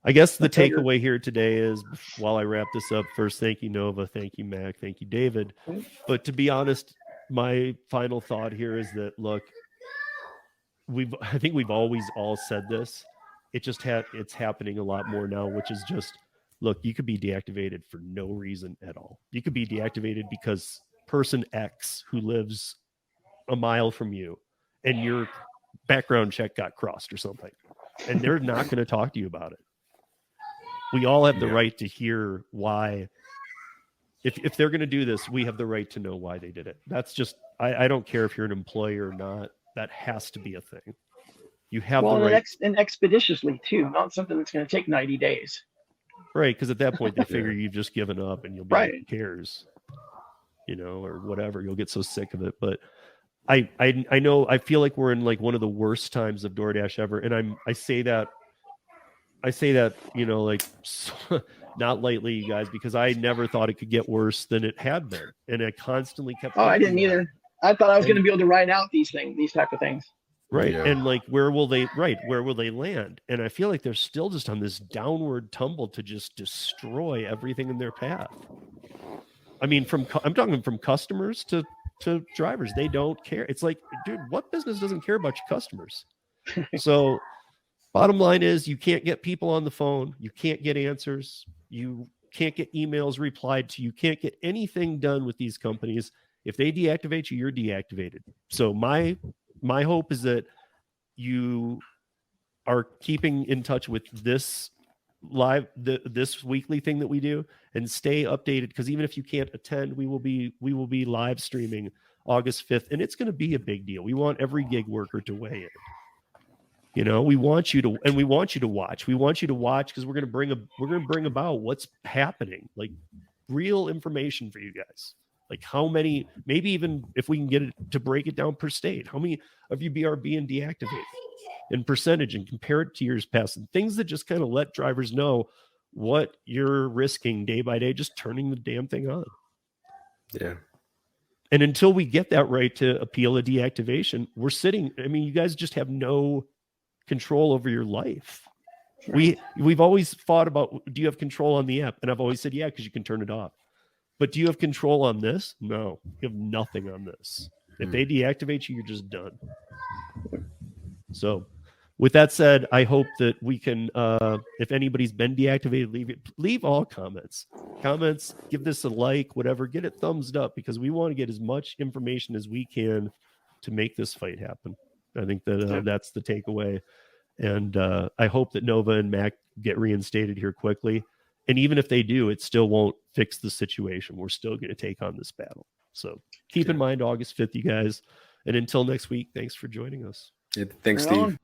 I guess the takeaway here today is, while I wrap this up, first, thank you, Nova, thank you, Mac, thank you, David. But to be honest, my final thought here is that, look, I think we've always all said this. It's happening a lot more now, which is just, look, you could be deactivated for no reason at all. You could be deactivated because person X who lives a mile from you and your background check got crossed or something, and they're not going to talk to you about it. We all have the right to hear why. If they're going to do this, we have the right to know why they did it. That's just, I don't care if you're an employee or not. That has to be a thing. You have the right. And expeditiously too, not something that's going to take 90 days. Right, because at that point they figure you've just given up and you'll be like, who cares? Or whatever. You'll get so sick of it. But I know, I feel like we're in like one of the worst times of DoorDash ever. And I say that, like, not lightly, you guys, because I never thought it could get worse than it had been. And I constantly kept. Oh, I didn't either. I thought I was going to be able to ride out these type of things. Right. Yeah. And like, where will they land? And I feel like they're still just on this downward tumble to just destroy everything in their path. I mean, I'm talking from customers to drivers. They don't care. It's like, dude, what business doesn't care about your customers? So bottom line is, you can't get people on the phone. You can't get answers. You can't get emails replied to. You can't get anything done with these companies. If they deactivate you, you're deactivated. So my hope is that you are keeping in touch with this this weekly thing that we do, and stay updated, because even if you can't attend, we will be live streaming August 5th, and it's going to be a big deal. We want every gig worker to weigh in. You know, we want you to watch. We want you to watch because we're going to bring about what's happening, like real information for you guys. Like how many, maybe even if we can get it to break it down per state, how many of you are being deactivated in percentage, and compare it to years past, and things that just kind of let drivers know what you're risking day by day, just turning the damn thing on. Yeah. And until we get that right to appeal a deactivation, we're sitting, I mean, you guys just have no control over your life. We've always fought about, do you have control on the app? And I've always said, yeah, because you can turn it off. But do you have control on this? No, you have nothing on this. If they deactivate you, you're just done. So with that said, I hope that we can, if anybody's been deactivated, leave all comments, give this a like, whatever, get it thumbs up, because we want to get as much information as we can to make this fight happen. I think that that's the takeaway. And I hope that Nova and Mac get reinstated here quickly. And even if they do, it still won't fix the situation. We're still going to take on this battle. So keep in mind August 5th, you guys. And until next week, thanks for joining us. Yeah, thanks, Steve.